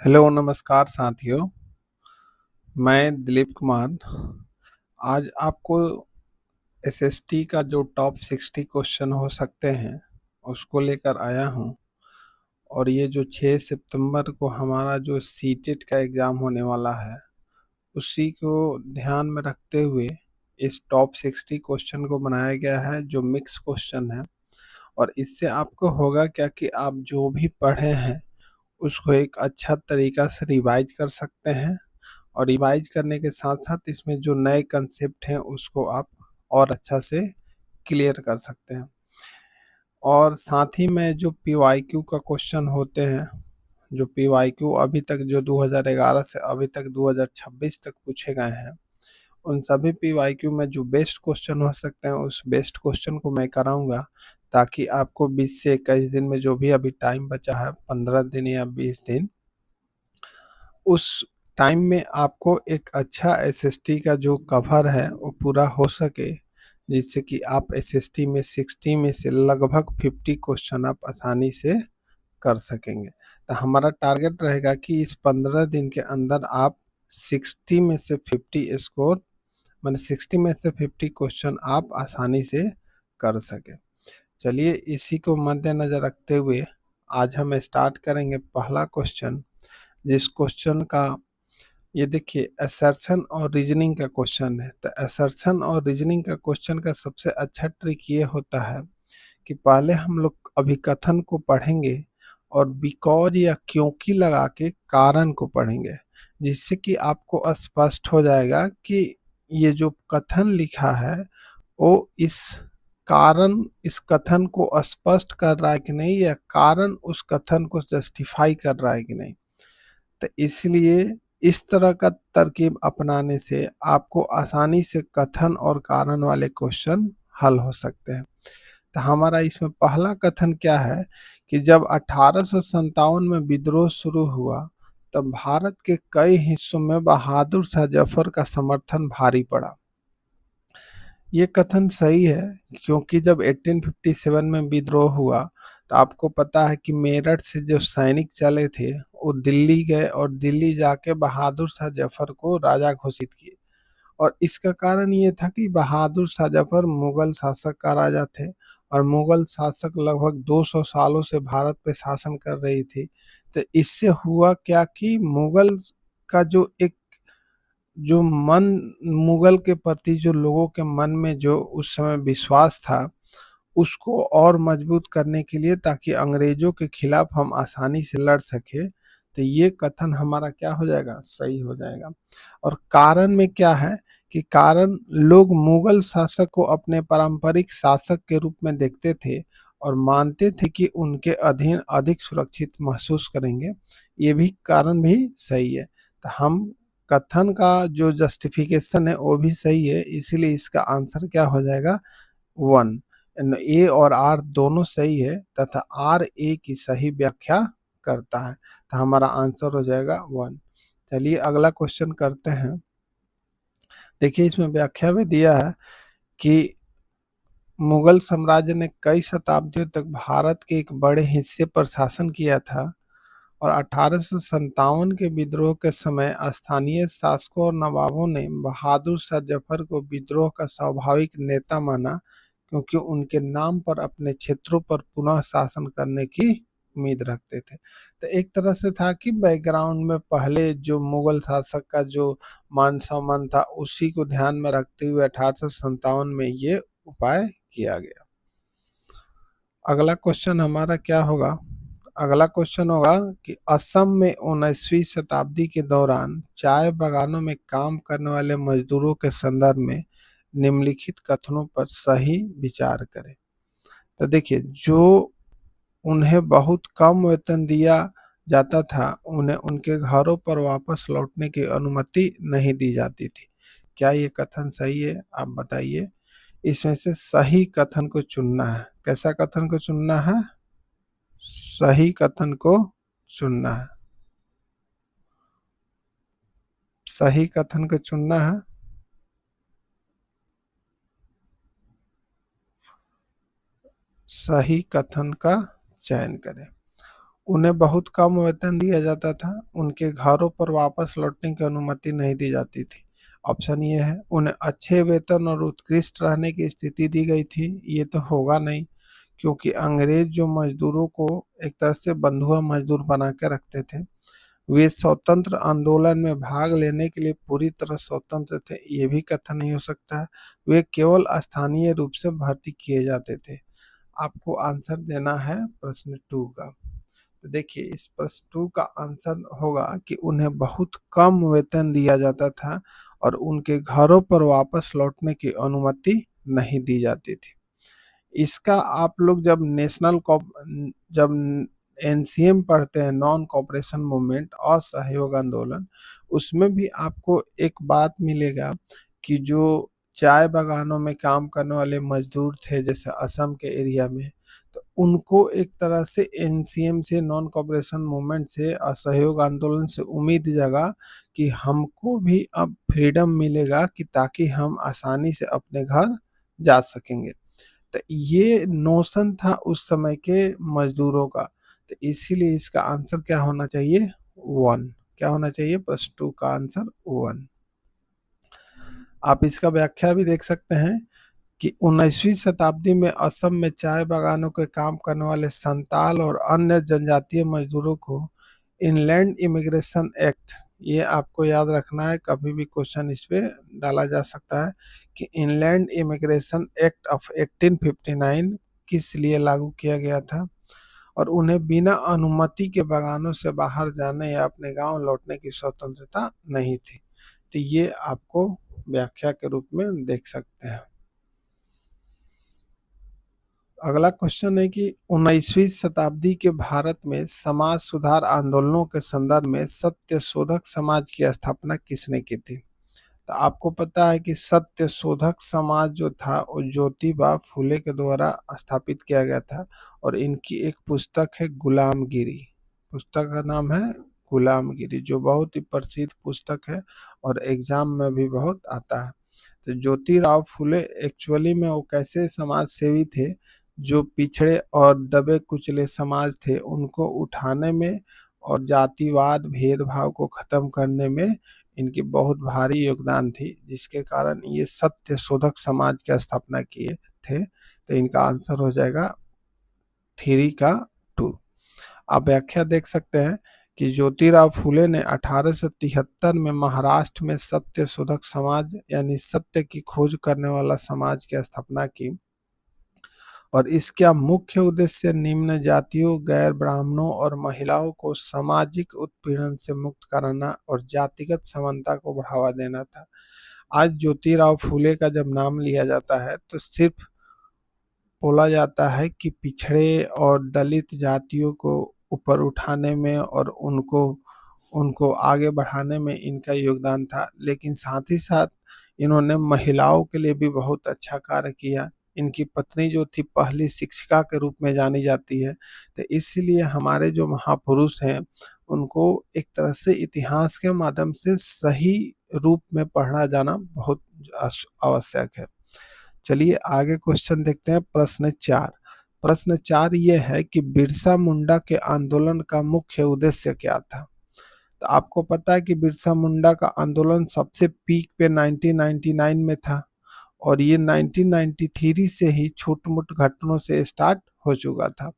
Hello नमस्कार साथियों। मैं दिलीप कुमार आज आपको एसएसटी का जो टॉप 60 क्वेश्चन हो सकते हैं उसको लेकर आया हूं। और ये जो 6 सितंबर को हमारा जो सीटेट का एग्ज़ाम होने वाला है उसी को ध्यान में रखते हुए इस टॉप 60 क्वेश्चन को बनाया गया है जो मिक्स क्वेश्चन है। और इससे आपको होगा क्या कि आप जो भी पढ़े हैं उसको एक अच्छा तरीका से रिवाइज कर सकते हैं। और रिवाइज करने के साथ-साथ इसमें जो नए कंसेप्ट हैं उसको आप और अच्छा से क्लियर कर सकते हैं। और साथ ही में जो पीवाईक्यू का क्वेश्चन होते हैं, जो पीवाईक्यू अभी तक जो 2011 से अभी तक 2026 तक पूछे गए हैं, उन सभी पीवाईक्यू में जो बेस्ट क्वेश्चन हो सकते हैं उस बेस्ट क्वेश्चन को मैं कराऊँगा, ताकि आपको 20 से 21 दिन में जो भी अभी टाइम बचा है 15 दिन या 20 दिन, उस टाइम में आपको एक अच्छा एसएसटी का जो कवर है वो पूरा हो सके, जिससे कि आप एसएसटी में 60 में से लगभग 50 क्वेश्चन आप आसानी से कर सकेंगे। तो हमारा टारगेट रहेगा कि इस 15 दिन के अंदर आप 60 में से 50 स्कोर, माने 60 में से 50 क्वेश्चन आप आसानी से कर सकें। चलिए इसी को मद्देनजर रखते हुए आज हम स्टार्ट करेंगे पहला क्वेश्चन, जिस क्वेश्चन का ये देखिए असर्शन और रीजनिंग का क्वेश्चन है। तो असर्शन और रीजनिंग का क्वेश्चन का सबसे अच्छा ट्रिक ये होता है कि पहले हम लोग अभिकथन को पढ़ेंगे और बिकॉज या क्योंकि लगा के कारण को पढ़ेंगे, जिससे कि आपको स्पष्ट हो जाएगा कि ये जो कथन लिखा है वो इस कथन को स्पष्ट कर रहा है कि नहीं, या कारण उस कथन को जस्टिफाई कर रहा है कि नहीं। तो इसलिए इस तरह का तरकीब अपनाने से आपको आसानी से कथन और कारण वाले क्वेश्चन हल हो सकते हैं। तो हमारा इसमें पहला कथन क्या है कि जब 1857 में विद्रोह शुरू हुआ तब भारत के कई हिस्सों में बहादुर शाह जफर का समर्थन भारी पड़ा। ये कथन सही है, क्योंकि जब 1857 में विद्रोह हुआ तो आपको पता है कि मेरठ से जो सैनिक चले थे वो दिल्ली गए और दिल्ली जाके बहादुर शाह जफर को राजा घोषित किए। और इसका कारण ये था कि बहादुर शाह जफर मुगल शासक का राजा थे और मुगल शासक लगभग 200 सालों से भारत पे शासन कर रही थी। तो इससे हुआ क्या कि मुगल का जो मन मुगल के प्रति जो लोगों के मन में जो उस समय विश्वास था उसको और मजबूत करने के लिए, ताकि अंग्रेजों के खिलाफ हम आसानी से लड़ सके, तो ये कथन हमारा क्या हो जाएगा, सही हो जाएगा। और कारण में क्या है कि कारण लोग मुगल शासक को अपने पारंपरिक शासक के रूप में देखते थे और मानते थे कि उनके अधीन अधिक सुरक्षित महसूस करेंगे। ये भी कारण भी सही है। तो हम कथन का जो जस्टिफिकेशन है वो भी सही है, इसीलिए इसका आंसर क्या हो जाएगा, 1। ए और आर दोनों सही है तथा आर ए की सही व्याख्या करता है, तो हमारा आंसर हो जाएगा 1। चलिए अगला क्वेश्चन करते हैं। देखिए इसमें व्याख्या में दिया है कि मुगल साम्राज्य ने कई शताब्दियों तक भारत के एक बड़े हिस्से पर शासन किया था और 1857 के विद्रोह के समय स्थानीय शासकों और नवाबों ने बहादुर शाह जफर को विद्रोह का स्वाभाविक नेता माना, क्योंकि उनके नाम पर अपने क्षेत्रों पर पुनः शासन करने की उम्मीद रखते थे। तो एक तरह से था कि बैकग्राउंड में पहले जो मुगल शासक का जो मान सम्मान था उसी को ध्यान में रखते हुए 1857 में ये उपाय किया गया। अगला क्वेश्चन हमारा क्या होगा, अगला क्वेश्चन होगा कि असम में 19वीं शताब्दी के दौरान चाय बागानों में काम करने वाले मजदूरों के संदर्भ में निम्नलिखित कथनों पर सही विचार करें। तो देखिए, जो उन्हें बहुत कम वेतन दिया जाता था उन्हें उनके घरों पर वापस लौटने की अनुमति नहीं दी जाती थी। क्या ये कथन सही है, आप बताइए। इसमें से सही कथन को चुनना है। कैसा कथन को चुनना है, सही कथन को चुनना है। सही कथन को चुनना है। सही कथन का चयन करें। उन्हें बहुत कम वेतन दिया जाता था, उनके घरों पर वापस लौटने की अनुमति नहीं दी जाती थी। ऑप्शन ये है, उन्हें अच्छे वेतन और उत्कृष्ट रहने की स्थिति दी गई थी। ये तो होगा नहीं, क्योंकि अंग्रेज जो मजदूरों को एक तरह से बंधुआ मजदूर बना के रखते थे। वे स्वतंत्र आंदोलन में भाग लेने के लिए पूरी तरह स्वतंत्र थे, ये भी कथन नहीं हो सकता है। वे केवल स्थानीय रूप से भर्ती किए जाते थे। आपको आंसर देना है प्रश्न 2 का। तो देखिए, इस प्रश्न 2 का आंसर होगा कि उन्हें बहुत कम वेतन दिया जाता था और उनके घरों पर वापस लौटने की अनुमति नहीं दी जाती थी। इसका आप लोग जब एनसीएम पढ़ते हैं, नॉन कॉपरेशन मूवमेंट, असहयोग आंदोलन, उसमें भी आपको एक बात मिलेगा कि जो चाय बागानों में काम करने वाले मजदूर थे, जैसे असम के एरिया में, तो उनको एक तरह से एनसीएम से, नॉन कॉपरेशन मूवमेंट से, असहयोग आंदोलन से उम्मीद जगा कि हमको भी अब फ्रीडम मिलेगा कि ताकि हम आसानी से अपने घर जा सकेंगे। तो ये नोशन था उस समय के मजदूरों का। तो इसीलिए इसका आंसर क्या होना चाहिए? 1। क्या होना चाहिए? प्रश्न 2 का आंसर 1। आप इसका व्याख्या भी देख सकते हैं कि 19वीं शताब्दी में असम में चाय बागानों के काम करने वाले संताल और अन्य जनजातीय मजदूरों को इनलैंड इमिग्रेशन एक्ट, ये आपको याद रखना है, कभी भी क्वेश्चन इस पे डाला जा सकता है कि इनलैंड इमिग्रेशन एक्ट ऑफ 1859 किस लिए लागू किया गया था, और उन्हें बिना अनुमति के बागानों से बाहर जाने या अपने गांव लौटने की स्वतंत्रता नहीं थी। तो ये आपको व्याख्या के रूप में देख सकते हैं। अगला क्वेश्चन है कि 19वीं शताब्दी के भारत में समाज सुधार आंदोलनों के संदर्भ में सत्य शोधक समाज की स्थापना किसने की थी? तो आपको पता है कि सत्य शोधक समाज जो था वो ज्योतिबा फुले के द्वारा स्थापित किया गया था, और इनकी एक पुस्तक है गुलामगिरी। पुस्तक का नाम है गुलामगिरी, जो बहुत ही प्रसिद्ध पुस्तक है और एग्जाम में भी बहुत आता है। तो ज्योतिराव फुले एक्चुअली में वो कैसे समाज सेवी थे, जो पिछड़े और दबे कुचले समाज थे उनको उठाने में और जातिवाद भेदभाव को खत्म करने में इनकी बहुत भारी योगदान थी, जिसके कारण ये सत्य शोधक समाज की स्थापना किए थे। तो इनका आंसर हो जाएगा 3 का 2। आप व्याख्या देख सकते हैं कि ज्योतिराव फुले ने 1873 में महाराष्ट्र में सत्य शोधक समाज यानी सत्य की खोज करने वाला समाज की स्थापना की, और इसका मुख्य उद्देश्य निम्न जातियों, गैर ब्राह्मणों और महिलाओं को सामाजिक उत्पीड़न से मुक्त कराना और जातिगत समानता को बढ़ावा देना था। आज ज्योतिराव फुले का जब नाम लिया जाता है तो सिर्फ बोला जाता है कि पिछड़े और दलित जातियों को ऊपर उठाने में और उनको उनको आगे बढ़ाने में इनका योगदान था, लेकिन साथ ही साथ इन्होंने महिलाओं के लिए भी बहुत अच्छा कार्य किया। इनकी पत्नी जो थी पहली शिक्षिका के रूप में जानी जाती है। तो इसलिए हमारे जो महापुरुष हैं उनको एक तरह से इतिहास के माध्यम से सही रूप में पढ़ा जाना बहुत आवश्यक है। चलिए आगे क्वेश्चन देखते हैं। प्रश्न 4 ये है कि बिरसा मुंडा के आंदोलन का मुख्य उद्देश्य क्या था? तो आपको पता है कि बिरसा मुंडा का आंदोलन सबसे पीक पे 1999 में था, और ये 1993 से ही छोट-मोट घटनाओं से स्टार्ट हो चुका था।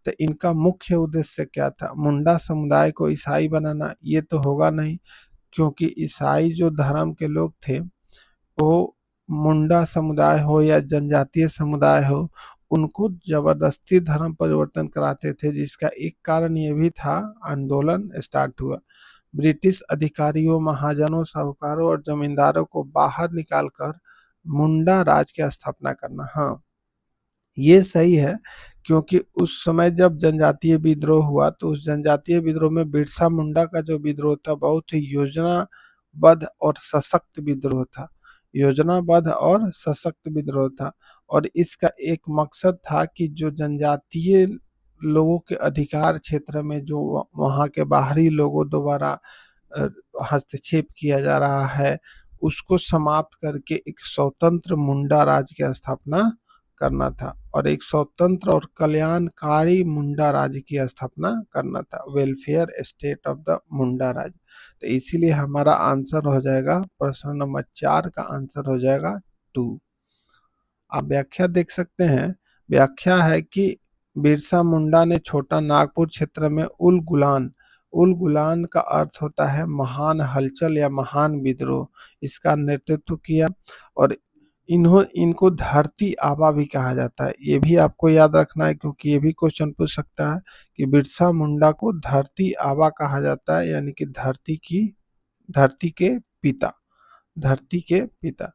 तो इनका मुख्य उद्देश्य क्या था? मुंडा समुदाय को ईसाई बनाना? ये तो होगा नहीं, क्योंकि ईसाई जो धर्म के लोग थे वो मुंडा समुदाय हो या जनजातीय समुदाय हो, उनको जबरदस्ती धर्म परिवर्तन कराते थे, जिसका एक कारण ये भी था आंदोलन स्टार्ट हुआ। ब्रिटिश अधिकारियों, महाजनों, साहूकारों और जमींदारों को बाहर निकालकर मुंडा राज की स्थापना करना। हाँ, ये सही है, क्योंकि उस समय जब जनजातीय विद्रोह हुआ तो उस जनजातीय विद्रोह में बिरसा मुंडा का जो विद्रोह था बहुत ही योजनाबद्ध और सशक्त विद्रोह था। योजनाबद्ध और सशक्त विद्रोह था, और इसका एक मकसद था कि जो जनजातीय लोगों के अधिकार क्षेत्र में जो वहाँ के बाहरी लोगों द्वारा हस्तक्षेप किया जा रहा है, उसको समाप्त करके एक स्वतंत्र मुंडा राज की स्थापना करना था और एक स्वतंत्र और कल्याणकारी मुंडा राज्य की स्थापना करना था, वेलफेयर स्टेट ऑफ द मुंडा राज्य। तो इसीलिए हमारा आंसर हो जाएगा, प्रश्न नंबर 4 का आंसर हो जाएगा 2। आप व्याख्या देख सकते हैं। व्याख्या है कि बिरसा मुंडा ने छोटा नागपुर क्षेत्र में उल गुलान का अर्थ होता है महान हलचल या महान विद्रोह, इसका नेतृत्व किया। और इनको धरती आबा भी कहा जाता है, ये भी आपको याद रखना है क्योंकि ये भी क्वेश्चन पूछ सकता है कि बिरसा मुंडा को धरती आबा कहा जाता है, यानी कि धरती के पिता।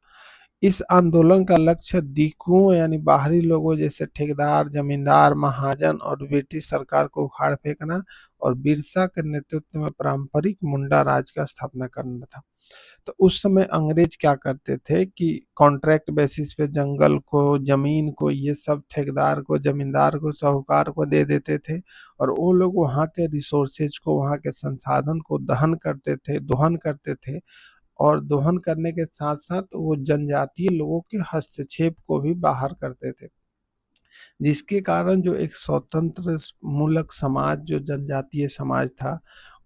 इस आंदोलन का लक्ष्य दिकुओं यानी बाहरी लोगों जैसे ठेकेदार, जमींदार, महाजन और ब्रिटिश सरकार को उखाड़ फेंकना और बिरसा के नेतृत्व में पारंपरिक मुंडा राज का स्थापना करना था। तो उस समय अंग्रेज क्या करते थे कि कॉन्ट्रैक्ट बेसिस पे जंगल को, जमीन को, ये सब ठेकेदार को, जमींदार को, साहूकार को दे देते थे और वो लोग वहाँ के रिसोर्सेज को, वहाँ के संसाधन को दोहन करते थे और दोहन करने के साथ साथ वो जनजातीय लोगों के हस्तक्षेप को भी बाहर करते थे, जिसके कारण जो एक स्वतंत्र मूलक समाज, जो जनजातीय समाज था,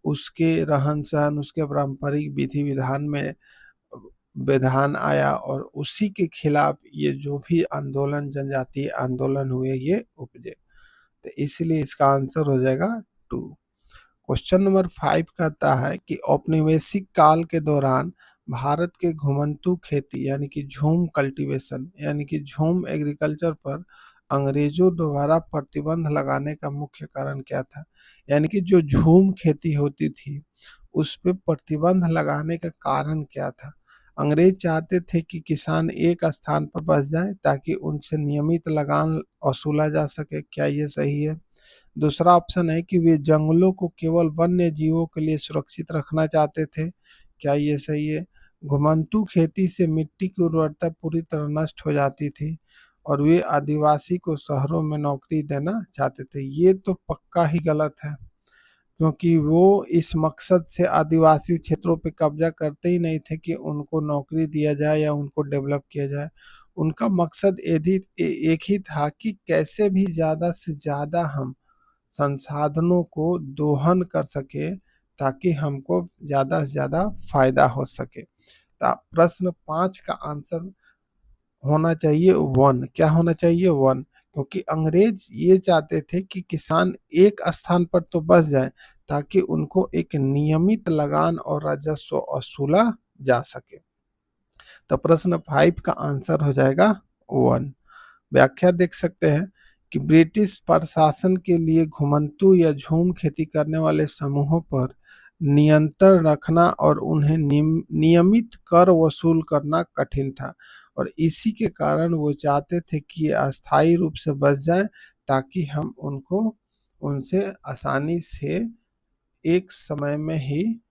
उसके रहन सहन, उसके पारंपरिक विधि विधान में विधान आया और उसी के खिलाफ ये जो भी आंदोलन, जनजातीय आंदोलन हुए, ये उपजे। तो इसलिए इसका आंसर हो जाएगा 2। क्वेश्चन नंबर 5 कहता है कि औपनिवेशिक काल के दौरान भारत के घुमंतू खेती यानी कि झूम कल्टीवेशन यानी कि झूम एग्रीकल्चर पर अंग्रेजों द्वारा प्रतिबंध लगाने का मुख्य कारण क्या था। यानी कि जो झूम खेती होती थी उस पे प्रतिबंध लगाने का कारण क्या था। अंग्रेज चाहते थे कि किसान एक स्थान पर बस जाए ताकि उनसे नियमित लगान वसूला जा सके। क्या ये सही है? दूसरा ऑप्शन है कि वे जंगलों को केवल वन्य जीवों के लिए सुरक्षित रखना चाहते थे। क्या ये सही है? घुमंतू खेती से मिट्टी की उर्वरता पूरी तरह नष्ट हो जाती थी और वे आदिवासी को शहरों में नौकरी देना चाहते थे। ये तो पक्का ही गलत है, क्योंकि वो इस मकसद से आदिवासी क्षेत्रों पे कब्जा करते ही नहीं थे कि उनको नौकरी दिया जाए या उनको डेवलप किया जाए। उनका मकसद एक ही था कि कैसे भी ज़्यादा से ज़्यादा हम संसाधनों को दोहन कर सके ताकि हमको ज़्यादा से ज़्यादा फायदा हो सके। तो प्रश्न 5 का आंसर होना चाहिए 1। क्या होना चाहिए? 1। क्योंकि अंग्रेज ये चाहते थे कि किसान एक स्थान पर तो बस जाए ताकि उनको एक नियमित लगान और राजस्व वसूला जा सके। तो प्रश्न 5 का आंसर हो जाएगा 1। व्याख्या देख सकते हैं कि ब्रिटिश प्रशासन के लिए घुमंतू या झूम खेती करने वाले समूहों पर नियंत्रण रखना और उन्हें नियमित कर वसूल करना कठिन था और इसी के कारण वो चाहते थे कि ये अस्थायी रूप से बच जाए ताकि हम उनसे आसानी से एक समय में ही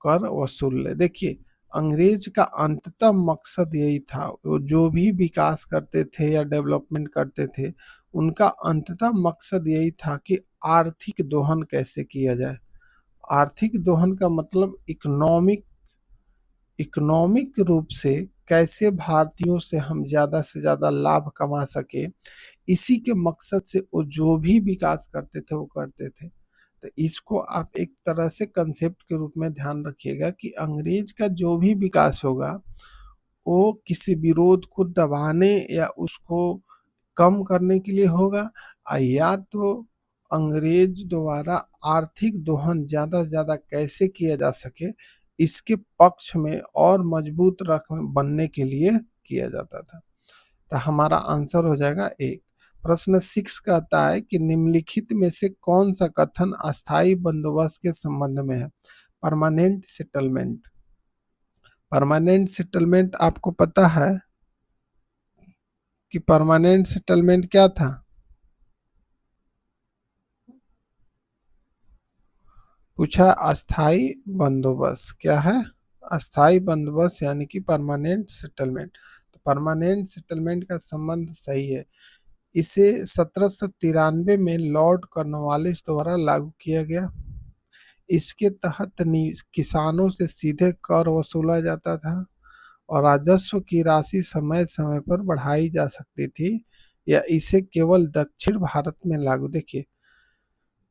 कर वसूल ले। देखिए, अंग्रेज का अंततः मकसद यही था, वो जो भी विकास करते थे या डेवलपमेंट करते थे, उनका अंततः मकसद यही था कि आर्थिक दोहन कैसे किया जाए। आर्थिक दोहन का मतलब इकोनॉमिक रूप से कैसे भारतीयों से हम ज़्यादा से ज़्यादा लाभ कमा सके, इसी के मकसद से वो जो भी विकास करते थे वो करते थे। तो इसको आप एक तरह से कंसेप्ट के रूप में ध्यान रखिएगा कि अंग्रेज का जो भी विकास होगा वो किसी विरोध को दबाने या उसको कम करने के लिए होगा, या तो अंग्रेज द्वारा आर्थिक दोहन ज़्यादा से ज़्यादा कैसे किया जा सके इसके पक्ष में और मजबूत बनने के लिए किया जाता था। तो हमारा आंसर हो जाएगा 1। प्रश्न 6 कहता है कि निम्नलिखित में से कौन सा कथन अस्थायी बंदोबस्त के संबंध में है? Permanent settlement. परमानेंट सेटलमेंट आपको पता है कि परमानेंट सेटलमेंट क्या था? पूछा अस्थाई बंदोबस्त क्या है? अस्थाई बंदोबस्त यानी कि परमानेंट सेटलमेंट। तो परमानेंट सेटलमेंट का संबंध सही है। इसे 1793 में लॉर्ड कॉर्नवालिस द्वारा लागू किया गया। इसके तहत किसानों से सीधे कर वसूला जाता था और राजस्व की राशि समय समय पर बढ़ाई जा सकती थी। या इसे केवल दक्षिण भारत में लागू, देखिए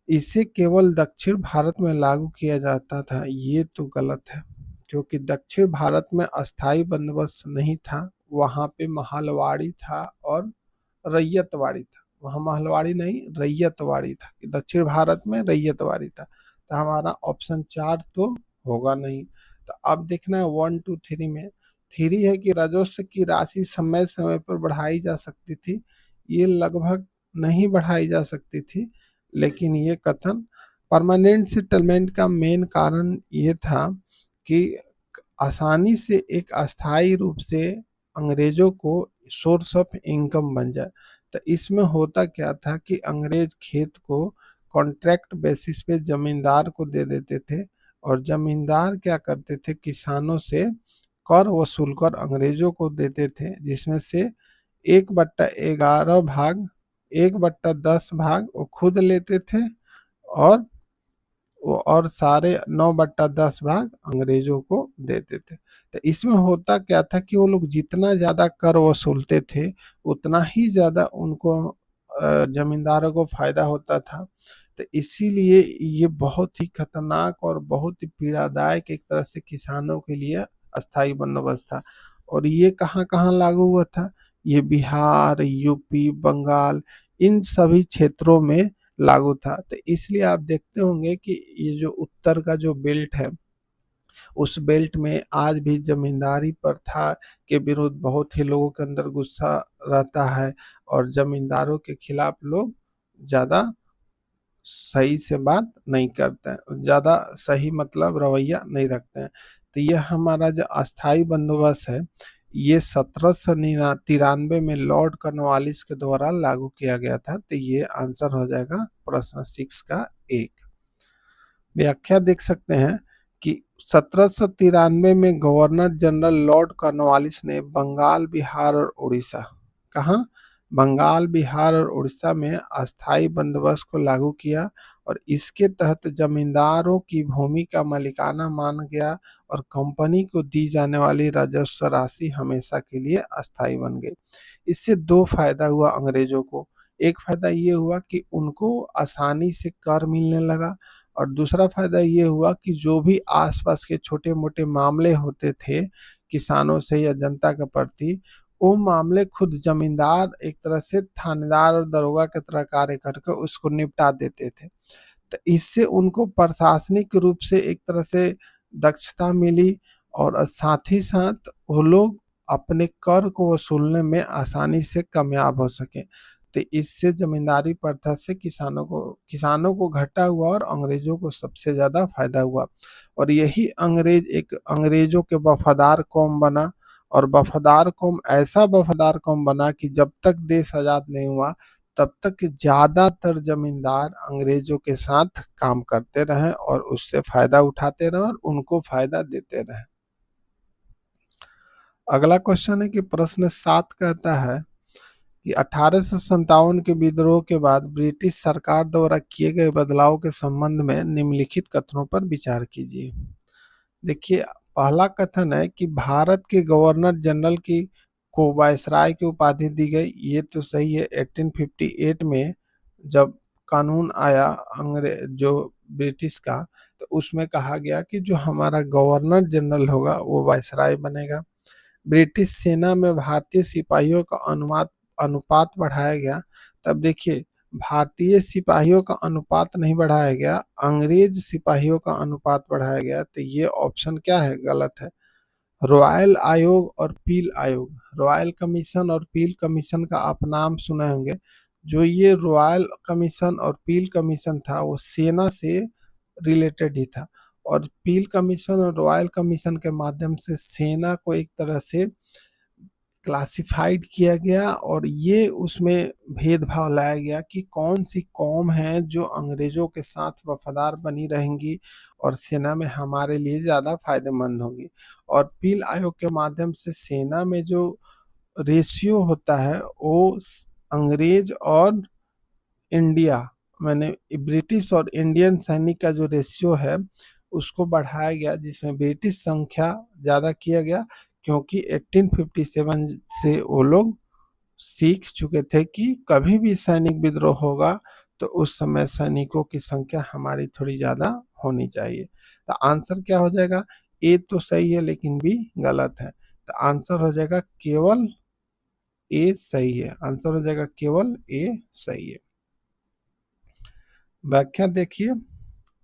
इसे केवल दक्षिण भारत में लागू किया जाता था, ये तो गलत है, क्योंकि दक्षिण भारत में अस्थाई बंदोबस्त नहीं था, वहां पे महलवाड़ी था और रैयतवाड़ी था। वहां महलवाड़ी नहीं, रैयतवाड़ी था। कि दक्षिण भारत में रैयतवाड़ी था, तो हमारा ऑप्शन 4 तो होगा नहीं। तो अब देखना है 1 2 3 में। 3 है कि राजस्व की राशि समय समय पर बढ़ाई जा सकती थी, ये लगभग नहीं बढ़ाई जा सकती थी, लेकिन ये कथन परमानेंट सेटलमेंट का मेन कारण ये था कि आसानी से एक अस्थाई रूप से अंग्रेजों को सोर्स ऑफ इनकम बन जाए। तो इसमें होता क्या था कि अंग्रेज खेत को कॉन्ट्रैक्ट बेसिस पे जमींदार को दे देते थे, और जमींदार क्या करते थे, किसानों से कर वसूल कर अंग्रेजों को देते थे, जिसमें से 1/11 भाग, 1/10 भाग वो खुद लेते थे, और सारे 9/10 भाग अंग्रेजों को देते थे। तो इसमें होता क्या था कि वो लोग जितना ज्यादा कर वसूलते थे, उतना ही ज्यादा उनको जमींदारों को फायदा होता था। तो इसीलिए ये बहुत ही खतरनाक और बहुत ही पीड़ादायक एक तरह से किसानों के लिए अस्थाई बंदोबस्त था। और ये कहाँ कहाँ लागू हुआ था, ये बिहार, यूपी, बंगाल, इन सभी क्षेत्रों में लागू था। तो इसलिए आप देखते होंगे कि ये जो उत्तर का जो बेल्ट है, उस बेल्ट में आज भी जमींदारी प्रथा के विरुद्ध बहुत ही लोगों के अंदर गुस्सा रहता है, और जमींदारों के खिलाफ लोग ज्यादा सही से बात नहीं करते हैं, ज्यादा सही मतलब रवैया नहीं रखते हैं। तो ये हमारा जो अस्थाई बंदोबस्त है, ये 1793 में लॉर्ड कॉर्नवालिस के द्वारा लागू किया गया था। तो ये आंसर हो जाएगा प्रश्न 6 का 1। व्याख्या देख सकते हैं कि 1793 में गवर्नर जनरल लॉर्ड कॉर्नवालिस ने बंगाल, बिहार और उड़ीसा, कहाँ, बंगाल, बिहार और उड़ीसा में अस्थाई बंदोबस्त को लागू किया, और इसके तहत जमींदारों की भूमि का मालिकाना मान गया, और कंपनी को दी जाने वाली राजस्व राशि हमेशा के लिए अस्थाई बन गई। इससे दो फायदा हुआ अंग्रेजों को। एक फायदा ये हुआ कि उनको आसानी से कर मिलने लगा, और दूसरा फायदा ये हुआ कि जो भी आसपास के छोटे मोटे मामले होते थे किसानों से या जनता के प्रति, वो मामले खुद जमींदार एक तरह से थानेदार और दरोगा की तरह कार्य करके उसको निपटा देते थे। तो इससे उनको प्रशासनिक रूप से एक तरह से दक्षता मिली, और साथ ही साथ वो लोग अपने कर को वसूलने में आसानी से कामयाब हो सके। तो इससे जमींदारी प्रथा से किसानों को घाटा हुआ, और अंग्रेजों को सबसे ज्यादा फायदा हुआ। और यही अंग्रेजों के वफादार कौम बना, और वफादार कौम ऐसा वफादार कौम बना कि जब तक देश आजाद नहीं हुआ, तब तक ज्यादातर जमींदार अंग्रेजों के साथ काम करते रहे, और उससे फायदा उठाते रहे, और उनको फायदा देते रहे। अगला क्वेश्चन है कि प्रश्न 7 कहता है कि 1857 के विद्रोह के बाद ब्रिटिश सरकार द्वारा किए गए बदलाव के संबंध में निम्नलिखित कथनों पर विचार कीजिए। देखिए, पहला कथन है कि भारत के गवर्नर जनरल की को वायसराय की उपाधि दी गई, ये तो सही है। 1858 में जब कानून आया अंग्रेज जो ब्रिटिश का, तो उसमें कहा गया कि जो हमारा गवर्नर जनरल होगा वो वायसराय बनेगा। ब्रिटिश सेना में भारतीय सिपाहियों का अनुपात बढ़ाया गया। तब देखिए, भारतीय सिपाहियों का अनुपात नहीं बढ़ाया गया, अंग्रेज सिपाहियों का अनुपात बढ़ाया गया। तो ये ऑप्शन क्या है, गलत है। रॉयल आयोग और पील आयोग, रॉयल कमीशन और पील कमीशन का आप नाम सुने होंगे। जो ये रॉयल कमीशन और पील कमीशन था, वो सेना से रिलेटेड ही था, और पील कमीशन और रॉयल कमीशन के माध्यम से सेना को एक तरह से क्लासिफाइड किया गया, और ये उसमें भेदभाव लाया गया कि कौन सी कौम है जो अंग्रेजों के साथ वफादार बनी रहेंगी और सेना में हमारे लिए ज़्यादा फायदेमंद होगी। और पील आयोग के माध्यम से सेना में जो रेशियो होता है, वो अंग्रेज और इंडिया, मैंने ब्रिटिश और इंडियन सैनिक का जो रेशियो है उसको बढ़ाया गया, जिसमें ब्रिटिश संख्या ज़्यादा किया गया, क्योंकि 1857 से वो लोग सीख चुके थे कि कभी भी सैनिक विद्रोह होगा तो उस समय सैनिकों की संख्या हमारी थोड़ी ज्यादा होनी चाहिए। तो आंसर क्या हो जाएगा? ए तो सही है लेकिन बी गलत है। तो आंसर हो जाएगा केवल ए सही है। आंसर हो जाएगा केवल ए सही है। व्याख्या देखिए,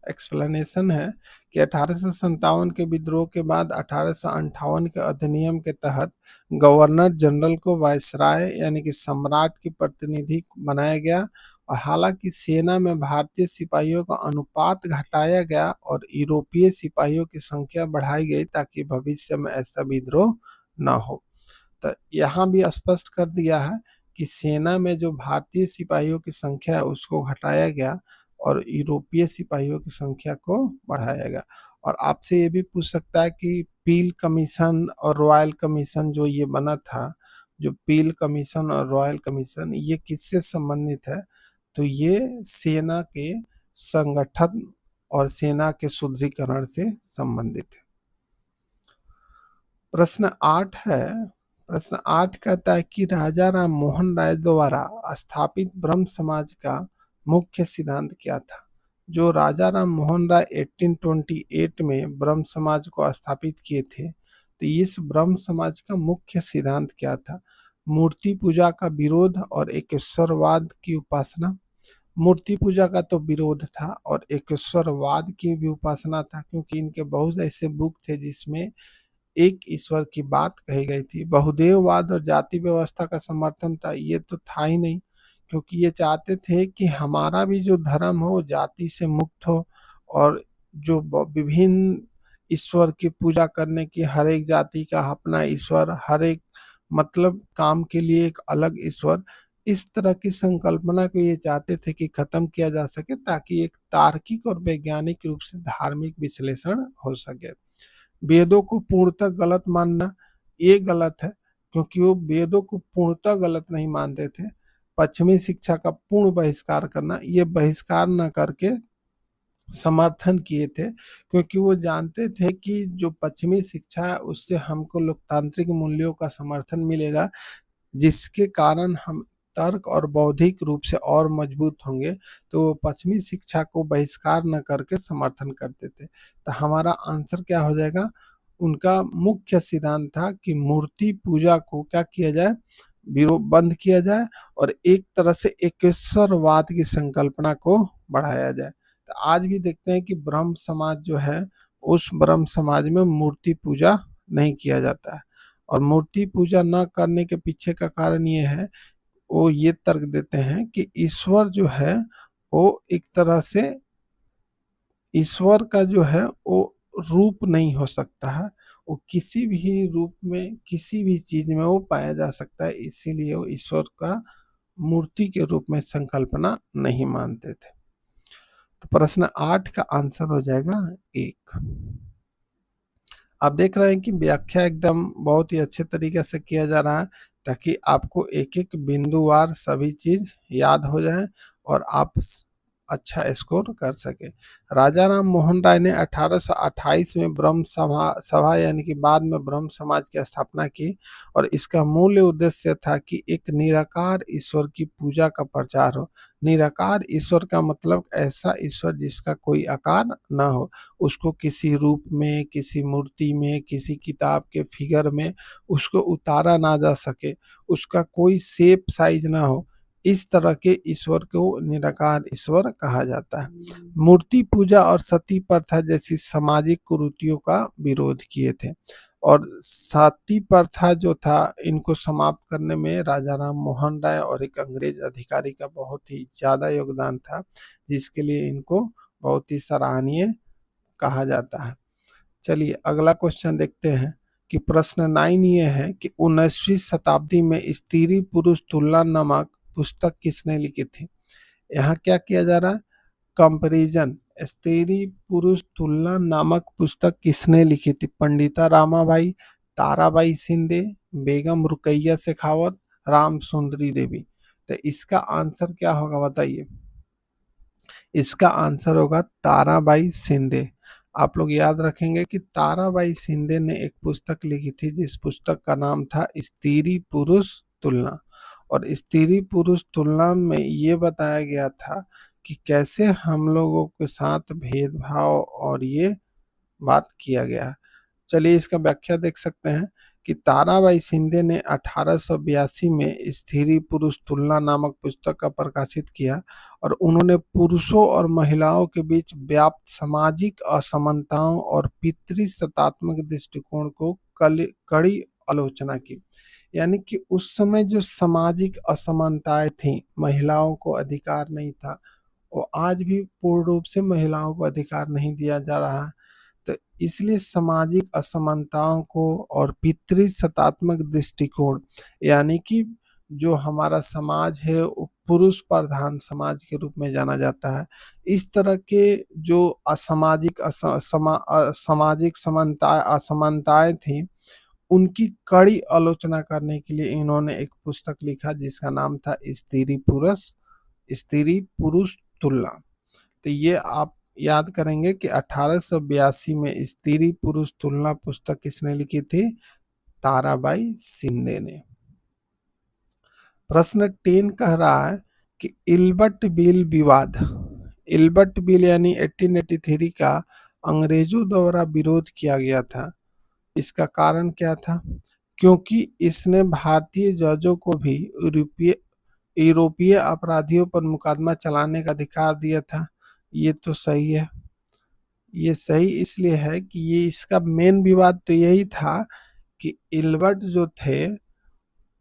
एक्सप्लेनेशन है कि 1857 के विद्रोह के बाद 1858 के अधिनियम के तहत गवर्नर जनरल को वायसराय यानी कि सम्राट की प्रतिनिधि बनाया गया, और हालांकि सेना में भारतीय सिपाहियों का अनुपात घटाया गया और यूरोपीय सिपाहियों की संख्या बढ़ाई गई ताकि भविष्य में ऐसा विद्रोह न हो। तो यहाँ भी स्पष्ट कर दिया है कि सेना में जो भारतीय सिपाहियों की संख्या है उसको घटाया गया और यूरोपीय सिपाहियों की संख्या को बढ़ाया गया। और आपसे ये भी पूछ सकता है कि पील कमीशन और रॉयल कमीशन जो ये बना था, जो पील कमीशन और रॉयल कमीशन, ये किससे संबंधित है? तो ये सेना के संगठन और सेना के सुदृढ़ीकरण से संबंधित है। प्रश्न 8 है, प्रश्न 8 कहता है कि राजा राम मोहन राय द्वारा स्थापित ब्रह्म समाज का मुख्य सिद्धांत क्या था? जो राजा राम मोहन राय 1828 में ब्रह्म समाज को स्थापित किए थे, तो इस ब्रह्म समाज का मुख्य सिद्धांत क्या था? मूर्ति पूजा का विरोध और एकेश्वरवाद की उपासना। मूर्ति पूजा का तो विरोध था और एकेश्वरवाद की भी उपासना था, क्योंकि इनके बहुत ऐसे बुक थे जिसमें एक ईश्वर की बात कही गई थी। बहुदेववाद और जाति व्यवस्था का समर्थन था, ये तो था ही नहीं, क्योंकि ये चाहते थे कि हमारा भी जो धर्म हो जाति से मुक्त हो, और जो विभिन्न ईश्वर की पूजा करने की, हर एक जाति का अपना ईश्वर, हर एक मतलब काम के लिए एक अलग ईश्वर, इस तरह की संकल्पना को ये चाहते थे कि खत्म किया जा सके, ताकि एक तार्किक और वैज्ञानिक रूप से धार्मिक विश्लेषण हो सके। वेदों को पूर्णतः गलत मानना, ये गलत है, क्योंकि वो वेदों को पूर्णतः गलत नहीं मानते थे। पश्चिमी शिक्षा का पूर्ण बहिष्कार करना, ये बहिष्कार न करके समर्थन किए थे, क्योंकि वो जानते थे कि जो पश्चिमी शिक्षा है उससे हमको लोकतांत्रिक मूल्यों का समर्थन मिलेगा, जिसके कारण हम तर्क और बौद्धिक रूप से और मजबूत होंगे। तो वो पश्चिमी शिक्षा को बहिष्कार न करके समर्थन करते थे। तो हमारा आंसर क्या हो जाएगा? उनका मुख्य सिद्धांत था कि मूर्ति पूजा को क्या किया जाए, बंद किया जाए, और एक तरह से एकेश्वरवाद की संकल्पना को बढ़ाया जाए। तो आज भी देखते हैं कि ब्रह्म समाज जो है, उस ब्रह्म समाज में मूर्ति पूजा नहीं किया जाता है। और मूर्ति पूजा न करने के पीछे का कारण ये है, वो ये तर्क देते हैं कि ईश्वर जो है वो एक तरह से, ईश्वर का जो है वो रूप नहीं हो सकता है, वो किसी भी रूप में किसी भी चीज में वो पाया जा सकता है, इसीलिए वो ईश्वर का मूर्ति के रूप में संकल्पना नहीं मानते थे। तो प्रश्न 8 का आंसर हो जाएगा 1। आप देख रहे हैं कि व्याख्या एकदम बहुत ही अच्छे तरीके से किया जा रहा है, ताकि आपको एक एक बिंदुवार सभी चीज याद हो जाए और आप अच्छा स्कोर कर सके। राजा राम मोहन राय ने 1828 में ब्रह्म सभा यानी कि बाद में ब्रह्म समाज की स्थापना की, और इसका मूल उद्देश्य था कि एक निराकार ईश्वर की पूजा का प्रचार हो। निराकार ईश्वर का मतलब ऐसा ईश्वर जिसका कोई आकार न हो, उसको किसी रूप में, किसी मूर्ति में, किसी किताब के फिगर में उसको उतारा ना जा सके, उसका कोई शेप साइज ना हो, इस तरह के ईश्वर को निराकार ईश्वर कहा जाता है। मूर्ति पूजा और सती प्रथा जैसी सामाजिक कुरीतियों का विरोध किए थे, और सती प्रथा जो था, इनको समाप्त करने में राजा राम मोहन राय और एक अंग्रेज अधिकारी का बहुत ही ज्यादा योगदान था, जिसके लिए इनको बहुत ही सराहनीय कहा जाता है। चलिए अगला क्वेश्चन देखते हैं कि प्रश्न 9 ये है कि 19वीं शताब्दी में स्त्री पुरुष तुलना नामक पुस्तक किसने लिखी थी? यहाँ क्या किया जा रहा है? कंपैरिजन। स्त्री पुरुष तुलना नामक पुस्तक किसने लिखी थी? पंडिता रामाबाई, ताराबाई शिंदे, बेगम रुकैया शेखावत, राम सुंदरी देवी। तो इसका आंसर क्या होगा बताइए? इसका आंसर होगा ताराबाई शिंदे। आप लोग याद रखेंगे कि ताराबाई शिंदे ने एक पुस्तक लिखी थी, जिस पुस्तक का नाम था स्त्री पुरुष तुलना, और स्त्री पुरुष तुलना में ये बताया गया था कि कैसे हम लोगों के साथ भेदभाव और ये बात किया गया। चलिए इसका व्याख्या देख सकते हैं कि ताराबाई शिंदे ने 1882 में स्त्री पुरुष तुलना नामक पुस्तक का प्रकाशित किया और उन्होंने पुरुषों और महिलाओं के बीच व्याप्त सामाजिक असमानताओं और पितृसत्तात्मक दृष्टिकोण को कड़ी आलोचना की। यानी कि उस समय जो सामाजिक असमानताएं थी, महिलाओं को अधिकार नहीं था, और आज भी पूर्ण रूप से महिलाओं को अधिकार नहीं दिया जा रहा है। तो इसलिए सामाजिक असमानताओं को और पितृसत्तात्मक दृष्टिकोण, यानी कि जो हमारा समाज है वो पुरुष प्रधान समाज के रूप में जाना जाता है, इस तरह के जो सामाजिक असमानताएं थी, उनकी कड़ी आलोचना करने के लिए इन्होंने एक पुस्तक लिखा जिसका नाम था स्त्री पुरुष तुलना। तो ये आप याद करेंगे कि 1882 में स्त्री पुरुष तुलना पुस्तक किसने लिखी थी? ताराबाई शिंदे ने। प्रश्न 10 कह रहा है कि इल्बर्ट बिल विवाद, इल्बर्ट बिल यानी 1883 का अंग्रेजों द्वारा विरोध किया गया था। इसका कारण क्या था? क्योंकि इसने भारतीय जजों को भी यूरोपीय अपराधियों पर मुकदमा चलाने का अधिकार दिया था। ये तो सही है। ये सही इसलिए है कि ये इसका मेन विवाद तो यही था कि इल्बर्ट जो थे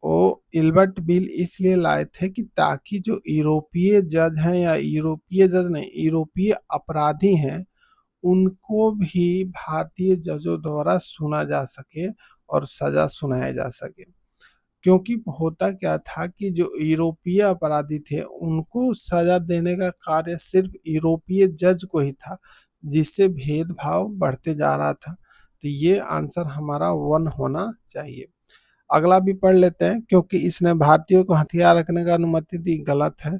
वो इल्बर्ट बिल इसलिए लाए थे कि ताकि जो यूरोपीय जज हैं, या यूरोपीय जज नहीं, यूरोपीय अपराधी हैं, उनको भी भारतीय जजों द्वारा सुना जा सके और सजा सुनाया जा सके। क्योंकि होता क्या था कि जो यूरोपीय अपराधी थे उनको सजा देने का कार्य सिर्फ यूरोपीय जज को ही था, जिससे भेदभाव बढ़ते जा रहा था। तो ये आंसर हमारा 1 होना चाहिए। अगला भी पढ़ लेते हैं। क्योंकि इसने भारतीयों को हथियार रखने का अनुमति दी, गलत है।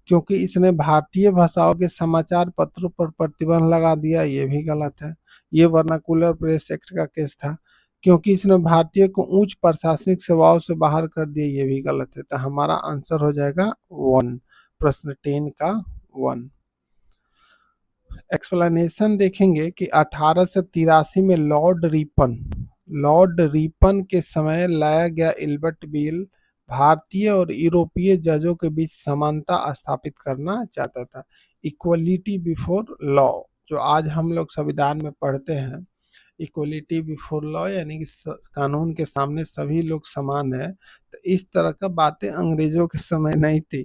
क्योंकि इसने भारतीय भाषाओं के समाचार पत्रों पर प्रतिबंध लगा दिया, ये भी गलत है। ये वर्नाकुलर प्रेस एक्ट का केस था। क्योंकि इसने भारतीय को उच्च प्रशासनिक सेवाओं से बाहर कर दिया, ये भी गलत है। तो हमारा आंसर हो जाएगा 1, प्रश्न 10 का 1। एक्सप्लेनेशन देखेंगे कि 1883 में लॉर्ड रिपन के समय लाया गया इल्बर्ट बिल भारतीय और यूरोपीय जजों के बीच समानता स्थापित करना चाहता था। इक्वलिटी बिफोर लॉ, जो आज हम लोग संविधान में पढ़ते हैं, इक्वलिटी बिफोर लॉ यानी कि कानून के सामने सभी लोग समान है। तो इस तरह का बातें अंग्रेजों के समय नहीं थी।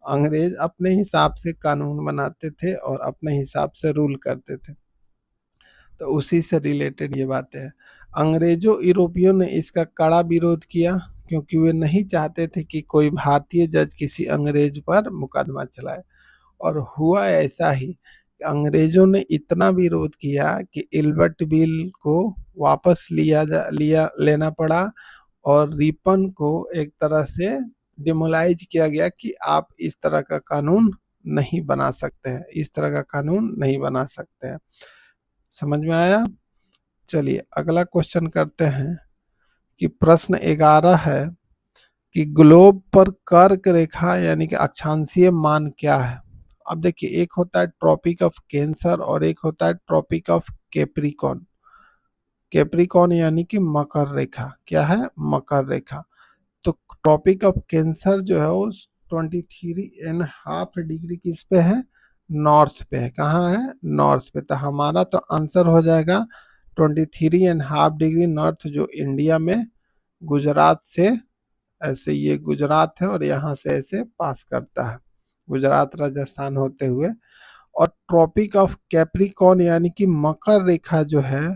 अंग्रेज अपने हिसाब से कानून बनाते थे और अपने हिसाब से रूल करते थे। तो उसी से रिलेटेड ये बातें हैं। अंग्रेजों यूरोपियों ने इसका कड़ा विरोध किया, क्योंकि वे नहीं चाहते थे कि कोई भारतीय जज किसी अंग्रेज पर मुकदमा चलाए। और हुआ ऐसा ही, अंग्रेजों ने इतना विरोध किया कि इल्बर्ट बिल को वापस लेना पड़ा और रिपन को एक तरह से डिमोलाइज किया गया कि आप इस तरह का कानून नहीं बना सकते हैं, इस तरह का कानून नहीं बना सकते हैं। समझ में आया? चलिए अगला क्वेश्चन करते हैं कि प्रश्न 11 है कि ग्लोब पर कर्क रेखा यानी कि अक्षांशीय मान क्या है? अब देखिए, एक होता है ट्रॉपिक ऑफ कैंसर और एक होता है ट्रॉपिक ऑफ कैप्रिकॉर्न। कैप्रिकॉर्न यानी कि मकर रेखा। क्या है? मकर रेखा। तो ट्रॉपिक ऑफ कैंसर जो है वो 23.5 डिग्री किस पे है? नॉर्थ पे है। कहाँ है? नॉर्थ पे। तो हमारा तो आंसर हो जाएगा 23.5 डिग्री नॉर्थ, जो इंडिया में गुजरात से ऐसे, ये गुजरात है और यहाँ से ऐसे पास करता है, गुजरात राजस्थान होते हुए। और ट्रॉपिक ऑफ कैप्रिकॉर्न यानी कि मकर रेखा जो है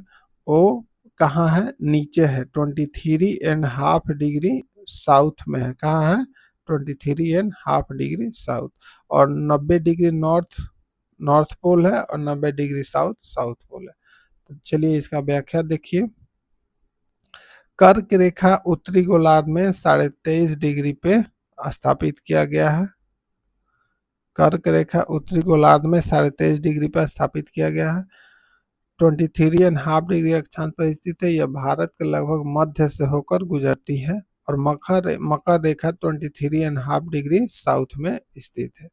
वो कहाँ है? नीचे है, 23.5 डिग्री साउथ में है। कहाँ है? 23.5 डिग्री साउथ। और 90 डिग्री नॉर्थ पोल है और 90 डिग्री साउथ पोल है। तो चलिए इसका व्याख्या देखिए। कर्क रेखा उत्तरी गोलार्ध में 23.5 डिग्री पे स्थापित किया गया है। कर्क रेखा उत्तरी गोलार्ध में 23.5 डिग्री पर स्थापित किया गया है। 23.5 डिग्री अक्षांश पर स्थित है। यह भारत के लगभग मध्य से होकर गुजरती है और मकर रेखा 23.5 डिग्री साउथ में स्थित है।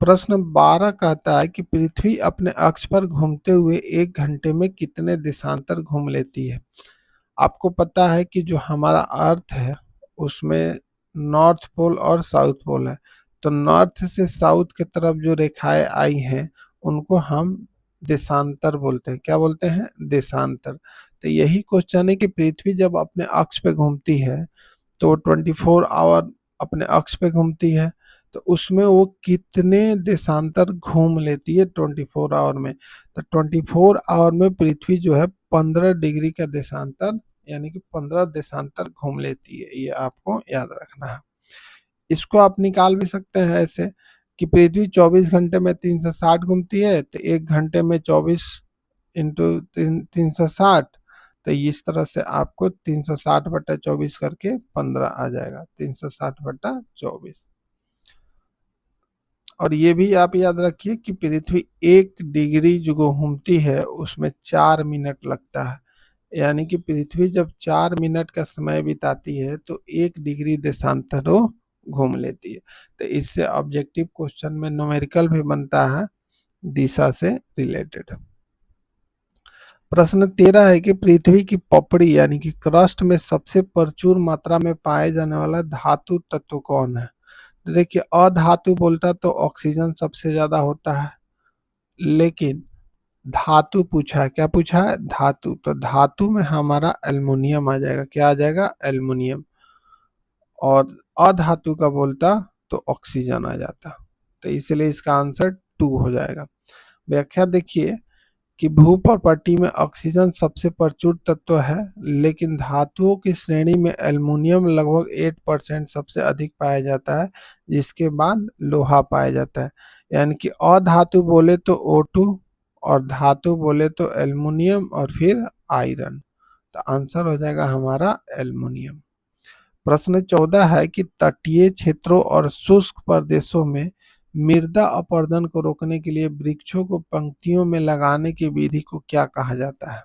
प्रश्न 12 कहता है कि पृथ्वी अपने अक्ष पर घूमते हुए 1 घंटे में कितने देशांतर घूम लेती है। आपको पता है कि जो हमारा अर्थ है उसमें नॉर्थ पोल और साउथ पोल है, तो नॉर्थ से साउथ की तरफ जो रेखाएं आई हैं उनको हम देशांतर बोलते हैं। क्या बोलते हैं? देशांतर। तो यही क्वेश्चन है कि पृथ्वी जब अपने अक्ष पे घूमती है तो 24 आवर अपने अक्ष पे घूमती है, तो उसमें वो कितने देशांतर घूम लेती है 24 आवर में। तो 24 आवर में पृथ्वी जो है 15 डिग्री का देशांतर यानी कि 15 देशांतर घूम लेती है। ये आपको याद रखना है। इसको आप निकाल भी सकते हैं ऐसे कि पृथ्वी 24 घंटे में 360 घूमती है, तो 1 घंटे में 24 इंटू 360, तो इस तरह से आपको 360/24 करके 15 आ जाएगा, 360/24। और ये भी आप याद रखिए कि पृथ्वी 1 डिग्री जो घूमती है उसमें 4 मिनट लगता है, यानी कि पृथ्वी जब 4 मिनट का समय बिताती है तो 1 डिग्री देशांतर वो घूम लेती है। तो इससे ऑब्जेक्टिव क्वेश्चन में न्यूमेरिकल भी बनता है दिशा से रिलेटेड। प्रश्न 13 है कि पृथ्वी की पपड़ी यानी कि क्रस्ट में सबसे प्रचुर मात्रा में पाए जाने वाला धातु तत्व कौन है। तो देखिए, अधातु बोलता तो ऑक्सीजन सबसे ज्यादा होता है, लेकिन धातु पूछा है। क्या पूछा है? धातु। तो धातु में हमारा एल्युमिनियम आ जाएगा। क्या आ जाएगा? एल्युमिनियम। और अधातु का बोलता तो ऑक्सीजन आ जाता, तो इसलिए इसका आंसर 2 हो जाएगा। व्याख्या देखिए कि भू प्रॉपर्टी में ऑक्सीजन सबसे प्रचुर तत्व है, लेकिन धातुओं की श्रेणी में एल्युमिनियम लगभग 8% सबसे अधिक पाया जाता है, जिसके बाद लोहा पाया जाता है। यानी कि अधातु बोले तो O2 और धातु बोले तो एल्युमिनियम और फिर आयरन। तो आंसर हो जाएगा हमारा एल्युमिनियम। प्रश्न 14 है कि तटीय क्षेत्रों और शुष्क प्रदेशों में मृदा अपरदन को रोकने के लिए वृक्षों को पंक्तियों में लगाने की विधि को क्या कहा जाता है।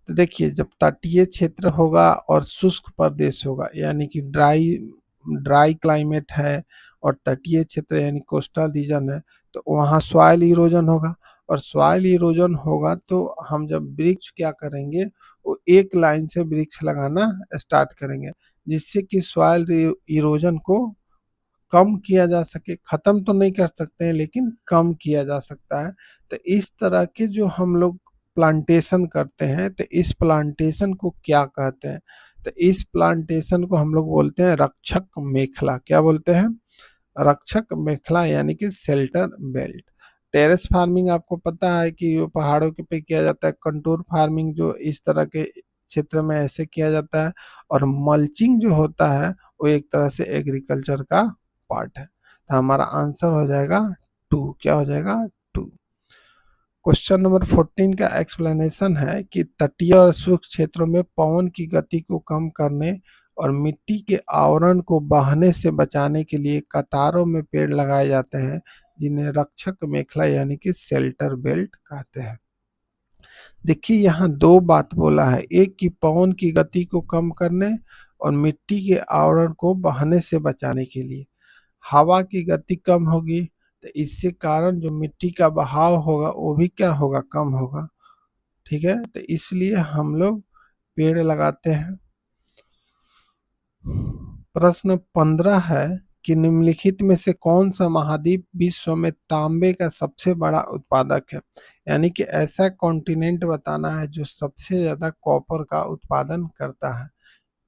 तो देखिए, जब तटीय क्षेत्र होगा और शुष्क प्रदेश होगा यानी कि ड्राई ड्राई क्लाइमेट है और तटीय क्षेत्र यानी कोस्टल रीजन है, तो वहाँ सॉइल इरोजन होगा। और सॉइल इरोजन होगा तो हम जब वृक्ष क्या करेंगे, वो एक लाइन से वृक्ष लगाना स्टार्ट करेंगे, जिससे कि सॉइल इरोजन को कम किया जा सके। खत्म तो नहीं कर सकते हैं, लेकिन कम किया जा सकता है। तो इस तरह के जो हम लोग प्लांटेशन करते हैं, तो इस प्लांटेशन को क्या कहते हैं? तो इस प्लांटेशन को हम लोग बोलते हैं रक्षक मेखला। क्या बोलते हैं? रक्षक मेखला यानी कि शेल्टर बेल्ट। टेरेस फार्मिंग आपको पता है कि वो पहाड़ों के पे किया जाता है। कंटूर फार्मिंग जो इस तरह के क्षेत्र में ऐसे किया जाता है। और मल्चिंग जो होता है वो एक तरह से एग्रीकल्चर का पार्ट है। तो हमारा आंसर हो जाएगा 2। क्या हो जाएगा? 2। क्वेश्चन नंबर 14 का एक्सप्लेनेशन है कि तटीय और शुष्क क्षेत्रों में पवन की गति को कम करने और मिट्टी के आवरण को बहने से बचाने के लिए कतारों में पेड़ लगाए जाते हैं, जिन्हें रक्षक मेखला यानी कि शेल्टर बेल्ट कहते हैं। देखिए, यहाँ 2 बात बोला है, एक कि पवन की गति को कम करने और मिट्टी के आवरण को बहने से बचाने के लिए। हवा की गति कम होगी तो इससे कारण जो मिट्टी का बहाव होगा वो भी क्या होगा? कम होगा। ठीक है, तो इसलिए हम लोग पेड़ लगाते हैं। प्रश्न 15 है कि निम्नलिखित में से कौन सा महाद्वीप विश्व में तांबे का सबसे बड़ा उत्पादक है। यानी कि ऐसा कॉन्टिनेंट बताना है जो सबसे ज्यादा कॉपर का उत्पादन करता है।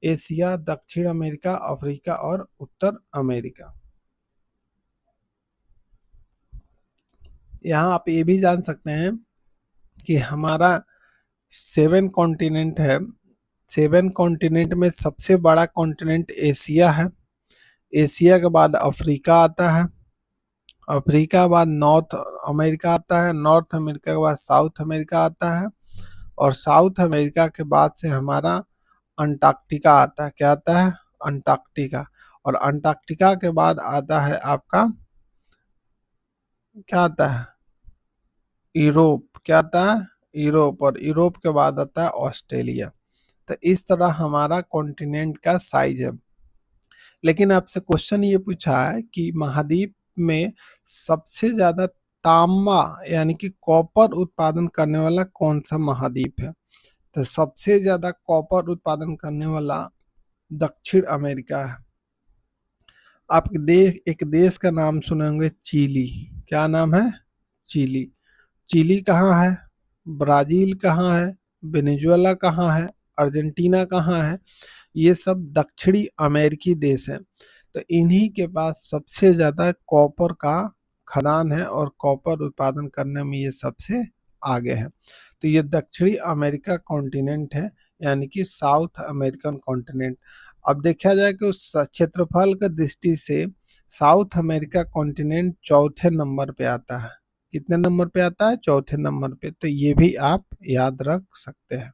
एशिया, दक्षिण अमेरिका, अफ्रीका और उत्तर अमेरिका। यहाँ आप ये भी जान सकते हैं कि हमारा 7 कॉन्टिनेंट है। 7 कॉन्टिनेंट में सबसे बड़ा कॉन्टिनेंट एशिया है। एशिया के बाद अफ्रीका आता है। अफ्रीका के बाद नॉर्थ अमेरिका आता है। नॉर्थ अमेरिका के बाद साउथ अमेरिका आता है। और साउथ अमेरिका के बाद से हमारा अंटार्कटिका आता है। क्या आता है? अंटार्कटिका। और अंटार्कटिका के बाद आता है आपका क्या आता है? यूरोप। क्या आता है? यूरोप। और यूरोप के बाद आता है ऑस्ट्रेलिया। तो इस तरह हमारा कॉन्टिनेंट का साइज है। लेकिन आपसे क्वेश्चन ये पूछा है कि महाद्वीप में सबसे ज्यादा तांबा यानी कि कॉपर उत्पादन करने वाला कौन सा महाद्वीप है? तो सबसे ज्यादा कॉपर उत्पादन करने वाला दक्षिण अमेरिका है। आप एक देश का नाम सुने होंगे, चिली। क्या नाम है? चिली। चिली कहाँ है? ब्राजील कहाँ है? वेनेजुएला कहाँ है? अर्जेंटीना कहाँ है? ये सब दक्षिणी अमेरिकी देश हैं। तो इन्हीं के पास सबसे ज्यादा कॉपर का खदान है और कॉपर उत्पादन करने में ये सबसे आगे है। तो ये दक्षिणी अमेरिका कॉन्टिनेंट है, यानी कि साउथ अमेरिकन कॉन्टिनेंट। अब देखा जाए कि उस क्षेत्रफल की दृष्टि से साउथ अमेरिका कॉन्टिनेंट चौथे नंबर पे आता है। कितने नंबर पे आता है? चौथे नंबर पे। तो ये भी आप याद रख सकते हैं।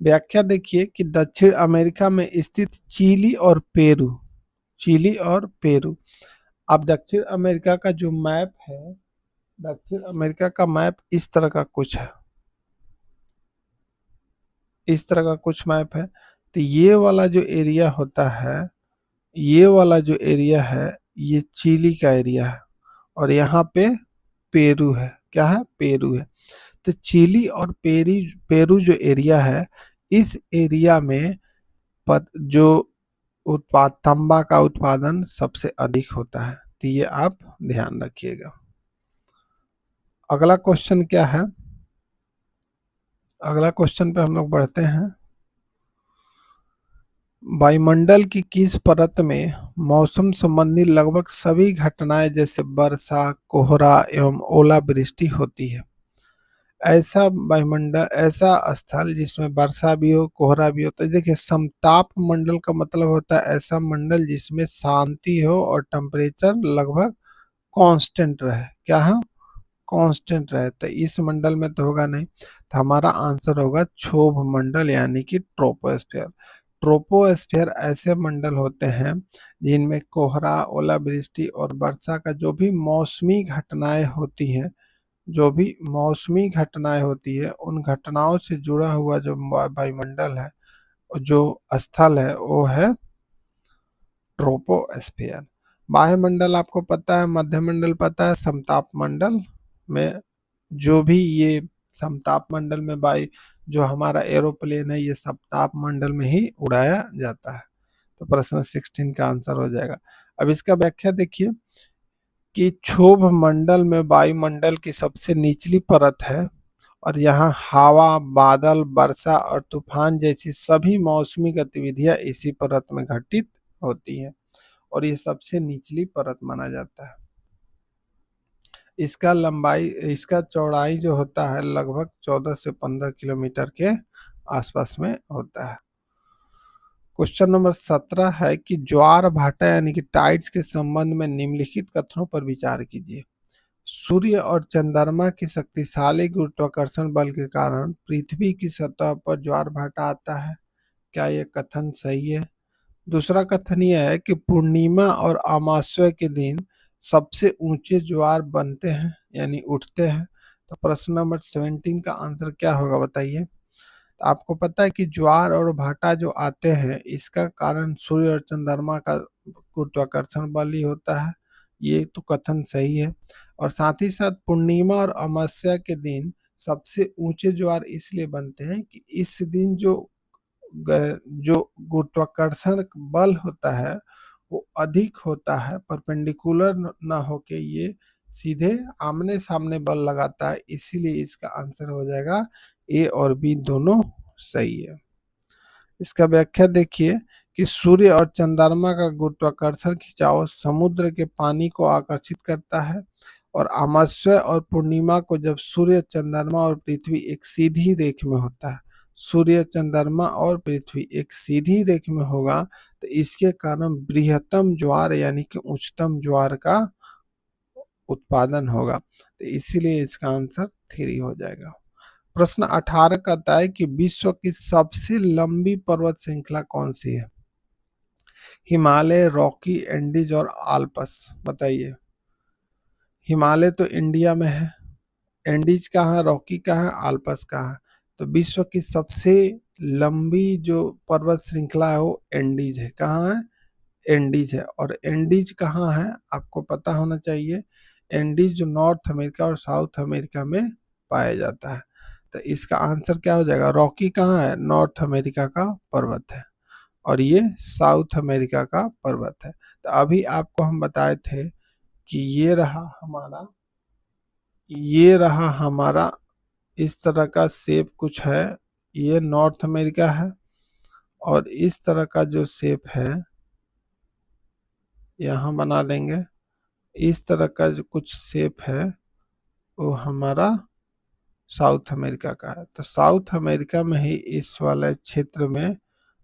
व्याख्या देखिए कि दक्षिण अमेरिका में स्थित चिली और पेरू, चिली और पेरू। अब दक्षिण अमेरिका का जो मैप है, दक्षिण अमेरिका का मैप इस तरह का कुछ है, इस तरह का कुछ मैप है। तो ये वाला जो एरिया होता है, ये वाला जो एरिया है, ये चिली का एरिया है और यहाँ पे पेरू है। क्या है? पेरू है। तो चिली और पेरू जो एरिया है, इस एरिया में जो उत्पाद तांबा का उत्पादन सबसे अधिक होता है। तो ये आप ध्यान रखिएगा। अगला क्वेश्चन क्या है? अगला क्वेश्चन पे हम लोग बढ़ते हैं। वायुमंडल की किस परत में मौसम संबंधी लगभग सभी घटनाएं जैसे वर्षा, कोहरा एवं ओलावृष्टि होती है? ऐसा वायुमंडल, ऐसा स्थल जिसमें वर्षा भी हो, कोहरा भी हो। तो देखिए, समताप मंडल का मतलब होता है ऐसा मंडल जिसमें शांति हो और टेम्परेचर लगभग कांस्टेंट रहे। क्या है? कांस्टेंट रहे। तो इस मंडल में तो होगा नहीं, तो हमारा आंसर होगा क्षोभ मंडल यानी कि ट्रोपोस्फेयर। ट्रोपोस्फेयर ऐसे मंडल होते हैं जिनमें कोहरा, ओलावृष्टि और वर्षा का जो भी मौसमी घटनाएं होती हैं, जो भी मौसमी घटनाएं होती है, उन घटनाओं से जुड़ा हुआ जो वायुमंडल है, जो स्थल है, वो है ट्रोपोस्फेयर। वायुमंडल आपको पता है, मध्यमंडल पता है, समताप मंडल में जो भी ये समताप मंडल में वायु, जो हमारा एरोप्लेन है, ये समताप मंडल में ही उड़ाया जाता है। तो प्रश्न 16 का आंसर हो जाएगा। अब इसका व्याख्या देखिए कि क्षोभ मंडल में वायुमंडल की सबसे निचली परत है और यहाँ हवा, बादल, वर्षा और तूफान जैसी सभी मौसमी गतिविधियां इसी परत में घटित होती हैं और ये सबसे निचली परत माना जाता है। इसका चौड़ाई जो होता है लगभग 14 से 15 किलोमीटर के आसपास में होता है। क्वेश्चन नंबर 17 है कि ज्वार भाटा यानी कि टाइड्स के संबंध में निम्नलिखित कथनों पर विचार कीजिए। सूर्य और चंद्रमा की शक्तिशाली गुरुत्वाकर्षण बल के कारण पृथ्वी की सतह पर ज्वार भाटा आता है। क्या यह कथन सही है? दूसरा कथन यह है कि पूर्णिमा और अमावस्या के दिन सबसे ऊंचे ज्वार बनते हैं यानी उठते हैं। तो प्रश्न नंबर 17 का आंसर क्या होगा बताइए। तो आपको पता है कि ज्वार और भाटा जो आते हैं, इसका कारण सूर्य और चंद्रमा का गुरुत्वाकर्षण बल ही होता है। ये तो कथन सही है। और साथ ही साथ पूर्णिमा और अमावस्या के दिन सबसे ऊंचे ज्वार इसलिए बनते हैं कि इस दिन जो गुरुत्वाकर्षण बल होता है वो अधिक होता है, परपेंडिकुलर ना होके ये सीधे आमने सामने बल लगाता है। इसीलिए इसका आंसर हो जाएगा ए और बी दोनों सही है। इसका व्याख्या देखिए कि सूर्य और चंद्रमा का गुरुत्वाकर्षण खिंचाव समुद्र के पानी को आकर्षित करता है और अमावस्या और पूर्णिमा को जब सूर्य, चंद्रमा और पृथ्वी एक सीधी रेख में होता है, सूर्य, चंद्रमा और पृथ्वी एक सीधी रेख में होगा, तो इसके कारण बृहत्तम ज्वार यानी कि उच्चतम ज्वार का उत्पादन होगा। तो इसीलिए इसका आंसर 3 हो जाएगा। प्रश्न 18 कहता है कि विश्व की सबसे लंबी पर्वत श्रृंखला कौन सी है? हिमालय, रॉकी, एंडीज और आल्प्स। बताइए। हिमालय तो इंडिया में है, एंडीज कहाँ, रॉकी कहाँ, आल्प्स कहाँ? तो विश्व की सबसे लंबी जो पर्वत श्रृंखला है वो एंडीज है। कहाँ है? एंडीज है। और एंडीज कहाँ है आपको पता होना चाहिए। एंडीज जो नॉर्थ अमेरिका और साउथ अमेरिका में पाया जाता है। तो इसका आंसर क्या हो जाएगा? रॉकी कहाँ है? नॉर्थ अमेरिका का पर्वत है और ये साउथ अमेरिका का पर्वत है। तो अभी आपको हम बताए थे कि ये रहा हमारा इस तरह का शेप कुछ है। ये नॉर्थ अमेरिका है और इस तरह का जो शेप है यहाँ बना लेंगे। इस तरह का जो कुछ शेप है वो हमारा साउथ अमेरिका का है। तो साउथ अमेरिका में ही इस वाले क्षेत्र में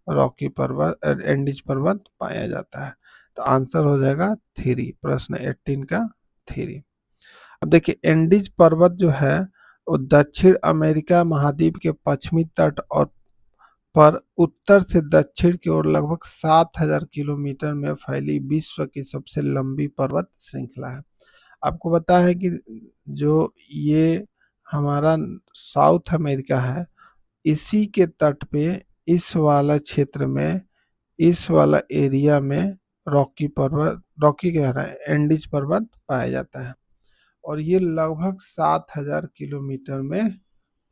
रॉकी पर्वत एंडीज पर्वत पाया जाता है। तो आंसर हो जाएगा 3, प्रश्न 18 का 3। अब देखिए एंडीज पर्वत जो है वो दक्षिण अमेरिका महाद्वीप के पश्चिमी तट और पर उत्तर से दक्षिण की ओर लगभग 7000 किलोमीटर में फैली विश्व की सबसे लंबी पर्वत श्रृंखला है। आपको पता है कि जो ये हमारा साउथ अमेरिका है इसी के तट पे इस वाला क्षेत्र में इस वाला एरिया में रॉकी कह रहा है एंडीज पर्वत पाया जाता है और ये लगभग 7000 किलोमीटर में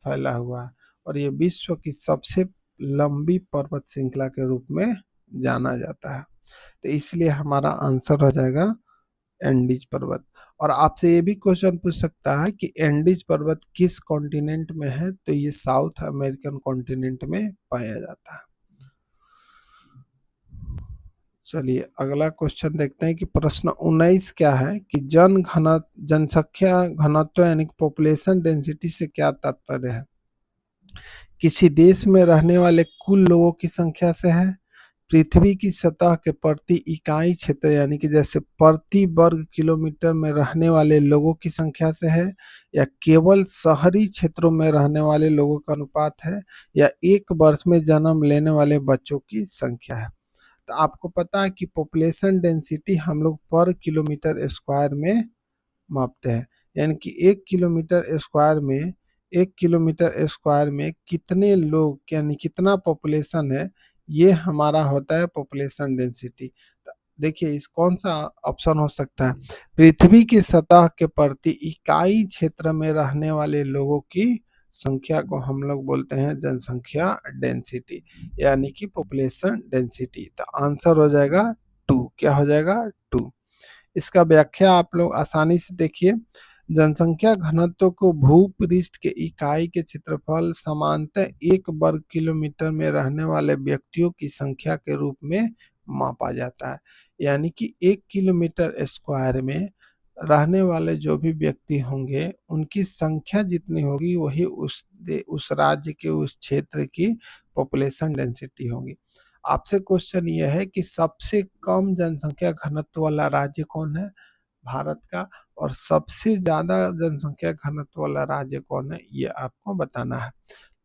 फैला हुआ है और ये विश्व की सबसे लंबी पर्वत श्रृंखला के रूप में जाना जाता है। तो इसलिए हमारा आंसर हो जाएगा एंडीज पर्वत। और आपसे ये भी क्वेश्चन पूछ सकता है कि एंडीज पर्वत किस कॉन्टिनेंट में है? तो ये साउथ अमेरिकन कॉन्टिनेंट में पाया जाता है। चलिए अगला क्वेश्चन देखते हैं कि प्रश्न 19 क्या है कि जनसंख्या घनत्व यानी पॉपुलेशन डेंसिटी से क्या तात्पर्य है? किसी देश में रहने वाले कुल लोगों की संख्या से है, पृथ्वी की सतह के प्रति इकाई क्षेत्र यानी कि जैसे प्रति वर्ग किलोमीटर में रहने वाले लोगों की संख्या से है, या केवल शहरी क्षेत्रों में रहने वाले लोगों का अनुपात है, या एक वर्ष में जन्म लेने वाले बच्चों की संख्या है। तो आपको पता है कि पॉपुलेशन डेंसिटी हम लोग पर किलोमीटर स्क्वायर में मापते हैं, यानी कि 1 किलोमीटर स्क्वायर में कितने लोग यानी कितना पॉपुलेशन है, ये हमारा होता है पॉपुलेशन डेंसिटी। देखिए इस कौन सा ऑप्शन हो सकता है? पृथ्वी की सतह के प्रति इकाई क्षेत्र में रहने वाले लोगों की संख्या को हम लोग बोलते हैं जनसंख्या डेंसिटी यानी कि पॉपुलेशन डेंसिटी। तो आंसर हो जाएगा 2। क्या हो जाएगा? 2। इसका व्याख्या आप लोग आसानी से देखिए। जनसंख्या घनत्व को भूपृष्ठ के इकाई के क्षेत्रफल समानतः 1 वर्ग किलोमीटर में रहने वाले व्यक्तियों की संख्या के रूप में मापा जाता है। यानी कि 1 किलोमीटर स्क्वायर में रहने वाले जो भी व्यक्ति होंगे उनकी संख्या जितनी होगी वही उस राज्य के उस क्षेत्र की पॉपुलेशन डेंसिटी होगी। आपसे क्वेश्चन ये है कि सबसे कम जनसंख्या घनत्व वाला राज्य कौन है? भारत का। और सबसे ज्यादा जनसंख्या घनत्व वाला राज्य कौन है? ये आपको बताना है।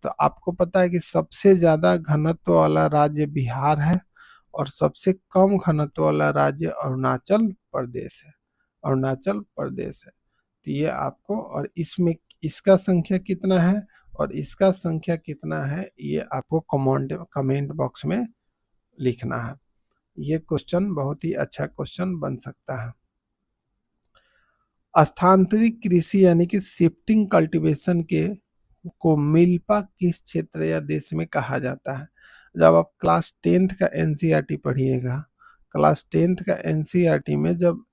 तो आपको पता है कि सबसे ज्यादा घनत्व वाला राज्य बिहार है और सबसे कम घनत्व वाला राज्य अरुणाचल प्रदेश है। अरुणाचल प्रदेश है। तो ये आपको, और इसमें इसका संख्या कितना है और इसका संख्या कितना है ये आपको कमेंट बॉक्स में लिखना है। ये क्वेश्चन बहुत ही अच्छा क्वेश्चन बन सकता है। स्थानांतरित कृषि यानी कि शिफ्टिंग कल्टीवेशन को मिल्पा किस क्षेत्र या देश में कहा जाता है? जब आप क्लास 10th का एनसीईआरटी पढ़िएगा, क्लास 10th का एनसीईआरटी में जब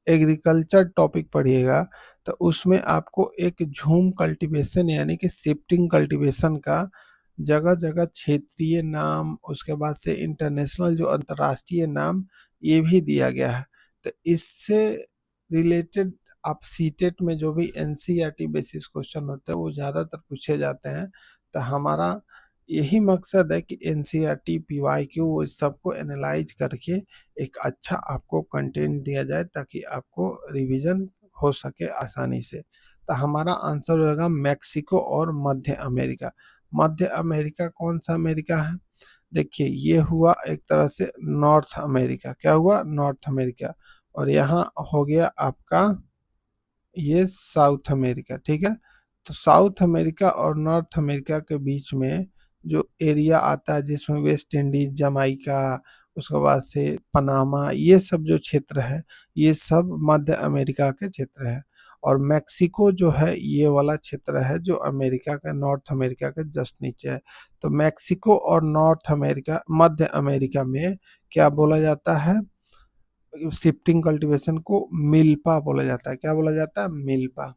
एग्रीकल्चर टॉपिक पढ़िएगा तो उसमें आपको एक झूम कल्टीवेशन यानी कि शिफ्टिंग कल्टीवेशन का जगह जगह क्षेत्रीय नाम, उसके बाद से इंटरनेशनल जो अंतर्राष्ट्रीय नाम ये भी दिया गया है। तो इससे रिलेटेड आप सीटेट में जो भी एनसीईआरटी बेसिस क्वेश्चन होते हैं वो ज़्यादातर पूछे जाते हैं। तो हमारा यही मकसद है कि एनसीईआरटी पीवाईक्यू वो सबको एनालाइज करके एक अच्छा आपको कंटेंट दिया जाए ताकि आपको रिवीजन हो सके आसानी से। तो हमारा आंसर होगा मैक्सिको और मध्य अमेरिका। मध्य अमेरिका कौन सा अमेरिका है? देखिए ये हुआ एक तरह से नॉर्थ अमेरिका। क्या हुआ? North America. और यहाँ हो गया आपका ये साउथ अमेरिका। ठीक है। तो साउथ अमेरिका और नॉर्थ अमेरिका के बीच में जो एरिया आता है जिसमें वेस्ट इंडीज, जमाइका, उसके बाद से पनामा, ये सब जो क्षेत्र है ये सब मध्य अमेरिका के क्षेत्र है। और मैक्सिको जो है ये वाला क्षेत्र है जो अमेरिका का, नॉर्थ अमेरिका के जस्ट नीचे है। तो मैक्सिको और नॉर्थ अमेरिका, मध्य अमेरिका में क्या बोला जाता है, शिफ्टिंग कल्टीवेशन को मिल्पा बोला जाता है। क्या बोला जाता है? मिल्पा।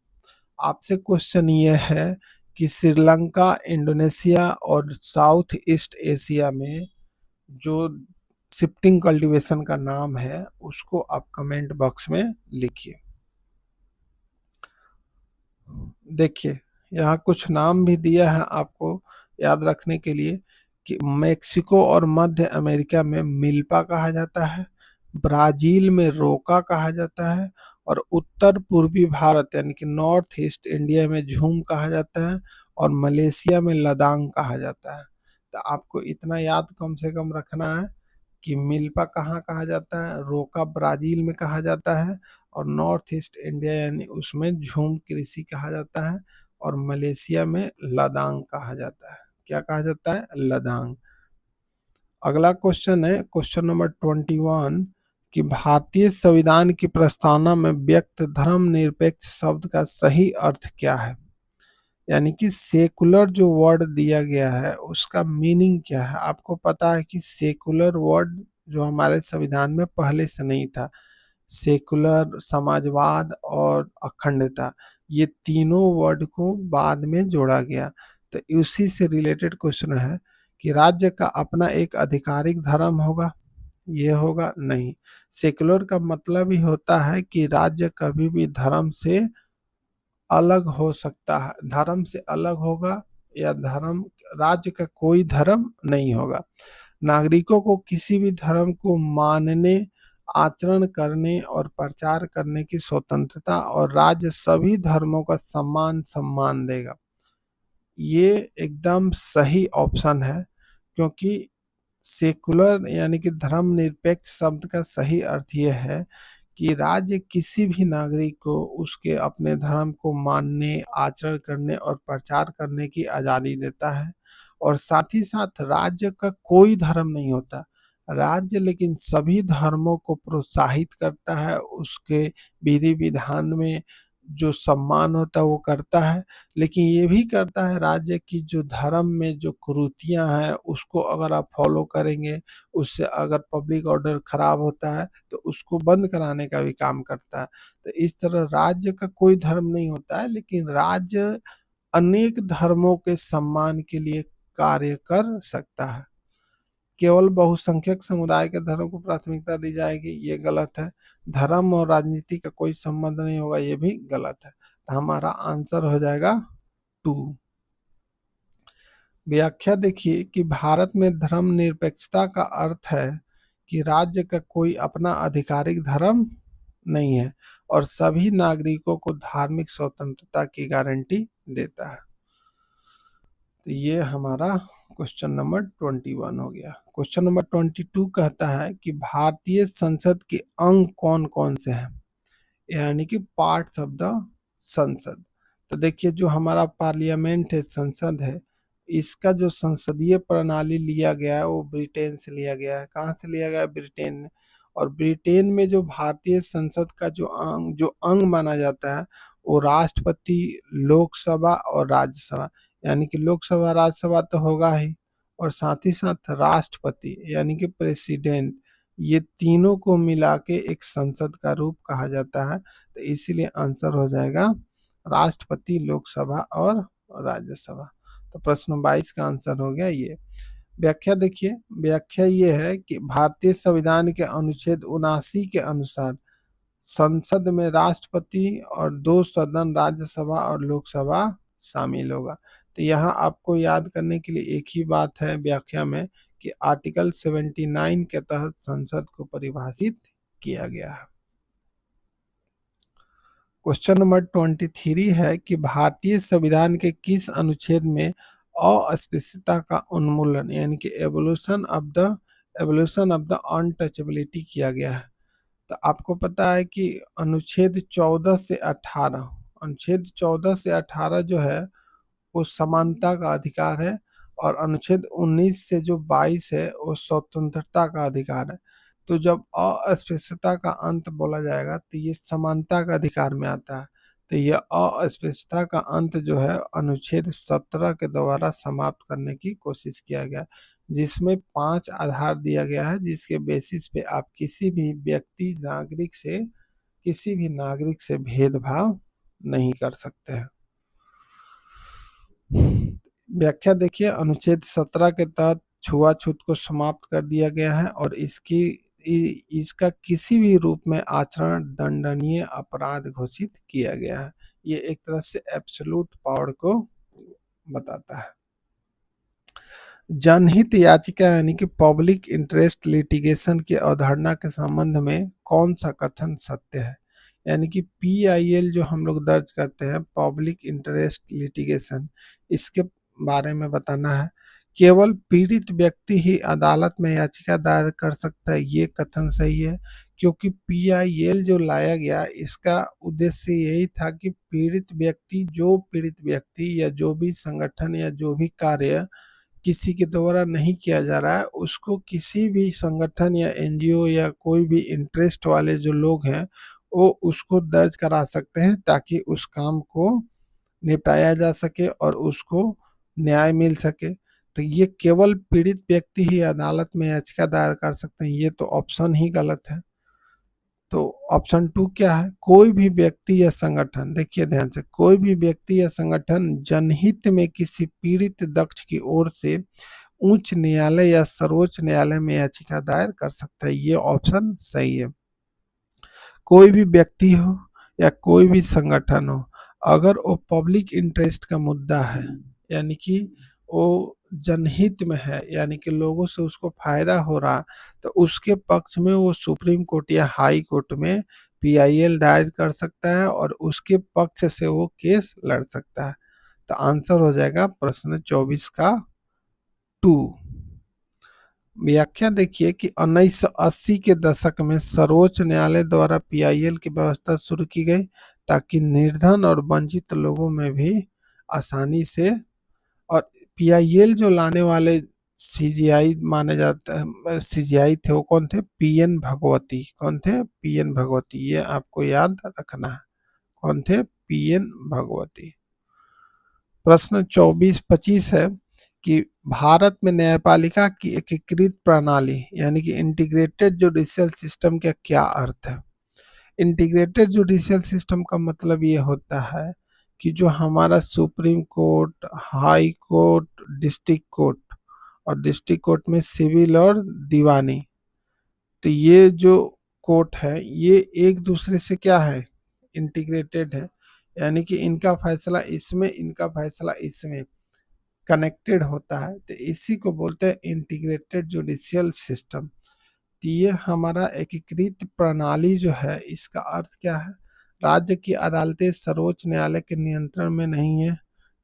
आपसे क्वेश्चन ये है कि श्रीलंका, इंडोनेशिया और साउथ ईस्ट एशिया में जो शिफ्टिंग कल्टीवेशन का नाम है उसको आप कमेंट बॉक्स में लिखिए। देखिए यहाँ कुछ नाम भी दिया है आपको याद रखने के लिए कि मेक्सिको और मध्य अमेरिका में मिल्पा कहा जाता है, ब्राजील में रोका कहा जाता है, और उत्तर पूर्वी भारत यानी कि नॉर्थ ईस्ट इंडिया में झूम कहा जाता है, और मलेशिया में लदांग कहा जाता है। तो आपको इतना याद कम से कम रखना है कि मिल्पा कहाँ कहा जाता है, रोका ब्राजील में कहा जाता है, और नॉर्थ ईस्ट इंडिया यानी उसमें झूम कृषि कहा जाता है, और मलेशिया में लदांग कहा जाता है। क्या कहा जाता है? लदांग। अगला क्वेश्चन है क्वेश्चन नंबर 21 कि भारतीय संविधान की प्रस्तावना में व्यक्त धर्मनिरपेक्ष शब्द का सही अर्थ क्या है? यानी कि सेकुलर जो वर्ड दिया गया है उसका मीनिंग क्या है? आपको पता है कि सेकुलर वर्ड जो हमारे संविधान में पहले से नहीं था। सेकुलर, समाजवाद और अखंडता, ये तीनों वर्ड को बाद में जोड़ा गया। तो उसी से रिलेटेड क्वेश्चन है कि राज्य का अपना एक आधिकारिक धर्म होगा? ये होगा नहीं। सेकुलर का मतलब ही होता है कि राज्य कभी भी धर्म से अलग हो सकता है, धर्म से अलग होगा या धर्म, राज्य का कोई धर्म नहीं होगा। नागरिकों को किसी भी धर्म को मानने, आचरण करने और प्रचार करने की स्वतंत्रता, और राज्य सभी धर्मों का सम्मान देगा। ये एकदम सही ऑप्शन है, क्योंकि सेकुलर यानी कि धर्मनिरपेक्ष शब्द का सही अर्थ ये है कि राज्य किसी भी नागरिक को उसके अपने धर्म को मानने, आचरण करने और प्रचार करने की आज़ादी देता है। और साथ ही साथ राज्य का कोई धर्म नहीं होता, राज्य लेकिन सभी धर्मों को प्रोत्साहित करता है, उसके विधि विधान में जो सम्मान होता है वो करता है। लेकिन ये भी करता है राज्य की जो धर्म में जो कुरीतियां हैं उसको अगर आप फॉलो करेंगे, उससे अगर पब्लिक ऑर्डर खराब होता है तो उसको बंद कराने का भी काम करता है। तो इस तरह राज्य का कोई धर्म नहीं होता है, लेकिन राज्य अनेक धर्मों के सम्मान के लिए कार्य कर सकता है। केवल बहुसंख्यक समुदाय के धर्म को प्राथमिकता दी जाएगी, ये गलत है। धर्म और राजनीति का कोई संबंध नहीं होगा, ये भी गलत है। तो हमारा आंसर हो जाएगा 2। व्याख्या देखिए कि भारत में धर्मनिरपेक्षता का अर्थ है कि राज्य का कोई अपना आधिकारिक धर्म नहीं है और सभी नागरिकों को धार्मिक स्वतंत्रता की गारंटी देता है। तो ये हमारा क्वेश्चन नंबर 21 हो गया। क्वेश्चन नंबर 22 कहता है कि भारतीय संसद के अंग कौन कौन से हैं, यानी कि पार्ट्स ऑफ द संसद। तो देखिए जो हमारा पार्लियामेंट है, संसद है, इसका जो संसदीय प्रणाली लिया गया है वो ब्रिटेन से लिया गया है। कहाँ से लिया गया है? ब्रिटेन में। और ब्रिटेन में जो भारतीय संसद का जो अंग माना जाता है वो राष्ट्रपति, लोकसभा और राज्यसभा, यानी कि लोकसभा राज्यसभा तो होगा ही, और साथ ही साथ राष्ट्रपति यानी कि प्रेसिडेंट, ये तीनों को मिला के एक संसद का रूप कहा जाता है। तो इसीलिए आंसर हो जाएगा राष्ट्रपति, लोकसभा और राज्यसभा। तो प्रश्न 22 का आंसर हो गया ये। व्याख्या देखिए, व्याख्या ये है कि भारतीय संविधान के अनुच्छेद 79 के अनुसार संसद में राष्ट्रपति और 2 सदन राज्यसभा और लोकसभा शामिल होगा। तो यहाँ आपको याद करने के लिए एक ही बात है व्याख्या में कि आर्टिकल 79 के तहत संसद को परिभाषित किया गया है। क्वेश्चन नंबर 23 है कि भारतीय संविधान के किस अनुच्छेद में अस्पृश्यता का उन्मूलन यानी कि एवोल्यूशन ऑफ द अनटचेबिलिटी किया गया है? तो आपको पता है कि अनुच्छेद 14 से 18 जो है वो समानता का अधिकार है, और अनुच्छेद 19 से जो 22 है वो स्वतंत्रता का अधिकार है। तो जब अस्पृश्यता का अंत बोला जाएगा तो ये समानता का अधिकार में आता है। तो ये अस्पृश्यता का अंत जो है अनुच्छेद 17 के द्वारा समाप्त करने की कोशिश किया गया, जिसमें 5 आधार दिया गया है, जिसके बेसिस पे आप किसी भी नागरिक से भेदभाव नहीं कर सकते हैं। व्याख्या देखिए, अनुच्छेद 17 के तहत छुआछूत को समाप्त कर दिया गया है और इसका किसी भी रूप में आचरण दंडनीय अपराध घोषित किया गया है। ये एक तरह से एब्सोल्यूट पावर को बताता है। जनहित याचिका यानी कि पब्लिक इंटरेस्ट लिटिगेशन की अवधारणा के संबंध में कौन सा कथन सत्य है? यानी कि PIL जो हम लोग दर्ज करते हैं, पब्लिक इंटरेस्ट लिटिगेशन, इसके बारे में बताना है। केवल पीड़ित व्यक्ति ही अदालत में याचिका दायर कर सकता है, ये कथन सही है, क्योंकि PIL जो लाया गया इसका उद्देश्य यही था कि पीड़ित व्यक्ति या जो भी संगठन या जो भी कार्य किसी के द्वारा नहीं किया जा रहा है, उसको किसी भी संगठन या NGO या कोई भी इंटरेस्ट वाले जो लोग हैं वो उसको दर्ज करा सकते हैं, ताकि उस काम को निपटाया जा सके और उसको न्याय मिल सके। तो ये केवल पीड़ित व्यक्ति ही अदालत में याचिका दायर कर सकते हैं, ये तो ऑप्शन ही गलत है। तो ऑप्शन 2 क्या है? कोई भी व्यक्ति या संगठन, देखिए ध्यान से, कोई भी व्यक्ति या संगठन जनहित में किसी पीड़ित पक्ष की ओर से उच्च न्यायालय या सर्वोच्च न्यायालय में याचिका दायर कर सकता है, ये ऑप्शन सही है। कोई भी व्यक्ति हो या कोई भी संगठन हो, अगर वो पब्लिक इंटरेस्ट का मुद्दा है, यानी कि वो जनहित में है, यानी कि लोगों से उसको फायदा हो रहा, तो उसके पक्ष में वो सुप्रीम कोर्ट या हाई कोर्ट में PIL दायर कर सकता है और उसके पक्ष से वो केस लड़ सकता है। तो आंसर हो जाएगा प्रश्न 24 का 2। व्याख्या देखिए कि 1980 के दशक में सर्वोच्च न्यायालय द्वारा PIL की व्यवस्था शुरू की गई, ताकि निर्धन और वंचित लोगों में भी आसानी से, और PIL जो लाने वाले CGI माने जाते हैं, CGI थे, वो कौन थे? PN भगवती। कौन थे? PN भगवती, ये आपको याद रखना है। कौन थे? PN भगवती। प्रश्न 24-25 है कि भारत में न्यायपालिका की एकीकृत प्रणाली यानी कि इंटीग्रेटेड जुडिशियल सिस्टम का क्या अर्थ है? इंटीग्रेटेड जुडिशियल सिस्टम का मतलब ये होता है कि जो हमारा supreme court, high court, district court, और डिस्ट्रिक्ट कोर्ट में सिविल और दीवानी, तो ये जो कोर्ट है ये एक दूसरे से क्या है? इंटीग्रेटेड है, यानी कि इनका फैसला इसमें, इनका फैसला इसमें कनेक्टेड होता है, तो इसी को बोलते हैं इंटीग्रेटेड जुडिशियल सिस्टम। तो ये हमारा एकीकृत प्रणाली जो है, इसका अर्थ क्या है? राज्य की अदालतें सर्वोच्च न्यायालय के नियंत्रण में नहीं है,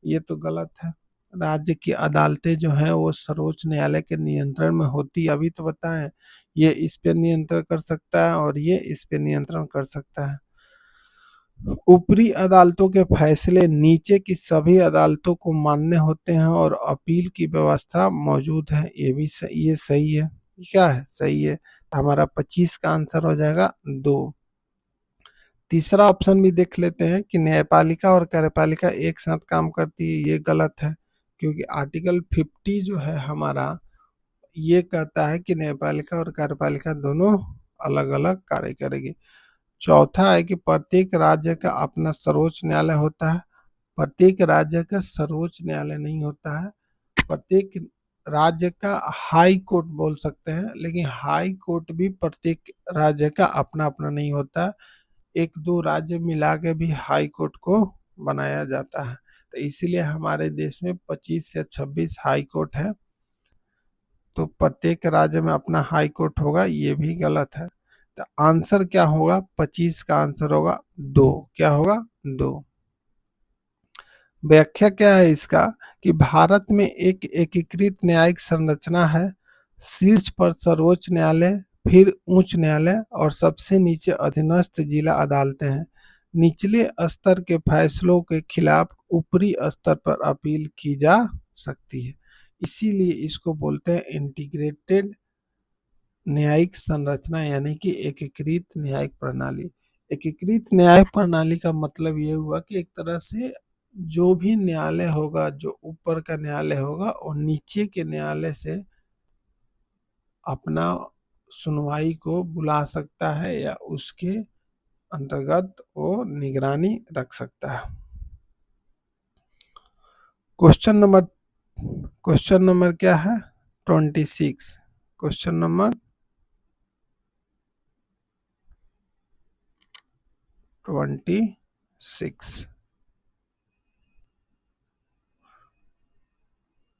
ये तो गलत है। राज्य की अदालतें जो हैं वो सर्वोच्च न्यायालय के नियंत्रण में होती, अभी तो बताएं, ये इस पे नियंत्रण कर सकता है और ये इस पे नियंत्रण कर सकता है। ऊपरी अदालतों के फैसले नीचे की सभी अदालतों को मान्य होते हैं और अपील की व्यवस्था मौजूद है, ये सही है। क्या है? सही है। हमारा 25 का आंसर हो जाएगा 2। तीसरा ऑप्शन भी देख लेते हैं कि न्यायपालिका और कार्यपालिका एक साथ काम करती है, ये गलत है, क्योंकि आर्टिकल 50 जो है हमारा, ये कहता है कि न्यायपालिका और कार्यपालिका दोनों अलग अलग कार्य करेगी। चौथा है कि प्रत्येक राज्य का अपना सर्वोच्च न्यायालय होता है। प्रत्येक राज्य का सर्वोच्च न्यायालय नहीं होता है, प्रत्येक राज्य का हाई कोर्ट बोल सकते हैं, लेकिन हाई कोर्ट भी प्रत्येक राज्य का अपना अपना नहीं होता, एक दो राज्य मिला के भी हाई कोर्ट को बनाया जाता है। तो इसीलिए हमारे देश में 25 या 26 हाई कोर्ट है, तो प्रत्येक राज्य में अपना हाई कोर्ट होगा, ये भी गलत है। तो आंसर क्या होगा? 25 का आंसर होगा 2। क्या होगा? 2। व्याख्या क्या है इसका कि भारत में एक एकीकृत न्यायिक संरचना है, शीर्ष पर सर्वोच्च न्यायालय, फिर उच्च न्यायालय और सबसे नीचे अधीनस्थ जिला अदालतें हैं। निचले स्तर के फैसलों के खिलाफ ऊपरी स्तर पर अपील की जा सकती है। इसीलिए इसको बोलते हैं इंटीग्रेटेड न्यायिक संरचना, यानी कि एकीकृत न्यायिक प्रणाली। एकीकृत न्यायिक प्रणाली का मतलब ये हुआ कि एक तरह से जो भी न्यायालय होगा, जो ऊपर का न्यायालय होगा, और नीचे के न्यायालय से अपना सुनवाई को बुला सकता है या उसके अंतर्गत वो निगरानी रख सकता है। क्वेश्चन नंबर क्या है? 26। Question number 26।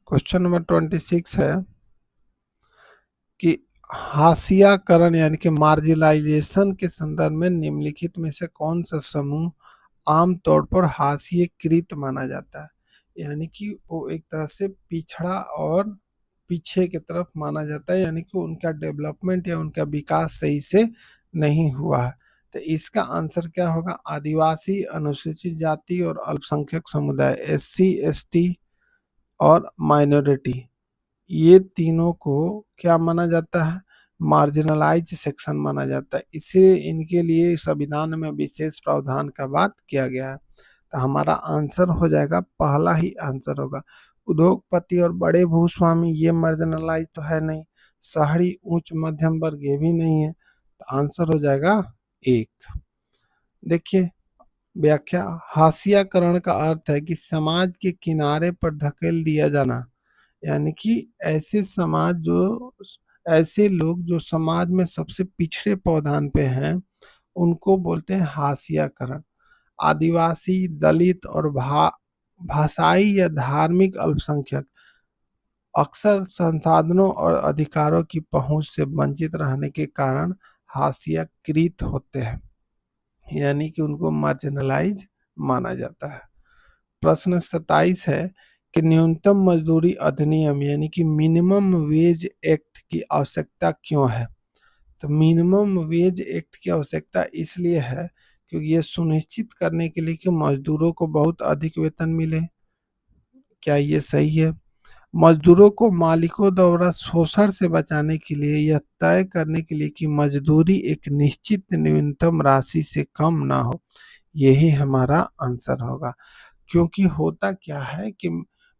क्वेश्चन नंबर 26 है कि हाशियाकरण यानी कि मार्जिनलाइजेशन के संदर्भ में निम्नलिखित में से कौन सा समूह आमतौर पर हाशिएकृत माना जाता है? यानी कि वो एक तरह से पिछड़ा और पीछे की तरफ माना जाता है, यानी कि उनका डेवलपमेंट या उनका विकास सही से नहीं हुआ है। तो इसका आंसर क्या होगा? आदिवासी, अनुसूचित जाति और अल्पसंख्यक समुदाय, एससी, एसटी और माइनॉरिटी, ये तीनों को क्या माना जाता है? मार्जिनलाइज सेक्शन माना जाता है। इसे इनके लिए संविधान में विशेष प्रावधान का बात किया गया है। तो हमारा आंसर हो जाएगा, पहला ही आंसर होगा। उद्योगपति और बड़े भूस्वामी ये मार्जिनलाइज तो है नहीं, शहरी उच्च मध्यम वर्ग ये भी नहीं है, तो आंसर हो जाएगा एक। देखिए व्याख्या, हाशियाकरण का अर्थ है कि समाज के किनारे पर धकेल दिया जाना, यानी कि ऐसे लोग जो समाज में सबसे पिछड़े पौधान पे हैं, उनको बोलते हैं हाशियाकरण। आदिवासी, दलित और भाषाई या धार्मिक अल्पसंख्यक अक्सर संसाधनों और अधिकारों की पहुंच से वंचित रहने के कारण हाशियाकृत होते हैं, यानी कि उनको मार्जिनलाइज माना जाता है। प्रश्न 27 है कि न्यूनतम मजदूरी अधिनियम यानी कि मिनिमम वेज एक्ट की आवश्यकता क्यों है? तो मिनिमम वेज एक्ट की आवश्यकता इसलिए है क्योंकि ये सुनिश्चित करने के लिए कि मजदूरों को बहुत अधिक वेतन मिले। क्या ये सही है? मजदूरों को मालिकों द्वारा शोषण से बचाने के लिए यह तय करने के लिए कि मजदूरी एक निश्चित न्यूनतम राशि से कम ना हो, यही हमारा आंसर होगा। क्योंकि होता क्या है कि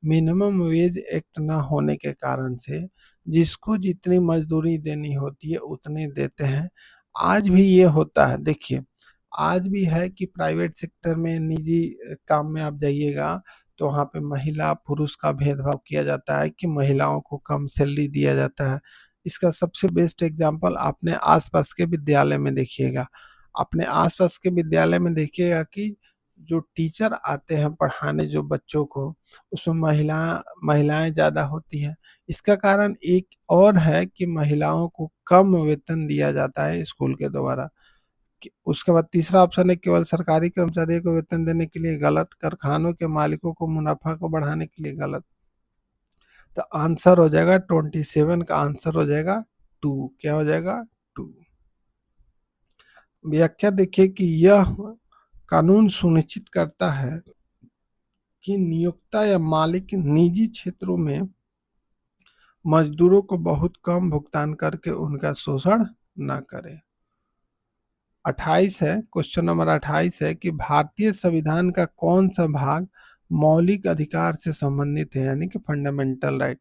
मिनिमम वेज एक्ट ना होने के कारण से जिसको जितनी मजदूरी देनी होती है उतनी देते हैं। आज भी ये होता है, देखिए आज भी है कि प्राइवेट सेक्टर में, निजी काम में आप जाइएगा तो वहाँ पे महिला पुरुष का भेदभाव किया जाता है कि महिलाओं को कम सैलरी दिया जाता है। इसका सबसे बेस्ट एग्जांपल अपने आसपास के विद्यालय में देखिएगा। अपने आसपास के विद्यालय में देखिएगा कि जो टीचर आते हैं पढ़ाने जो बच्चों को, उसमें महिलाएं ज़्यादा होती हैं। इसका कारण एक और है कि महिलाओं को कम वेतन दिया जाता है स्कूल के द्वारा। उसके बाद तीसरा ऑप्शन है केवल सरकारी कर्मचारियों को वेतन देने के लिए, गलत। कारखानों के मालिकों को मुनाफा को बढ़ाने के लिए, गलत। तो आंसर हो जाएगा 27 का आंसर हो जाएगा 2। क्या हो जाएगा? 2। व्याख्या देखिए कि यह कानून सुनिश्चित करता है कि नियोक्ता या मालिक निजी क्षेत्रों में मजदूरों को बहुत कम भुगतान करके उनका शोषण न करे। 28 है, क्वेश्चन नंबर 28 है कि भारतीय संविधान का कौन सा भाग मौलिक अधिकार से संबंधित है, यानी कि फंडामेंटल राइट?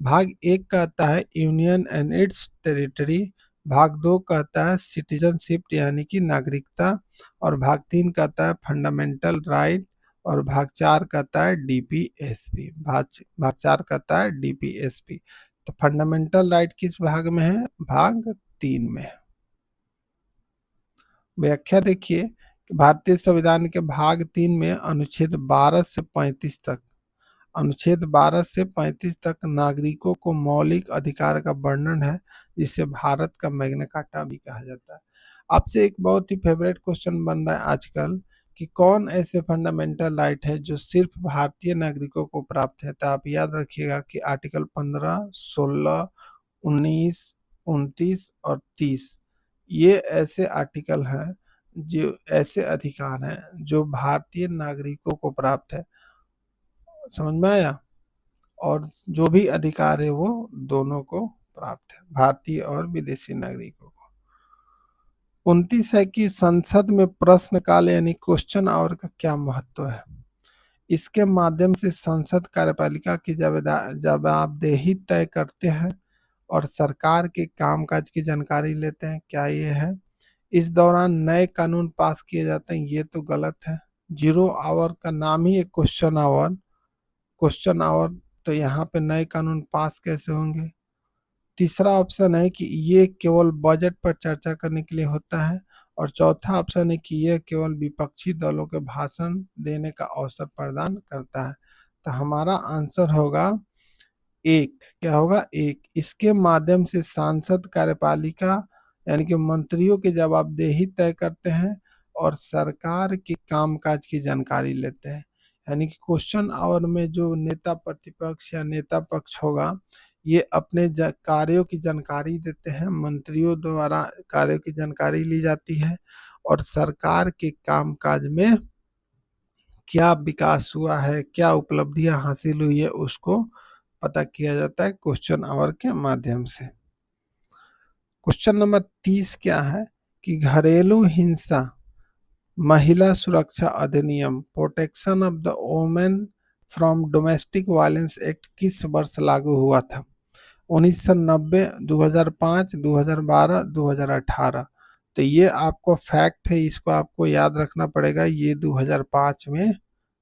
भाग 1 कहता है यूनियन एंड इट्स टेरिटरी, भाग 2 कहता है सिटीजनशिप यानी कि नागरिकता, और भाग 3 कहता है फंडामेंटल राइट, और भाग 4 कहता है डीपीएसपी। भाग 4 कहता है डीपीएसपी। तो फंडामेंटल राइट किस भाग में है? भाग 3 में। व्याख्या देखिए कि भारतीय संविधान के भाग 3 में अनुच्छेद 12 से 35 तक, अनुच्छेद 12 से 35 तक नागरिकों को मौलिक अधिकार का वर्णन है, जिसे भारत का मैग्ना कार्टा भी कहा जाता है। आपसे एक बहुत ही फेवरेट क्वेश्चन बन रहा है आजकल कि कौन ऐसे फंडामेंटल राइट है जो सिर्फ भारतीय नागरिकों को प्राप्त है? तो आप याद रखिएगा कि आर्टिकल 15, 16, 19, 29 और 30 ये ऐसे आर्टिकल हैं, जो ऐसे अधिकार हैं जो भारतीय नागरिकों को प्राप्त है। समझ में आया? और जो भी अधिकार है वो दोनों को प्राप्त है, भारतीय और विदेशी नागरिकों को। 29 है कि संसद में प्रश्नकाल यानी क्वेश्चन आवर का क्या महत्व है। इसके माध्यम से संसद कार्यपालिका की जवाबदेही तय करते हैं और सरकार के कामकाज की जानकारी लेते हैं। क्या ये है? इस दौरान नए कानून पास किए जाते हैं, ये तो गलत है। 0 आवर का नाम ही एक क्वेश्चन आवर, तो यहाँ पे नए कानून पास कैसे होंगे? तीसरा ऑप्शन है कि ये केवल बजट पर चर्चा करने के लिए होता है, और चौथा ऑप्शन है कि यह केवल विपक्षी दलों के भाषण देने का अवसर प्रदान करता है। तो हमारा आंसर होगा एक। क्या होगा? एक। इसके माध्यम से सांसद कार्यपालिका यानी कि मंत्रियों की जवाबदेही तय करते हैं और सरकार के कामकाज की जानकारी लेते हैं। यानी कि क्वेश्चन आवर में जो नेता प्रतिपक्ष या नेता पक्ष होगा, ये अपने कार्यों की जानकारी देते हैं, मंत्रियों द्वारा कार्यों की जानकारी ली जाती है और सरकार के कामकाज में क्या विकास हुआ है, क्या उपलब्धियां हासिल हुई है, उसको पता किया जाता है क्वेश्चन आवर के माध्यम से। क्वेश्चन नंबर 30 क्या है कि घरेलू हिंसा महिला सुरक्षा अधिनियम protection of the women from domestic violence act किस वर्ष लागू हुआ था? 1990, 2005, 2012, 2018। तो ये आपको फैक्ट है, इसको आपको याद रखना पड़ेगा। ये 2005 में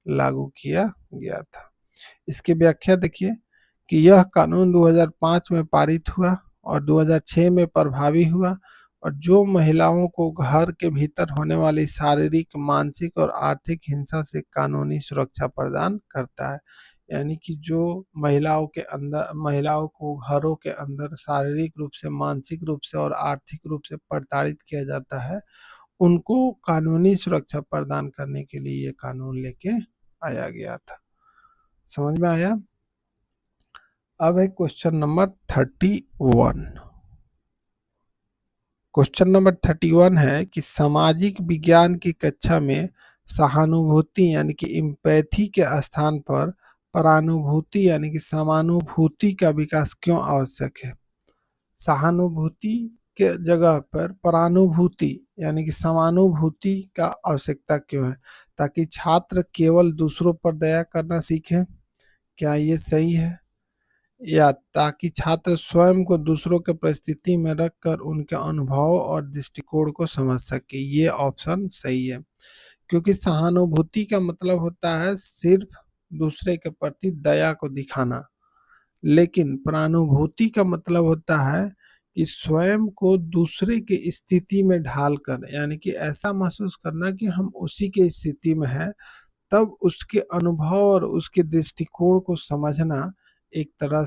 लागू किया गया था। इसकी व्याख्या देखिए कि यह कानून 2005 में पारित हुआ और 2006 में प्रभावी हुआ, और जो महिलाओं को घर के भीतर होने वाली शारीरिक, मानसिक और आर्थिक हिंसा से कानूनी सुरक्षा प्रदान करता है। यानी कि जो महिलाओं को घरों के अंदर शारीरिक रूप से, मानसिक रूप से और आर्थिक रूप से प्रताड़ित किया जाता है, उनको कानूनी सुरक्षा प्रदान करने के लिए ये कानून लेके आया गया था। समझ में आया? अब है क्वेश्चन नंबर 31। क्वेश्चन नंबर 31 है कि सामाजिक विज्ञान की कक्षा में सहानुभूति यानी कि इम्पैथी के स्थान पर परानुभूति यानी कि समानुभूति का विकास क्यों आवश्यक है? सहानुभूति के जगह पर परानुभूति यानी कि समानुभूति का आवश्यकता क्यों है? ताकि छात्र केवल दूसरों पर दया करना सीखें। क्या ये सही है? या ताकि छात्र स्वयं को दूसरों के परिस्थिति में रखकर उनके अनुभव और दृष्टिकोण को समझ सके। ये ऑप्शन सही है, क्योंकि सहानुभूति का मतलब होता है सिर्फ दूसरे के प्रति दया को दिखाना, लेकिन परानुभूति का मतलब होता है कि स्वयं को दूसरे की स्थिति में ढालकर, यानी कि ऐसा महसूस करना कि हम उसी की स्थिति में हैं, तब उसके अनुभव और उसके दृष्टिकोण को समझना एक तरह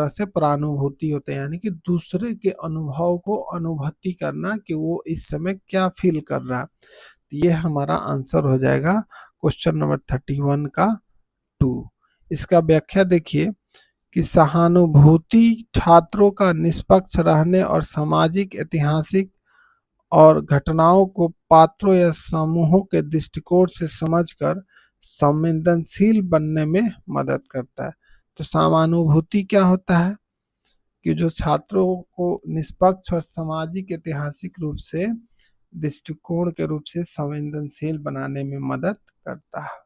से परानुभूति होता है। यानी कि दूसरे के अनुभव को अनुभूति करना कि वो इस समय क्या फील कर रहा है। तो ये हमारा आंसर हो जाएगा क्वेश्चन नंबर 31 का 2। इसका व्याख्या देखिए कि सहानुभूति छात्रों का निष्पक्ष रहने और सामाजिक, ऐतिहासिक और घटनाओं को पात्रों या समूहों के दृष्टिकोण से समझकर संवेदनशील बनने में मदद करता है। तो समानुभूति क्या होता है कि जो छात्रों को निष्पक्ष और सामाजिक, ऐतिहासिक रूप से दृष्टिकोण के रूप से संवेदनशील बनाने में मदद करता है।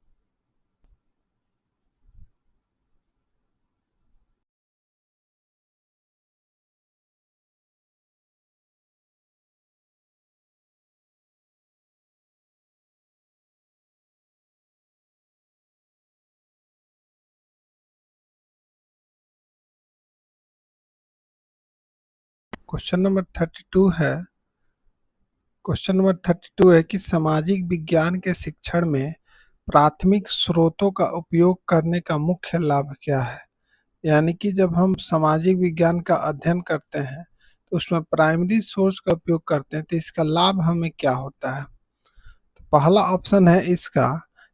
क्वेश्चन नंबर 32 है। क्वेश्चन नंबर 32 है कि सामाजिक विज्ञान के शिक्षण में प्राथमिक स्रोतों का उपयोग करने का मुख्य लाभ क्या है? यानी कि जब हम सामाजिक विज्ञान का अध्ययन करते हैं तो उसमें प्राइमरी सोर्स का उपयोग करते हैं, तो इसका लाभ हमें क्या होता है? तो पहला ऑप्शन है इसका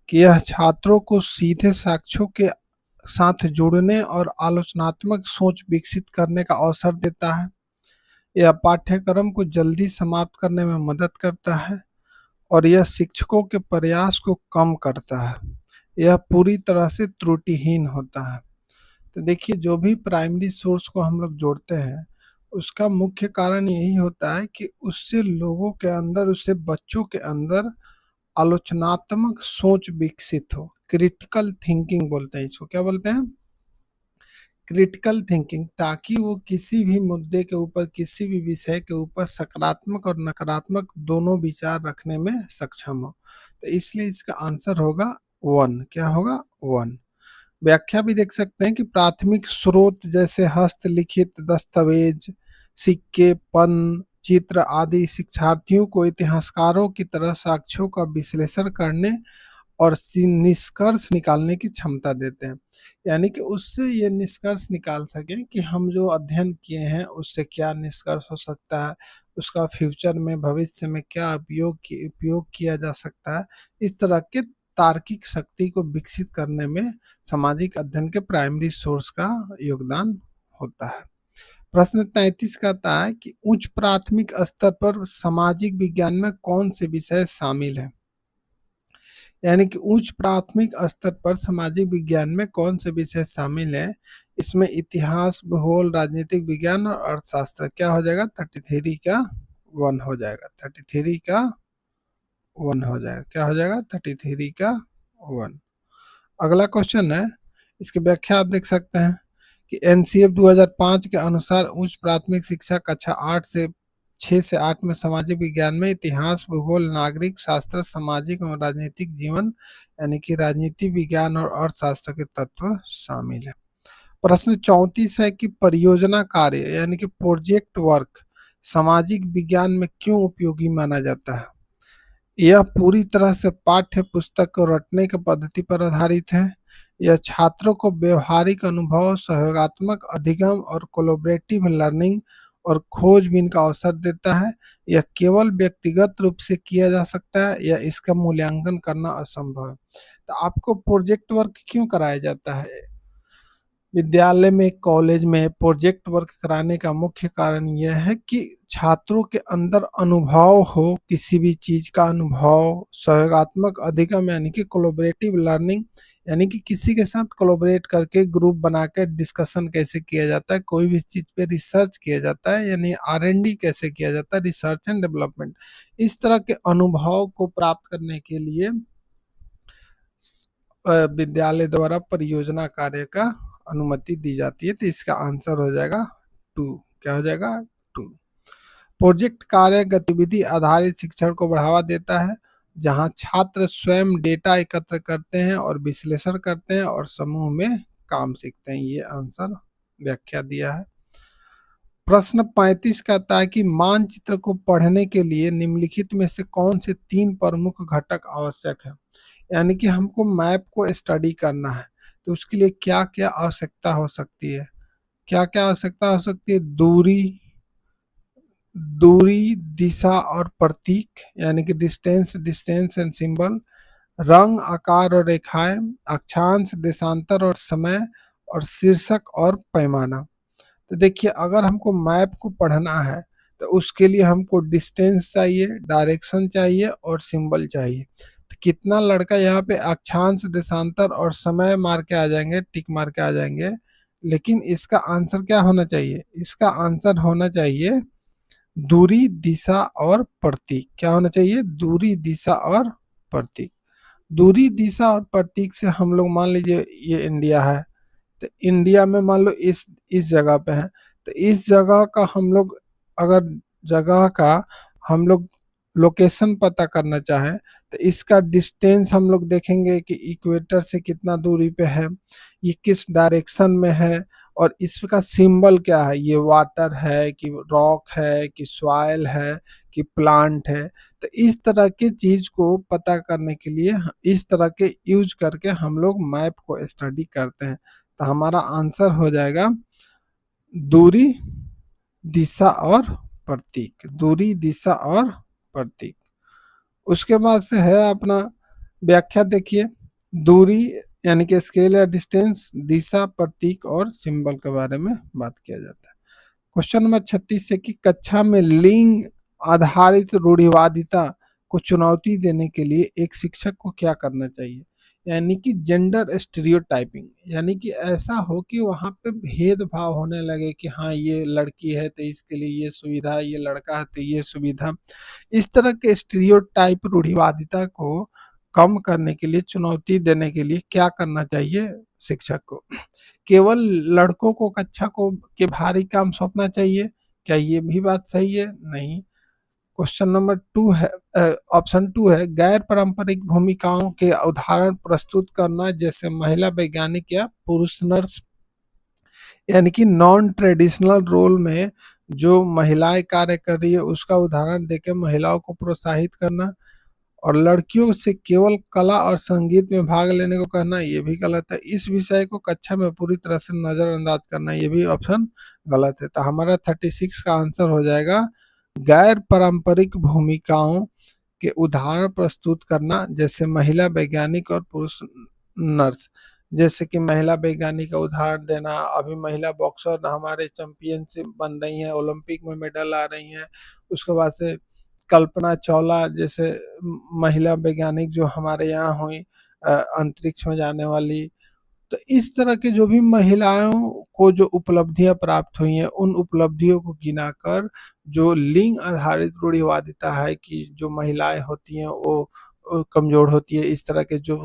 कि यह छात्रों को सीधे साक्ष्यों के साथ जुड़ने और आलोचनात्मक सोच विकसित करने का अवसर देता है। यह पाठ्यक्रम को जल्दी समाप्त करने में मदद करता है और यह शिक्षकों के प्रयास को कम करता है। यह पूरी तरह से त्रुटिहीन होता है। तो देखिए, जो भी प्राइमरी सोर्स को हम लोग जोड़ते हैं, उसका मुख्य कारण यही होता है कि उससे लोगों के अंदर, उससे बच्चों के अंदर आलोचनात्मक सोच विकसित हो। क्रिटिकल थिंकिंग बोलते हैं इसको। क्या बोलते हैं? क्रिटिकल थिंकिंग, ताकि वो किसी भी मुद्दे के ऊपर, किसी भी विषय के ऊपर सकारात्मक और नकारात्मक दोनों विचार रखने में सक्षम हो। तो इसलिए इसका आंसर होगा 1। क्या होगा? 1। व्याख्या भी देख सकते हैं कि प्राथमिक स्रोत जैसे हस्तलिखित दस्तावेज, सिक्के, पन्न, चित्र आदि शिक्षार्थियों को इतिहासकारों की तरह साक्ष्यों का विश्लेषण करने और निष्कर्ष निकालने की क्षमता देते हैं। यानी कि उससे ये निष्कर्ष निकाल सकें कि हम जो अध्ययन किए हैं उससे क्या निष्कर्ष हो सकता है, उसका फ्यूचर में, भविष्य में क्या उपयोग किया जा सकता है। इस तरह के तार्किक शक्ति को विकसित करने में सामाजिक अध्ययन के प्राइमरी सोर्स का योगदान होता है। प्रश्न 33 कहता है कि उच्च प्राथमिक स्तर पर सामाजिक विज्ञान में कौन से विषय शामिल हैं? यानी कि उच्च प्राथमिक स्तर पर सामाजिक विज्ञान में कौन से विषय शामिल हैं? इसमें इतिहास, भूगोल, राजनीतिक विज्ञान और अर्थशास्त्र। क्या हो जाएगा? 33 का 1 हो जाएगा। 33 का 1 हो जाएगा। क्या हो जाएगा? 33 का 1। अगला क्वेश्चन है, इसकी व्याख्या आप देख सकते हैं कि एनसीएफ 2005 के अनुसार उच्च प्राथमिक शिक्षा कक्षा 6 से 8 में सामाजिक विज्ञान में इतिहास, भूगोल, नागरिक शास्त्र, सामाजिक और राजनीतिक जीवन यानी कि राजनीति विज्ञान और अर्थशास्त्र के तत्व शामिल है। प्रश्न 34 है कि परियोजना कार्य यानी कि प्रोजेक्ट वर्क सामाजिक विज्ञान में क्यों उपयोगी माना जाता है? यह पूरी तरह से पाठ्य पुस्तक को रटने की पद्धति पर आधारित है। यह छात्रों को व्यवहारिक अनुभव, सहयोगात्मक अधिगम और कोलैबोरेटिव लर्निंग और खोजबीन का अवसर देता है। यह केवल व्यक्तिगत रूप से किया जा सकता है या इसका मूल्यांकन करना असंभव है। तो आपको प्रोजेक्ट वर्क क्यों कराया जाता है? विद्यालय में, कॉलेज में प्रोजेक्ट वर्क कराने का मुख्य कारण यह है कि छात्रों के अंदर अनुभव हो, किसी भी चीज का अनुभव, सहयोगात्मक अधिगम यानी कि कोलैबोरेटिव लर्निंग यानी कि किसी के साथ कोलैबोरेट करके ग्रुप बनाकर डिस्कशन कैसे किया जाता है, कोई भी चीज पे रिसर्च किया जाता है यानी R&D कैसे किया जाता है, रिसर्च एंड डेवलपमेंट। इस तरह के अनुभव को प्राप्त करने के लिए विद्यालय द्वारा परियोजना कार्य का अनुमति दी जाती है। तो इसका आंसर हो जाएगा 2। क्या हो जाएगा? 2। प्रोजेक्ट कार्य गतिविधि आधारित शिक्षण को बढ़ावा देता है, जहां छात्र स्वयं डेटा एकत्र करते हैं और विश्लेषण करते हैं और समूह में काम सीखते हैं। ये आंसर व्याख्या दिया है। प्रश्न 35 कहता है कि मानचित्र को पढ़ने के लिए निम्नलिखित में से कौन से 3 प्रमुख घटक आवश्यक है? यानी कि हमको मैप को स्टडी करना है, तो उसके लिए क्या क्या आवश्यकता हो सकती है? क्या क्या आवश्यकता हो सकती है? दूरी, दिशा और प्रतीक यानी कि डिस्टेंस एंड सिंबल, रंग, आकार और रेखाएं, अक्षांश, देशांतर और समय, और शीर्षक और पैमाना। तो देखिए, अगर हमको मैप को पढ़ना है तो उसके लिए हमको डिस्टेंस चाहिए, डायरेक्शन चाहिए और सिंबल चाहिए। तो कितना लड़का यहाँ पे अक्षांश, देशांतर और समय मार के आ जाएंगे, टिक मार के आ जाएंगे। लेकिन इसका आंसर क्या होना चाहिए? इसका आंसर होना चाहिए दूरी, दिशा और प्रतीक। क्या होना चाहिए? दूरी, दिशा और प्रतीक। दूरी, दिशा और प्रतीक से हम लोग मान लीजिए ये इंडिया है, तो इंडिया में मान लो इस जगह पे है, तो इस जगह का हम लोग, अगर जगह का हम लोग लोकेशन पता करना चाहें तो इसका डिस्टेंस हम लोग देखेंगे कि इक्वेटर से कितना दूरी पे है, ये किस डायरेक्शन में है, और इसका सिंबल क्या है, ये वाटर है कि रॉक है कि सॉइल है कि प्लांट है। तो इस तरह की चीज को पता करने के लिए इस तरह के यूज करके हम लोग मैप को स्टडी करते हैं। तो हमारा आंसर हो जाएगा दूरी, दिशा और प्रतीक। दूरी, दिशा और प्रतीक। उसके बाद से है अपना व्याख्या। देखिए, दूरी यानी कि स्केल या डिस्टेंस, दिशा, प्रतीक और सिंबल के बारे में बात किया जाता है। क्वेश्चन नंबर 36 से कि कक्षा में लिंग आधारित रूढ़िवादिता को चुनौती देने के लिए एक शिक्षक को क्या करना चाहिए? यानी कि जेंडर स्टीरियोटाइपिंग, यानी कि ऐसा हो कि वहाँ पे भेदभाव होने लगे कि हाँ ये लड़की है तो इसके लिए ये सुविधा, ये लड़का है तो ये सुविधा। इस तरह के स्टीरियोटाइप रूढ़िवादिता को कम करने के लिए, चुनौती देने के लिए क्या करना चाहिए शिक्षक को? केवल लड़कों को कक्षा को के भारी काम सौंपना चाहिए? क्या ये भी बात सही है? नहीं। क्वेश्चन नंबर 2 है, ऑप्शन 2 है, गैर पारंपरिक भूमिकाओं के उदाहरण प्रस्तुत करना, जैसे महिला वैज्ञानिक या पुरुष नर्स। यानी कि नॉन ट्रेडिशनल रोल में जो महिलाएं कार्य कर रही है उसका उदाहरण देके महिलाओं को प्रोत्साहित करना। और लड़कियों से केवल कला और संगीत में भाग लेने को कहना, ये भी गलत है। इस विषय को कक्षा में पूरी तरह से नजरअंदाज करना, ये भी ऑप्शन गलत है। तो हमारा 36 का आंसर हो जाएगा गैर पारंपरिक भूमिकाओं के उदाहरण प्रस्तुत करना, जैसे महिला वैज्ञानिक और पुरुष नर्स। जैसे कि महिला वैज्ञानिक का उदाहरण देना, अभी महिला बॉक्सर हमारे चैंपियनशिप बन रही हैं, ओलंपिक में मेडल आ रही हैं। उसके बाद से कल्पना चावला जैसे महिला वैज्ञानिक जो हमारे यहाँ हुई, अंतरिक्ष में जाने वाली। तो इस तरह के जो भी महिलाओं को जो उपलब्धियां प्राप्त हुई हैं, उन उपलब्धियों को गिनाकर जो लिंग आधारित रूढ़िवादिता है कि जो महिलाएं होती हैं वो कमजोर होती है, इस तरह के जो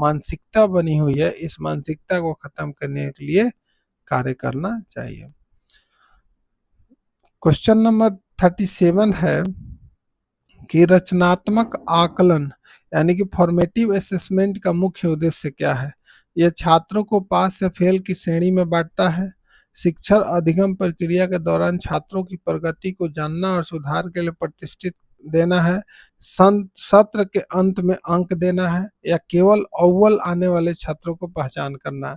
मानसिकता बनी हुई है, इस मानसिकता को खत्म करने के लिए कार्य करना चाहिए। क्वेश्चन नंबर 37 है कि रचनात्मक आकलन यानी कि फॉर्मेटिव असेसमेंट का मुख्य उद्देश्य क्या है? यह छात्रों को पास या फेल की श्रेणी में बांटता है, शिक्षण अधिगम प्रक्रिया के दौरान छात्रों की प्रगति को जानना और सुधार के लिए प्रतिष्ठित देना है, सत्र के अंत में अंक देना है, या केवल अव्वल आने वाले छात्रों को पहचान करना है?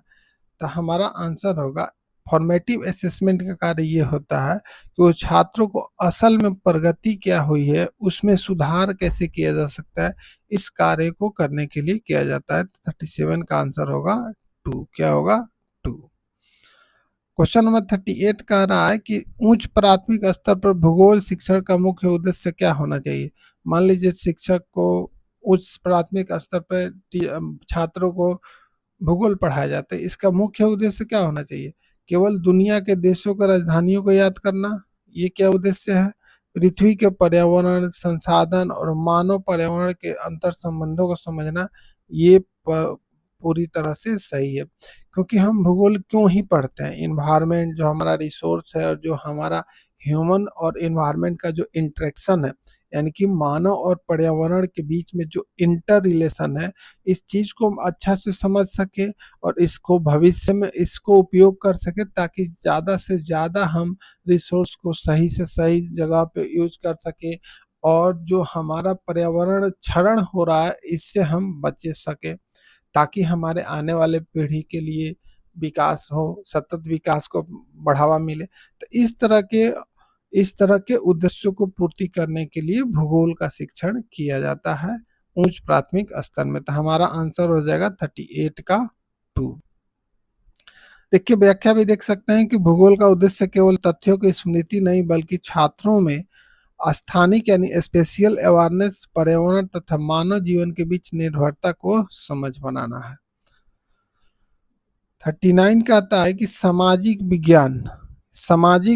तो हमारा आंसर होगा फॉर्मेटिव असेसमेंट का कार्य ये होता है कि वो छात्रों को असल में प्रगति क्या हुई है, उसमें सुधार कैसे किया जा सकता है, इस कार्य को करने के लिए किया जाता है। 37 का आंसर होगा 2। क्या होगा? 2। क्वेश्चन नंबर 38 कह रहा है कि उच्च प्राथमिक स्तर पर भूगोल शिक्षण का मुख्य उद्देश्य क्या होना चाहिए? मान लीजिए शिक्षक को उच्च प्राथमिक स्तर पर छात्रों को भूगोल पढ़ाया जाता है, इसका मुख्य उद्देश्य क्या होना चाहिए? केवल दुनिया के देशों की राजधानियों को याद करना, ये क्या उद्देश्य है? पृथ्वी के पर्यावरण, संसाधन और मानव पर्यावरण के अंतर संबंधों को समझना, ये पूरी तरह से सही है। क्योंकि हम भूगोल क्यों ही पढ़ते हैं? इन्वायरमेंट जो हमारा रिसोर्स है और जो हमारा ह्यूमन और इन्वायरमेंट का जो इंटरेक्शन है, यानी कि मानव और पर्यावरण के बीच में जो इंटर रिलेशन है, इस चीज को हम अच्छा से समझ सके और इसको भविष्य में इसको उपयोग कर सके, ताकि ज्यादा से ज्यादा हम रिसोर्स को सही से सही जगह पे यूज कर सके और जो हमारा पर्यावरण क्षरण हो रहा है इससे हम बच सके, ताकि हमारे आने वाले पीढ़ी के लिए विकास हो, सतत विकास को बढ़ावा मिले। तो इस तरह के उद्देश्यों को पूर्ति करने के लिए भूगोल का शिक्षण किया जाता है उच्च प्राथमिक स्तर में। तो हमारा आंसर हो जाएगा 38 का 2। देखिए व्याख्या भी देख सकते हैं कि भूगोल का उद्देश्य केवल तथ्यों की स्मृति नहीं, बल्कि छात्रों में स्थानिक यानी स्पेशियल अवेयरनेस, पर्यावरण तथा मानव जीवन के बीच निर्भरता को समझ बनाना है। 39 कहता है कि सामाजिक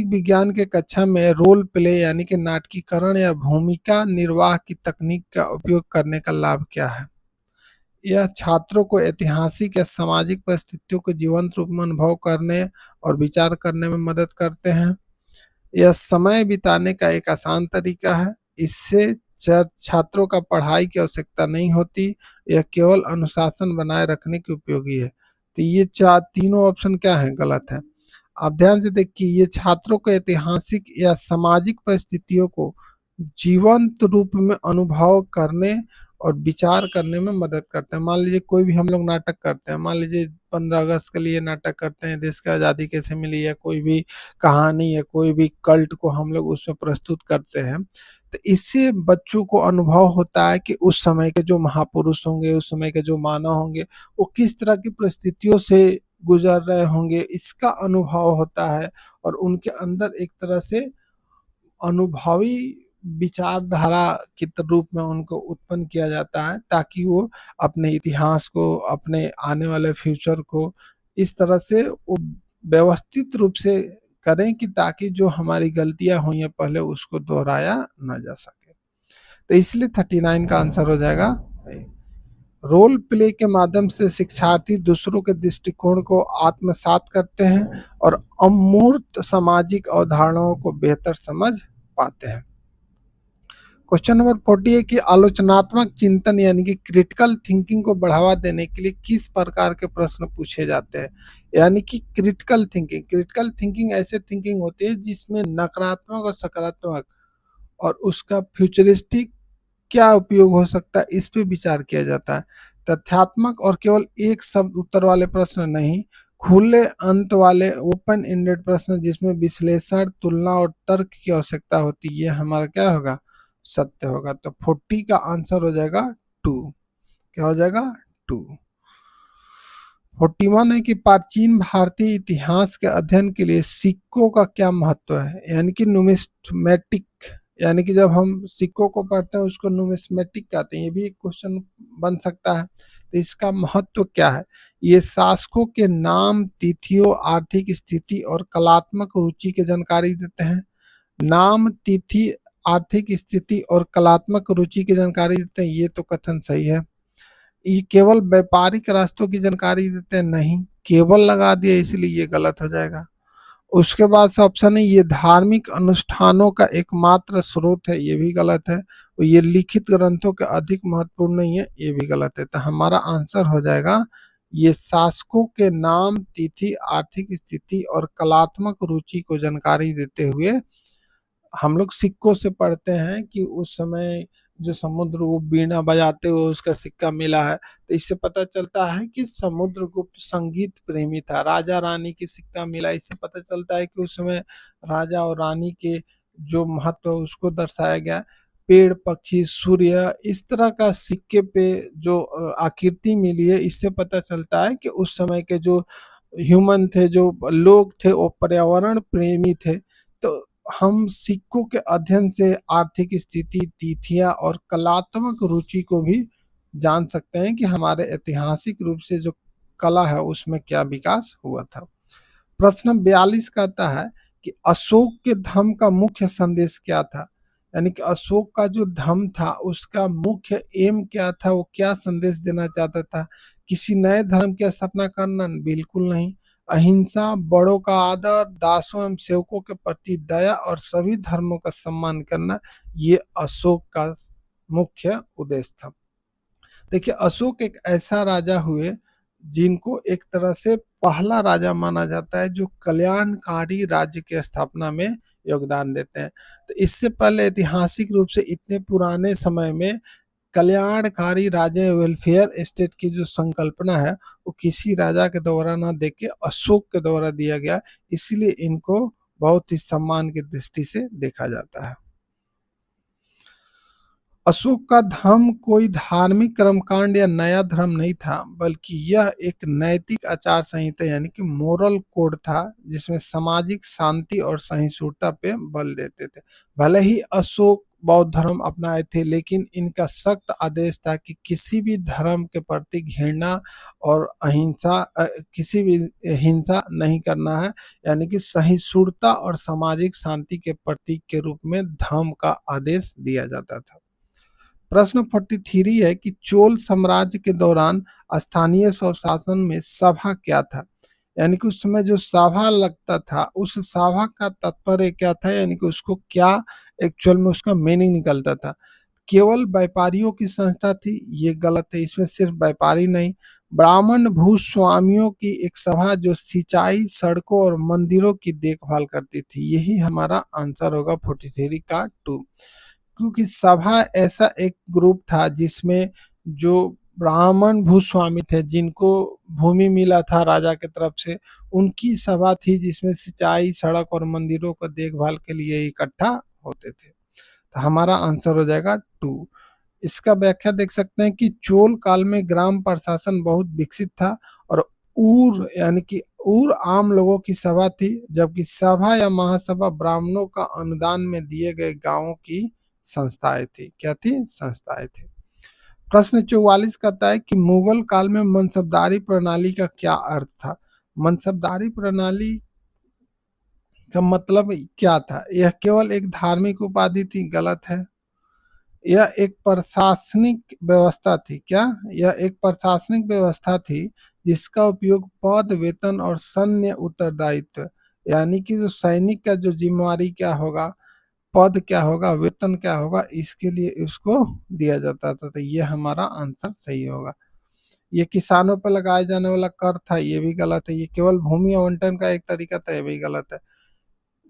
विज्ञान के कक्षा में रोल प्ले यानी कि नाटकीकरण या भूमिका निर्वाह की तकनीक का उपयोग करने का लाभ क्या है? यह छात्रों को ऐतिहासिक या सामाजिक परिस्थितियों को जीवंत रूप में अनुभव करने और विचार करने में मदद करते हैं। यह समय बिताने का एक आसान तरीका है, इससे छात्रों का पढ़ाई की आवश्यकता नहीं होती, यह केवल अनुशासन बनाए रखने के उपयोगी है। तो ये तीनों ऑप्शन क्या है? गलत है। आप ध्यान से देखिए, ये छात्रों को ऐतिहासिक या सामाजिक परिस्थितियों को जीवंत रूप में अनुभव करने और विचार करने में मदद करते हैं। मान लीजिए कोई भी हम लोग नाटक करते हैं, मान लीजिए 15 अगस्त के लिए नाटक करते हैं, देश की आज़ादी कैसे मिली, या कोई भी कहानी या कोई भी कल्ट को हम लोग उसमें प्रस्तुत करते हैं, तो इससे बच्चों को अनुभव होता है कि उस समय के जो महापुरुष होंगे, उस समय के जो मानव होंगे, वो किस तरह की परिस्थितियों से गुजर रहे होंगे, इसका अनुभव होता है। और उनके अंदर एक तरह से अनुभवी विचारधारा के रूप में उनको उत्पन्न किया जाता है, ताकि वो अपने इतिहास को, अपने आने वाले फ्यूचर को इस तरह से वो व्यवस्थित रूप से करें कि ताकि जो हमारी गलतियां हुई हैं पहले उसको दोहराया ना जा सके। तो इसलिए 39 का आंसर हो जाएगा। रोल प्ले के माध्यम से शिक्षार्थी दूसरों के दृष्टिकोण को आत्मसात करते हैं और अमूर्त सामाजिक अवधारणाओं को बेहतर समझ पाते हैं। क्वेश्चन नंबर 40 है कि आलोचनात्मक चिंतन यानी कि क्रिटिकल थिंकिंग को बढ़ावा देने के लिए किस प्रकार के प्रश्न पूछे जाते हैं। यानी कि क्रिटिकल थिंकिंग ऐसे थिंकिंग होती है जिसमें नकारात्मक और सकारात्मक और उसका फ्यूचरिस्टिक क्या उपयोग हो सकता है, इस पे विचार किया जाता है। तथ्यात्मक और केवल एक शब्द उत्तर वाले प्रश्न नहीं, खुले अंत वाले ओपन एंडेड प्रश्न जिसमें विश्लेषण, तुलना और तर्क की आवश्यकता होती है, ये हमारा क्या होगा, सत्य होगा। तो 40 का आंसर हो जाएगा 2। क्या हो जाएगा, 2। 41 है कि प्राचीन भारतीय इतिहास के अध्ययन के लिए सिक्कों का क्या महत्व है। यानी कि न्यूमिस्मेटिक, यानी कि जब हम सिक्कों को पढ़ते हैं उसको न्यूमिस्मेटिक कहते हैं। ये भी एक क्वेश्चन बन सकता है। तो इसका महत्व क्या है। ये शासकों के नाम, तिथियों, आर्थिक स्थिति और कलात्मक रुचि की जानकारी देते हैं। नाम, तिथि, आर्थिक स्थिति और कलात्मक रुचि की जानकारी देते हैं, ये तो कथन सही है। ये केवल व्यापारिक रास्तों की जानकारी देते हैं, नहीं, केवल लगा दिया इसलिए ये गलत हो जाएगा। उसके बाद से ऑप्शन है ये धार्मिक अनुष्ठानों का एकमात्र स्रोत है, ये भी गलत है। और ये लिखित ग्रंथों के अधिक महत्वपूर्ण नहीं है, ये भी गलत है। तो हमारा आंसर हो जाएगा ये शासकों के नाम, तिथि, आर्थिक स्थिति और कलात्मक रुचि को जानकारी देते हुए हम लोग सिक्कों से पढ़ते हैं कि उस समय जो समुद्र वो बीणा बजाते हुए उसका सिक्का मिला है। तो इससे पता चलता है कि समुद्रगुप्त संगीत प्रेमी था। राजा रानी की सिक्का मिला, इससे पता चलता है कि उस समय राजा और रानी के जो महत्व है उसको दर्शाया गया। पेड़, पक्षी, सूर्य, इस तरह का सिक्के पे जो आकृति मिली है, इससे पता चलता है कि उस समय के जो ह्यूमन थे, जो लोग थे, वो पर्यावरण प्रेमी थे। तो हम सिक्कों के अध्ययन से आर्थिक स्थिति, तिथियां और कलात्मक रुचि को भी जान सकते हैं कि हमारे ऐतिहासिक रूप से जो कला है उसमें क्या विकास हुआ था। प्रश्न 42 कहता है कि अशोक के धम्म का मुख्य संदेश क्या था। यानी कि अशोक का जो धम्म था उसका मुख्य एम क्या था, वो क्या संदेश देना चाहता था। किसी नए धर्म की स्थापना करना, बिल्कुल नहीं। अहिंसा, बड़ों का आदर, दासों एवं सेवकों के प्रति दया और सभी धर्मों का सम्मान करना, ये अशोक का मुख्य उद्देश्य था। देखिए, अशोक एक ऐसा राजा हुए जिनको एक तरह से पहला राजा माना जाता है जो कल्याणकारी राज्य की स्थापना में योगदान देते हैं। तो इससे पहले ऐतिहासिक रूप से इतने पुराने समय में कल्याणकारी राज्य, वेलफेयर स्टेट की जो संकल्पना है वो किसी राजा के द्वारा ना दे के अशोक के द्वारा दिया गया, इसीलिए इनको बहुत ही सम्मान की दृष्टि से देखा जाता है। अशोक का धर्म कोई धार्मिक कर्मकांड या नया धर्म नहीं था, बल्कि यह एक नैतिक आचार संहिता यानी कि मोरल कोड था जिसमें सामाजिक शांति और सहिष्णुता पे बल देते थे। भले ही अशोक बौद्ध धर्म अपनाए थे, लेकिन इनका सख्त आदेश था कि किसी भी धर्म के प्रति घृणा और अहिंसा, किसी भी हिंसा नहीं करना है। यानी कि सहिष्णुता और सामाजिक शांति के प्रतीक के रूप में धर्म का आदेश दिया जाता था। प्रश्न 43 है कि चोल साम्राज्य के दौरान स्थानीय स्वशासन में सभा क्या था। यानी कि उस समय जो सभा लगता था उस सभा का तात्पर्य क्या था, यानी कि उसको क्या एक्चुअल में उसका मीनिंग निकलता था। केवल व्यापारियों की संस्था थी, ये गलत है। इसमें सिर्फ व्यापारी नहीं, ब्राह्मण भूस्वामियों की एक सभा जो सिंचाई, सड़कों और मंदिरों की देखभाल करती थी। यही हमारा आंसर होगा 43 का 2। क्योंकि सभा ऐसा एक ग्रुप था जिसमें जो ब्राह्मण भूस्वामी थे, जिनको भूमि मिला था राजा की तरफ से, उनकी सभा थी जिसमें सिंचाई, सड़क और मंदिरों को देखभाल के लिए इकट्ठा होते थे। तो हमारा आंसर हो जाएगा 2। इसका व्याख्या देख सकते हैं कि चोल काल में ग्राम प्रशासन बहुत विकसित था और ऊर यानी कि ऊर आम लोगों की सभा थी, जबकि सभा या महासभा ब्राह्मणों का अनुदान में दिए गए गांवों की संस्थाएं थी। क्या थी? संस्थाएं थी। प्रश्न 44 कहता है कि मुगल काल में मनसबदारी प्रणाली का क्या अर्थ था? मनसबदारी प्रणाली का मतलब क्या था? यह केवल एक धार्मिक उपाधि थी? गलत है। यह एक प्रशासनिक व्यवस्था थी। क्या? यह एक प्रशासनिक व्यवस्था थी जिसका उपयोग पद, वेतन और सैन्य उत्तरदायित्व, यानी कि जो सैनिक का जो जिम्मेवारी क्या होगा, पद क्या होगा, वेतन क्या होगा, इसके लिए इसको दिया जाता था। तो ये हमारा आंसर सही होगा। ये किसानों पर लगाए जाने वाला कर था, ये भी गलत है। ये केवल भूमि आवंटन का एक तरीका था, ये भी गलत है।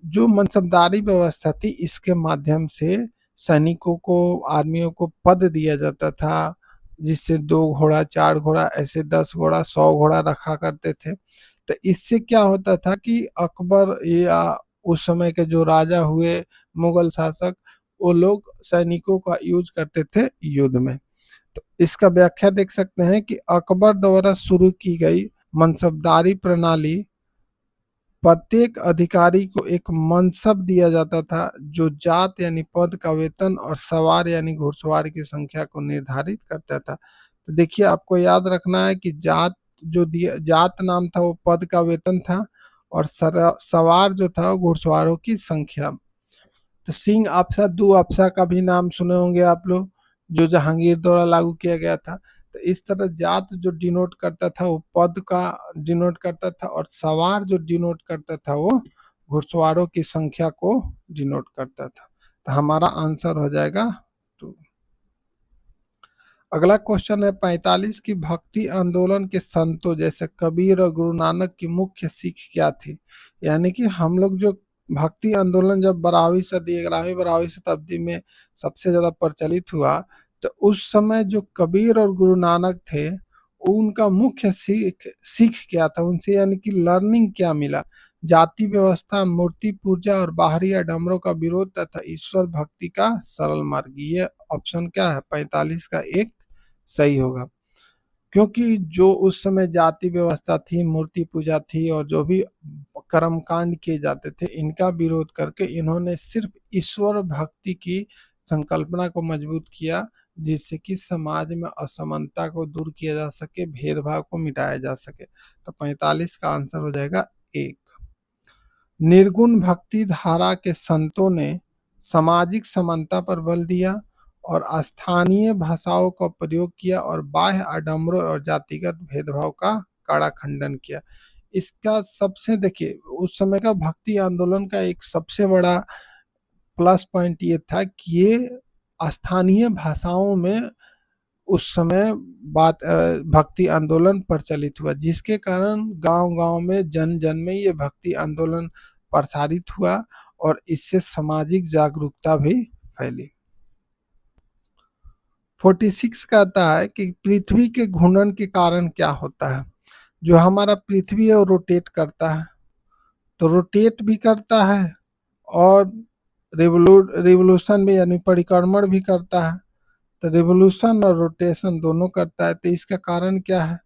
जो मनसबदारी व्यवस्था थी, इसके माध्यम से सैनिकों को, आदमियों को पद दिया जाता था, जिससे 2 घोड़ा, 4 घोड़ा, ऐसे 10 घोड़ा, 100 घोड़ा रखा करते थे। तो इससे क्या होता था कि अकबर या उस समय के जो राजा हुए, मुगल शासक, वो लोग सैनिकों का यूज करते थे युद्ध में। तो इसका व्याख्या देख सकते हैं कि अकबर द्वारा शुरू की गई मनसबदारी प्रणाली, प्रत्येक अधिकारी को एक मनसब दिया जाता था जो जात यानी पद का वेतन और सवार यानी घुड़सवार की संख्या को निर्धारित करता था। तो देखिए, आपको याद रखना है कि जात जो दिया, जात नाम था वो पद का वेतन था, और सवार जो था वो घुड़सवारों की संख्या। तो सिंह आपसा, दू आपसा का भी नाम सुने होंगे आप लोग, जो जहांगीर द्वारा लागू किया गया था। तो इस तरह जात जो डिनोट करता था वो पद का डिनोट करता था, और सवार जो डिनोट करता था वो घुड़सवारों की संख्या को डिनोट करता था। तो हमारा आंसर हो जाएगा 2। अगला क्वेश्चन है 45 की भक्ति आंदोलन के संतों जैसे कबीर और गुरु नानक की मुख्य सीख क्या थी? यानी कि हम लोग जो भक्ति आंदोलन जब 12वीं सदी, 11वीं 12वीं शताब्दी में सबसे ज्यादा प्रचलित हुआ, तो उस समय जो कबीर और गुरु नानक थे, उनका मुख्य सीख सीख क्या था उनसे, यानी कि लर्निंग क्या मिला? जाति व्यवस्था, मूर्ति पूजा और बाहरी आडम्बरों का विरोध तथा ईश्वर भक्ति का सरल मार्ग। ये ऑप्शन क्या है? 45 का एक सही होगा। क्योंकि जो उस समय जाति व्यवस्था थी, मूर्ति पूजा थी, और जो भी कर्मकांड किए जाते थे, इनका विरोध करके इन्होंने सिर्फ ईश्वर भक्ति की संकल्पना को मजबूत किया, जिससे कि समाज में असमानता को दूर किया जा सके, भेदभाव को मिटाया जा सके। तो 45 का आंसर हो जाएगा 1। निर्गुण भक्ति धारा के संतों ने सामाजिक समानता पर बल दिया और स्थानीय भाषाओं का प्रयोग किया, और बाह्य आडंबरों और जातिगत भेदभाव का कड़ा खंडन किया। इसका सबसे, देखिए, उस समय का भक्ति आंदोलन का एक सबसे बड़ा प्लस पॉइंट ये था कि ये स्थानीय भाषाओं में उस समय भक्ति आंदोलन प्रचलित हुआ, जिसके कारण गांव-गांव में, जन जन में ये भक्ति आंदोलन प्रसारित हुआ, और इससे सामाजिक जागरूकता भी फैली। 46 कहता है कि पृथ्वी के घूर्णन के कारण क्या होता है? जो हमारा पृथ्वी है वो रोटेट करता है, तो रोटेट भी करता है और रिवोल्यूशन भी यानी परिक्रमण भी करता है। तो रिवोल्यूशन और रोटेशन दोनों करता है। तो इसका कारण क्या है?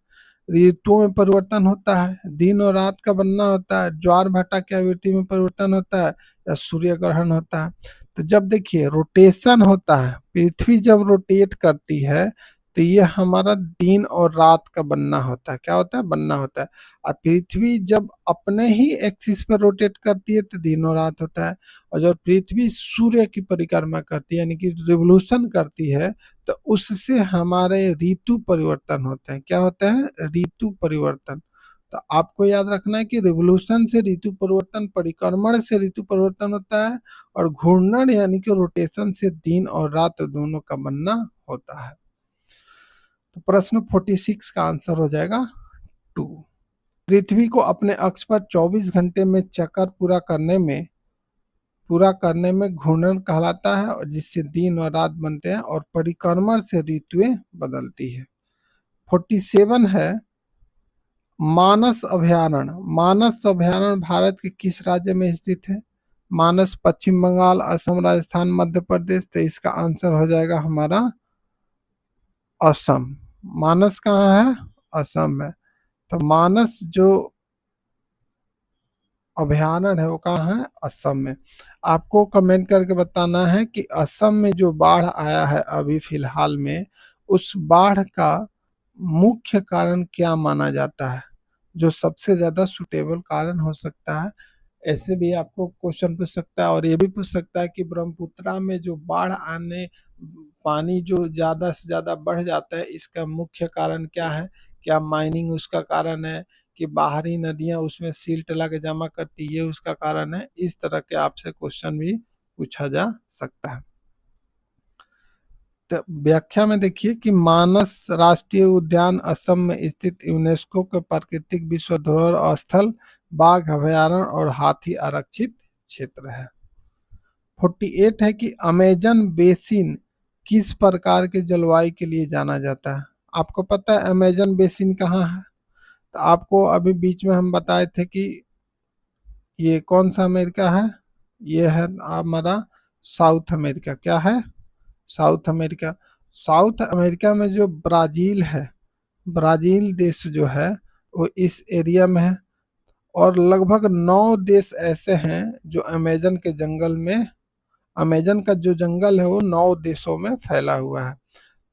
ऋतुओं में परिवर्तन होता है, दिन और रात का बनना होता है, ज्वार भाटा की आवृत्ति में परिवर्तन होता है, या सूर्य ग्रहण होता है। तो जब देखिए रोटेशन होता है, पृथ्वी जब रोटेट करती है, तो ये हमारा दिन और रात का बनना होता है। क्या होता है? बनना होता है। और पृथ्वी जब अपने ही एक्सिस पर रोटेट करती है तो दिन और रात होता है। और जब पृथ्वी सूर्य की परिक्रमा करती है, यानी कि रिवोल्यूशन करती है, तो उससे हमारे ऋतु परिवर्तन होते हैं। क्या होता है? ऋतु परिवर्तन। तो आपको याद रखना है कि रिवोल्यूशन से ऋतु परिवर्तन, परिक्रमण से ऋतु परिवर्तन होता है, और घूर्णन यानी कि रोटेशन से दिन और रात दोनों का बनना होता है। तो प्रश्न 46 का आंसर हो जाएगा 2। पृथ्वी को अपने अक्ष पर 24 घंटे में चक्कर पूरा करने में घूर्णन कहलाता है, और जिससे दिन और रात बनते हैं, और परिक्रमण से ऋतुएं बदलती है। 47 है मानस अभयारण्य। मानस अभयारण्य भारत के किस राज्य में स्थित है? मानस पश्चिम बंगाल, असम, राजस्थान, मध्य प्रदेश। तो इसका आंसर हो जाएगा हमारा असम। मानस कहाँ है? असम में। तो मानस जो अभयारण्य है वो कहाँ है? असम में। आपको कमेंट करके बताना है कि असम में जो बाढ़ आया है अभी फिलहाल में, उस बाढ़ का मुख्य कारण क्या माना जाता है, जो सबसे ज्यादा सुटेबल कारण हो सकता है। ऐसे भी आपको क्वेश्चन पूछ सकता है और ये भी पूछ सकता है कि ब्रह्मपुत्रा में जो बाढ़ आने, पानी जो ज्यादा से ज्यादा बढ़ जाता है, इसका मुख्य कारण क्या है? क्या माइनिंग उसका कारण है कि बाहरी नदियां उसमें सील्ट लगा के जमा करती, ये उसका कारण है? इस तरह के आपसे क्वेश्चन भी पूछा जा सकता है। तो व्याख्या में देखिए कि मानस राष्ट्रीय उद्यान असम में स्थित यूनेस्को के प्राकृतिक विश्व धरोहर स्थल, बाघ अभयारण्य और हाथी आरक्षित क्षेत्र है। 48 है कि अमेजन बेसिन किस प्रकार के जलवायु के लिए जाना जाता है? आपको पता है अमेजन बेसिन कहाँ है? तो आपको अभी बीच में हम बताए थे कि ये कौन सा अमेरिका है? ये है हमारा साउथ अमेरिका। क्या है? South America. साउथ अमेरिका में जो ब्राजील है, ब्राजील देश जो है वो इस एरिया में है। और लगभग 9 देश ऐसे हैं जो अमेजन के जंगल में, अमेजन का जो जंगल है वो 9 देशों में फैला हुआ है।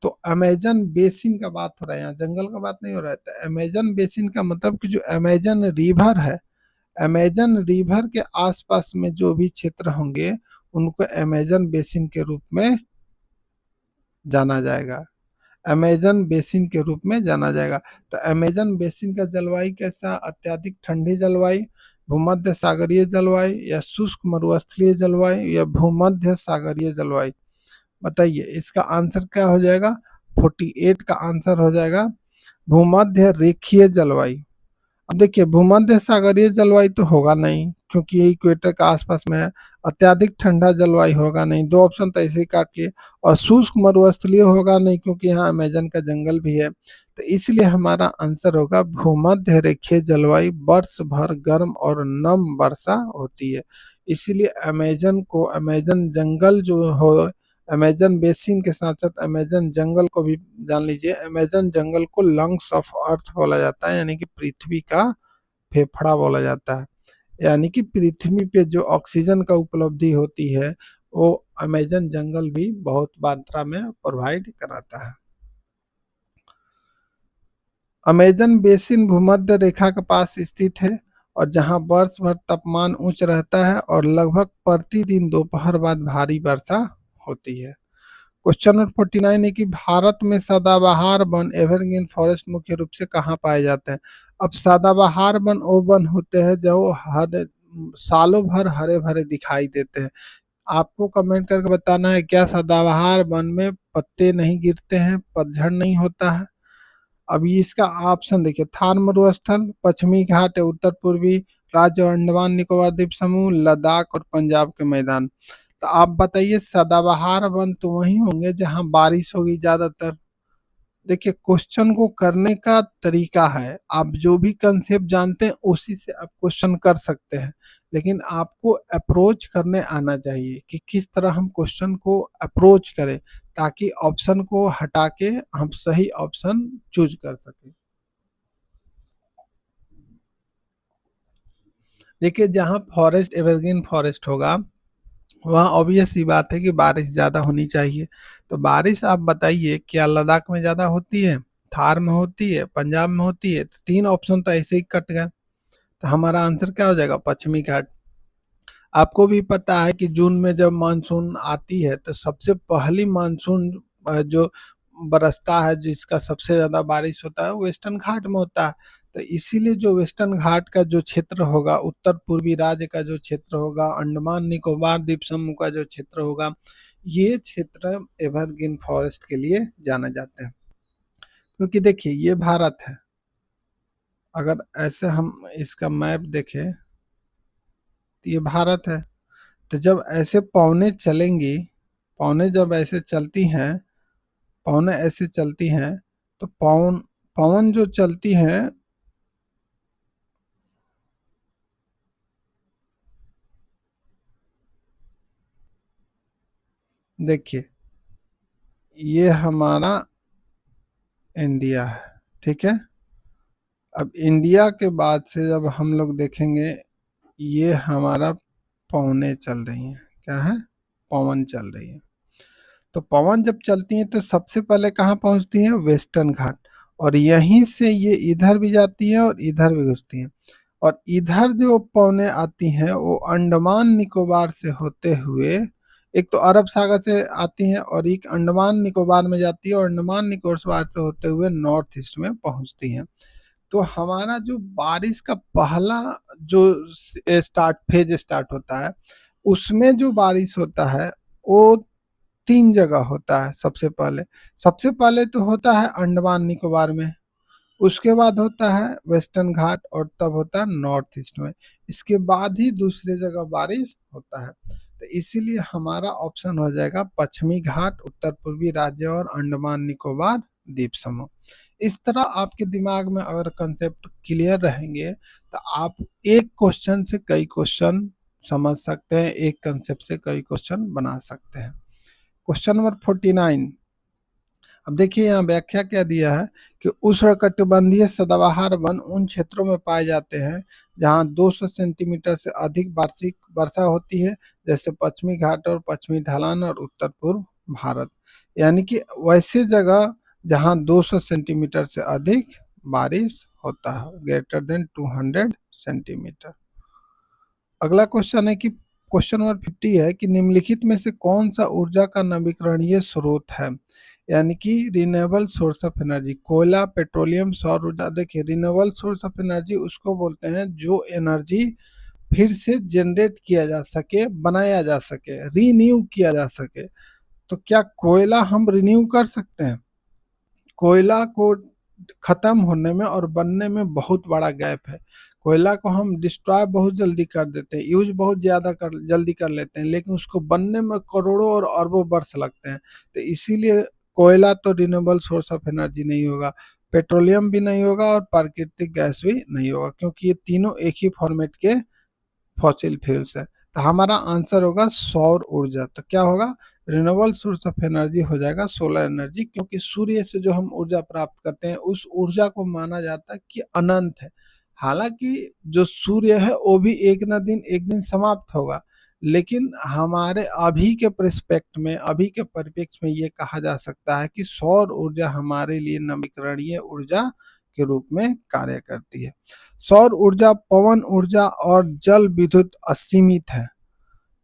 तो अमेजन बेसिन का बात हो रहा है, यहाँ जंगल का बात नहीं हो रहा है। तो अमेजन बेसिन का मतलब कि जो अमेजन रिवर है, अमेजन रिवर के आसपास में जो भी क्षेत्र होंगे उनको अमेजन बेसिन के रूप में जाना जाएगा, अमेजन बेसिन के रूप में जाना जाएगा। तो अमेजन बेसिन का जलवायु कैसा? अत्यधिक ठंडी जलवायु, भूमध्य सागरीय जलवायु, या शुष्क मरुस्थलीय जलवायु, या भूमध्य सागरीय जलवायु? बताइए इसका आंसर क्या हो जाएगा? 48 का आंसर हो जाएगा भूमध्य रेखीय जलवायु। अब देखिए भूमध्य सागरीय जलवायु तो होगा नहीं क्योंकि ये इक्वेटर के आसपास में है। अत्यधिक ठंडा जलवायु होगा नहीं, दो ऑप्शन तो ऐसे ही काट लिए। और शुष्क मरुस्थलीय होगा नहीं क्योंकि यहाँ अमेजन का जंगल भी है। तो इसलिए हमारा आंसर होगा भूमध्य रेखीय जलवायु, वर्ष भर गर्म और नम वर्षा होती है। इसीलिए अमेजन को, अमेजन जंगल जो हो, अमेजन बेसिन के साथ साथ अमेजन जंगल को भी जान लीजिए, अमेजन जंगल को लंग्स ऑफ अर्थ बोला जाता है, यानी कि पृथ्वी का फेफड़ा बोला जाता है। यानी कि पृथ्वी पे जो ऑक्सीजन का उपलब्धि होती है वो अमेजन जंगल भी बहुत मात्रा में प्रोवाइड कराता है। अमेजन बेसिन भूमध्य रेखा के पास स्थित है और जहां वर्ष भर तापमान उच्च रहता है और लगभग प्रतिदिन दोपहर बाद भारी वर्षा होती है। क्वेश्चन नंबर 49 है कि भारत में सदाबहार वन एवरग्रीन फॉरेस्ट मुख्य रूप से कहाँ पाए जाते हैं? अब सदाबहार वन वो वन होते हैं जो हर सालों भर हरे भरे दिखाई देते हैं। आपको कमेंट करके बताना है क्या सदाबहार वन में पत्ते नहीं गिरते हैं, पतझड़ नहीं होता है? अभी इसका ऑप्शन देखिए, थार मरुस्थल, पश्चिमी घाट या उत्तर पूर्वी राज्य और अंडमान निकोबार द्वीप समूह, लद्दाख और पंजाब के मैदान। तो आप बताइए सदाबहार वन तो वही होंगे जहां बारिश होगी ज्यादातर। देखिए क्वेश्चन को करने का तरीका है, आप जो भी कंसेप्ट जानते हैं उसी से आप क्वेश्चन कर सकते हैं, लेकिन आपको अप्रोच करने आना चाहिए कि किस तरह हम क्वेश्चन को अप्रोच करें ताकि ऑप्शन को हटा के हम सही ऑप्शन चूज कर सकें। देखिए जहाँ फॉरेस्ट एवरग्रीन फॉरेस्ट होगा वहाँ ऑब्वियस सी बात है कि बारिश ज़्यादा होनी चाहिए। तो बारिश आप बताइए क्या लद्दाख में ज़्यादा होती है, थार में होती है, पंजाब में होती है? तो तीन ऑप्शन तो ऐसे ही कट गए। तो हमारा आंसर क्या हो जाएगा? पश्चिमी घाट। आपको भी पता है कि जून में जब मानसून आती है तो सबसे पहली मानसून जो बरसता है, जिसका सबसे ज़्यादा बारिश होता है, वो वेस्टर्न घाट में होता है। तो इसीलिए जो वेस्टर्न घाट का जो क्षेत्र होगा, उत्तर पूर्वी राज्य का जो क्षेत्र होगा, अंडमान निकोबार द्वीप समूह का जो क्षेत्र होगा, ये क्षेत्र एवरग्रीन फॉरेस्ट के लिए जाने जाते हैं। क्योंकि देखिए ये भारत है, अगर ऐसे हम इसका मैप देखें तो ये भारत है। तो जब ऐसे पौने चलेंगी, पौने जब ऐसे चलती हैं, पौने ऐसे चलती हैं, तो पवन पवन जो चलती हैं, देखिए ये हमारा इंडिया है, ठीक है। अब इंडिया के बाद से जब हम लोग देखेंगे ये हमारा पवनें चल रही हैं। क्या है? पवन चल रही है। तो पवन जब चलती हैं तो सबसे पहले कहाँ पहुंचती हैं? वेस्टर्न घाट। और यहीं से ये इधर भी जाती हैं और इधर भी घुसती हैं। और इधर जो पवनें आती हैं वो अंडमान निकोबार से होते हुए, एक तो अरब सागर से आती हैं और एक अंडमान निकोबार में जाती है और अंडमान निकोबार से होते हुए नॉर्थ ईस्ट में पहुंचती हैं। तो हमारा जो बारिश का पहला जो फेज स्टार्ट होता है, उसमें जो बारिश होता है वो 3 जगह होता है। सबसे पहले तो होता है अंडमान निकोबार में, उसके बाद होता है वेस्टर्न घाट और तब होता है नॉर्थ ईस्ट में। इसके बाद ही दूसरी जगह बारिश होता है। तो इसीलिए हमारा ऑप्शन हो जाएगा पश्चिमी घाट, उत्तर पूर्वी राज्य और अंडमान निकोबार द्वीप समूह। इस तरह आपके दिमाग में अगर कंसेप्ट क्लियर रहेंगे तो आप एक क्वेश्चन से कई क्वेश्चन समझ सकते हैं, एक कंसेप्ट से कई क्वेश्चन बना सकते हैं। Question number 49। अब देखिए यहाँ व्याख्या क्या दिया है कि उष्णकटिबंधीय सदाबहार वन उन क्षेत्रों में पाए जाते हैं जहाँ 200 सेंटीमीटर से अधिक वार्षिक वर्षा होती है, जैसे पश्चिमी घाट और पश्चिमी ढलान और उत्तर पूर्व भारत। यानी कि वैसे जगह जहाँ 200 सेंटीमीटर से अधिक बारिश होता है, ग्रेटर देन 200 सेंटीमीटर। अगला क्वेश्चन है कि क्वेश्चन नंबर 50 है कि निम्नलिखित में से कौन सा ऊर्जा का नवीकरणीय स्रोत है? यानी कि रिन्यूएबल सोर्स ऑफ एनर्जी। कोयला, पेट्रोलियम, सौर ऊर्जा। देखिए रिन्यूएबल सोर्स ऑफ एनर्जी उसको बोलते हैं जो एनर्जी फिर से जनरेट किया जा सके, बनाया जा सके, रीन्यू किया जा सके। तो क्या कोयला हम रिन्यू कर सकते हैं? कोयला को खत्म होने में और बनने में बहुत बड़ा गैप है। कोयला को हम डिस्ट्रॉय बहुत जल्दी कर देते हैं, यूज बहुत ज़्यादा जल्दी कर लेते हैं, लेकिन उसको बनने में करोड़ों और अरबों वर्ष लगते हैं। तो इसीलिए कोयला तो रिन्यूएबल सोर्स ऑफ एनर्जी नहीं होगा, पेट्रोलियम भी नहीं होगा और प्राकृतिक गैस भी नहीं होगा, क्योंकि ये तीनों एक ही फॉर्मेट के फॉसिल फ्यूल्स है। तो हमारा आंसर होगा सौर ऊर्जा। तो क्या होगा? रिन्यूएबल सोर्स ऑफ एनर्जी हो जाएगा सोलर एनर्जी, क्योंकि सूर्य से जो हम ऊर्जा प्राप्त करते हैं उस ऊर्जा को माना जाता है कि अनंत है। हालांकि जो सूर्य है वो भी एक दिन समाप्त होगा, लेकिन हमारे अभी के परिस्पेक्ट में, अभी के परिप्रेक्ष्य में ये कहा जा सकता है कि सौर ऊर्जा हमारे लिए नवीकरणीय ऊर्जा के रूप में कार्य करती है। सौर ऊर्जा, पवन ऊर्जा और जल विद्युत असीमित है।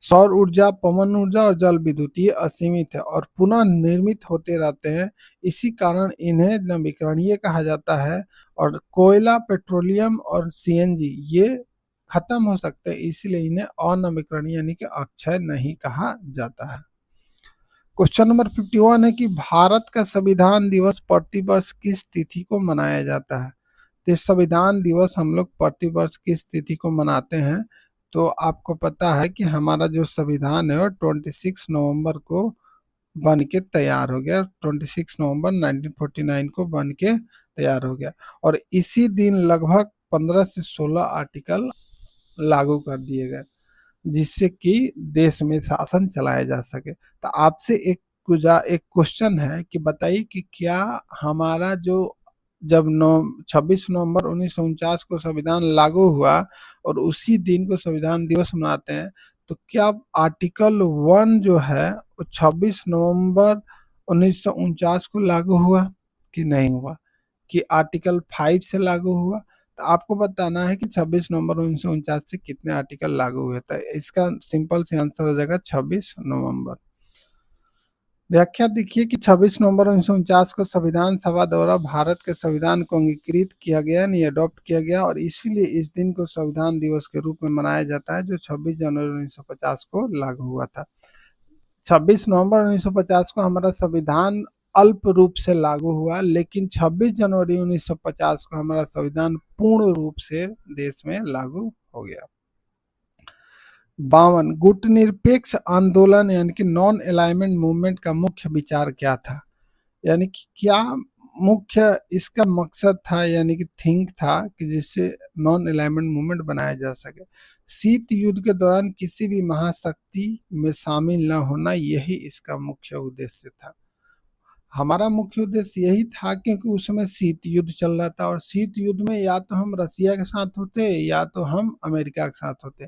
सौर ऊर्जा, पवन ऊर्जा और जल विद्युत ये असीमित है और पुनः निर्मित होते रहते हैं। इसी कारण इन्हें नवीकरणीय कहा जाता है। और कोयला, पेट्रोलियम और सीएनजी ये खत्म हो सकते हैं, इसलिए इन्हें अनवीकरणीय यानी कि अक्षय नहीं कहा जाता है। क्वेश्चन नंबर 51 है कि भारत का संविधान दिवस प्रतिवर्ष किस तिथि को मनाया जाता है? तो संविधान दिवस हम लोग प्रतिवर्ष किस तिथि को मनाते हैं? तो आपको पता है कि हमारा जो संविधान है वो 26 नवंबर को बन के तैयार हो गया। 26 नवंबर 1949 को बन के तैयार हो गया और इसी दिन लगभग 15 से 16 आर्टिकल लागू कर दिए गए, जिससे कि देश में शासन चलाया जा सके। तो आपसे एक क्वेश्चन है कि बताइए कि क्या हमारा जो जब 26 नवंबर 1949 को संविधान लागू हुआ और उसी दिन को संविधान दिवस मनाते हैं, तो क्या आर्टिकल 1 जो है वो 26 नवंबर 1949 को लागू हुआ कि नहीं हुआ, कि आर्टिकल 5 से लागू हुआ? तो आपको बताना है कि 26 नवंबर 1949 से कितने आर्टिकल लागू हुए थे। इसका सिंपल से आंसर हो जाएगा 26 नवंबर। व्याख्या देखिए कि 26 नवंबर 1949 को संविधान सभा द्वारा भारत के संविधान को अंगीकृत किया गया, यानी अडॉप्ट किया गया और इसीलिए इस दिन को संविधान दिवस के रूप में मनाया जाता है, जो 26 जनवरी 1950 को लागू हुआ था। 26 नवंबर 1950 को हमारा संविधान अल्प रूप से लागू हुआ, लेकिन 26 जनवरी 1950 को हमारा संविधान पूर्ण रूप से देश में लागू हो गया। 52 गुटनिरपेक्ष आंदोलन यानी कि नॉन अलाइनमेंट मूवमेंट का मुख्य विचार क्या था? यानी कि क्या मुख्य इसका मकसद था, यानी कि थिंक था कि जिससे नॉन अलाइनमेंट मूवमेंट बनाया जा सके? शीत युद्ध के दौरान किसी भी महाशक्ति में शामिल न होना, यही इसका मुख्य उद्देश्य था। हमारा मुख्य उद्देश्य यही था, क्योंकि उस समय शीत युद्ध चल रहा था और शीत युद्ध में या तो हम रसिया के साथ होते या तो हम अमेरिका के साथ होते।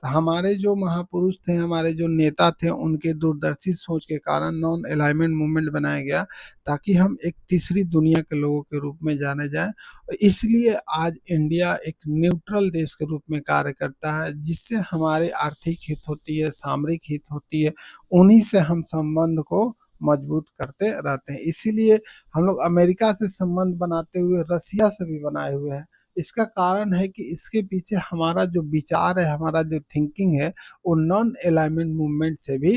तो हमारे जो महापुरुष थे, हमारे जो नेता थे, उनके दूरदर्शी सोच के कारण नॉन अलाइनमेंट मूवमेंट बनाया गया, ताकि हम एक तीसरी दुनिया के लोगों के रूप में जाने जाएं। और इसलिए आज इंडिया एक न्यूट्रल देश के रूप में कार्य करता है, जिससे हमारे आर्थिक हित होती है, सामरिक हित होती है, उन्हीं से हम संबंध को मजबूत करते रहते हैं। इसीलिए हम लोग अमेरिका से संबंध बनाते हुए रसिया से भी बनाए हुए हैं। इसका कारण है कि इसके पीछे हमारा जो विचार है, हमारा जो थिंकिंग है, वो नॉन अलाइनमेंट मूवमेंट से भी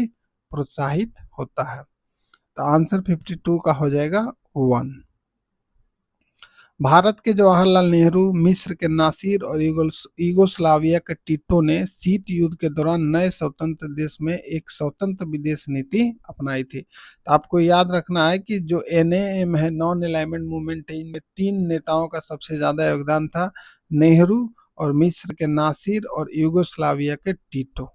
प्रोत्साहित होता है। तो आंसर 52 का हो जाएगा 1। भारत के जवाहरलाल नेहरू, मिस्र के नासिर और यूगोस्लाविया के टिटो ने शीत युद्ध के दौरान नए स्वतंत्र देश में एक स्वतंत्र विदेश नीति अपनाई थी। तो आपको याद रखना है कि जो एनएएम है, नॉन अलाइनमेंट मूवमेंट है, इनमें 3 नेताओं का सबसे ज्यादा योगदान था, नेहरू और मिस्र के नासिर और यूगोस्लाविया के टिटो।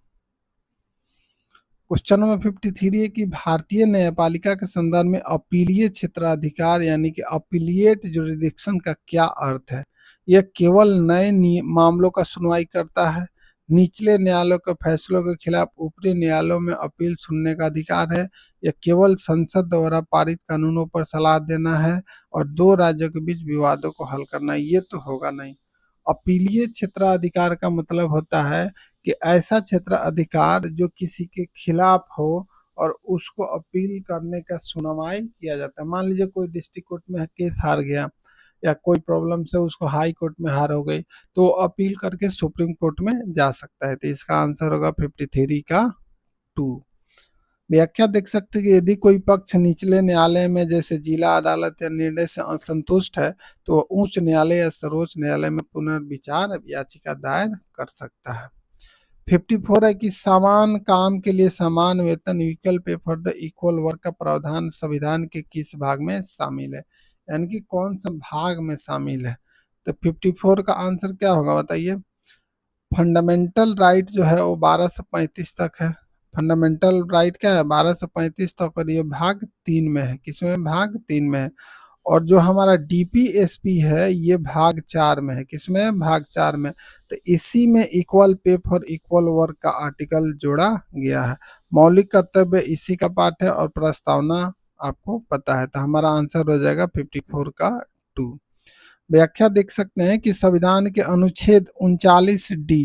क्वेश्चन नंबर 53 है कि भारतीय न्यायपालिका के संदर्भ में अपीलीय क्षेत्राधिकार यानी कि अपीलिएट जुरिडिक्शन का क्या अर्थ है? यह केवल नए मामलों का सुनवाई करता है, निचले न्यायालयों के फैसलों के खिलाफ ऊपरी न्यायालयों में अपील सुनने का अधिकार है, या केवल संसद द्वारा पारित कानूनों पर सलाह देना है और 2 राज्यों के बीच विवादों को हल करना है? ये तो होगा नहीं। अपीलीय क्षेत्राधिकार का मतलब होता है कि ऐसा क्षेत्र अधिकार जो किसी के खिलाफ हो और उसको अपील करने का सुनवाई किया जाता है। मान लीजिए कोई डिस्ट्रिक्ट कोर्ट में केस हार गया, या कोई प्रॉब्लम से उसको हाई कोर्ट में हार हो गई, तो वो अपील करके सुप्रीम कोर्ट में जा सकता है। तो इसका आंसर होगा 53 का 2। व्याख्या देख सकते हैं कि यदि कोई पक्ष निचले न्यायालय में जैसे जिला अदालत या निर्णय से असंतुष्ट है, तो वह उच्च न्यायालय या सर्वोच्च न्यायालय में पुनर्विचार याचिका दायर कर सकता है। 54 है कि समान काम के लिए समान वेतन, equal pay for the equal work का प्रावधान संविधान के किस भाग में शामिल है? यानी कि कौन सा भाग में शामिल है? तो 54 का आंसर क्या होगा बताइए? फंडामेंटल राइट जो है वो 12 से 35 तक है। फंडामेंटल राइट क्या है? 12 से 35 तक, और ये भाग 3 में है। किसमें? भाग 3 में है। और जो हमारा डीपीएसपी है ये भाग 4 में है। किसमें? भाग 4 में। तो इसी में equal pay for equal work का आर्टिकल जोड़ा गया है। मौलिक कर्तव्य इसी का पार्ट है और प्रस्तावना आपको पता है। तो हमारा आंसर हो जाएगा 54 का 2। व्याख्या देख सकते हैं कि संविधान के अनुच्छेद 39D,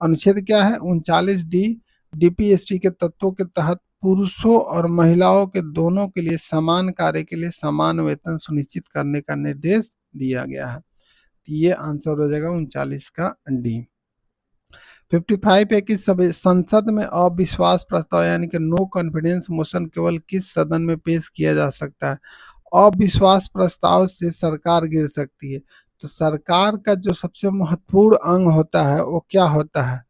अनुच्छेद क्या है? 39D, डीपीएसपी के तत्वों के तहत पुरुषों और महिलाओं के दोनों के लिए समान कार्य के लिए समान वेतन सुनिश्चित करने का निर्देश दिया गया है। तो ये आंसर हो जाएगा 39 का डी। 55 है कि संसद में अविश्वास प्रस्ताव यानी कि नो कॉन्फिडेंस मोशन केवल किस सदन में पेश किया जा सकता है? अविश्वास प्रस्ताव से सरकार गिर सकती है। तो सरकार का जो सबसे महत्वपूर्ण अंग होता है वो क्या होता है?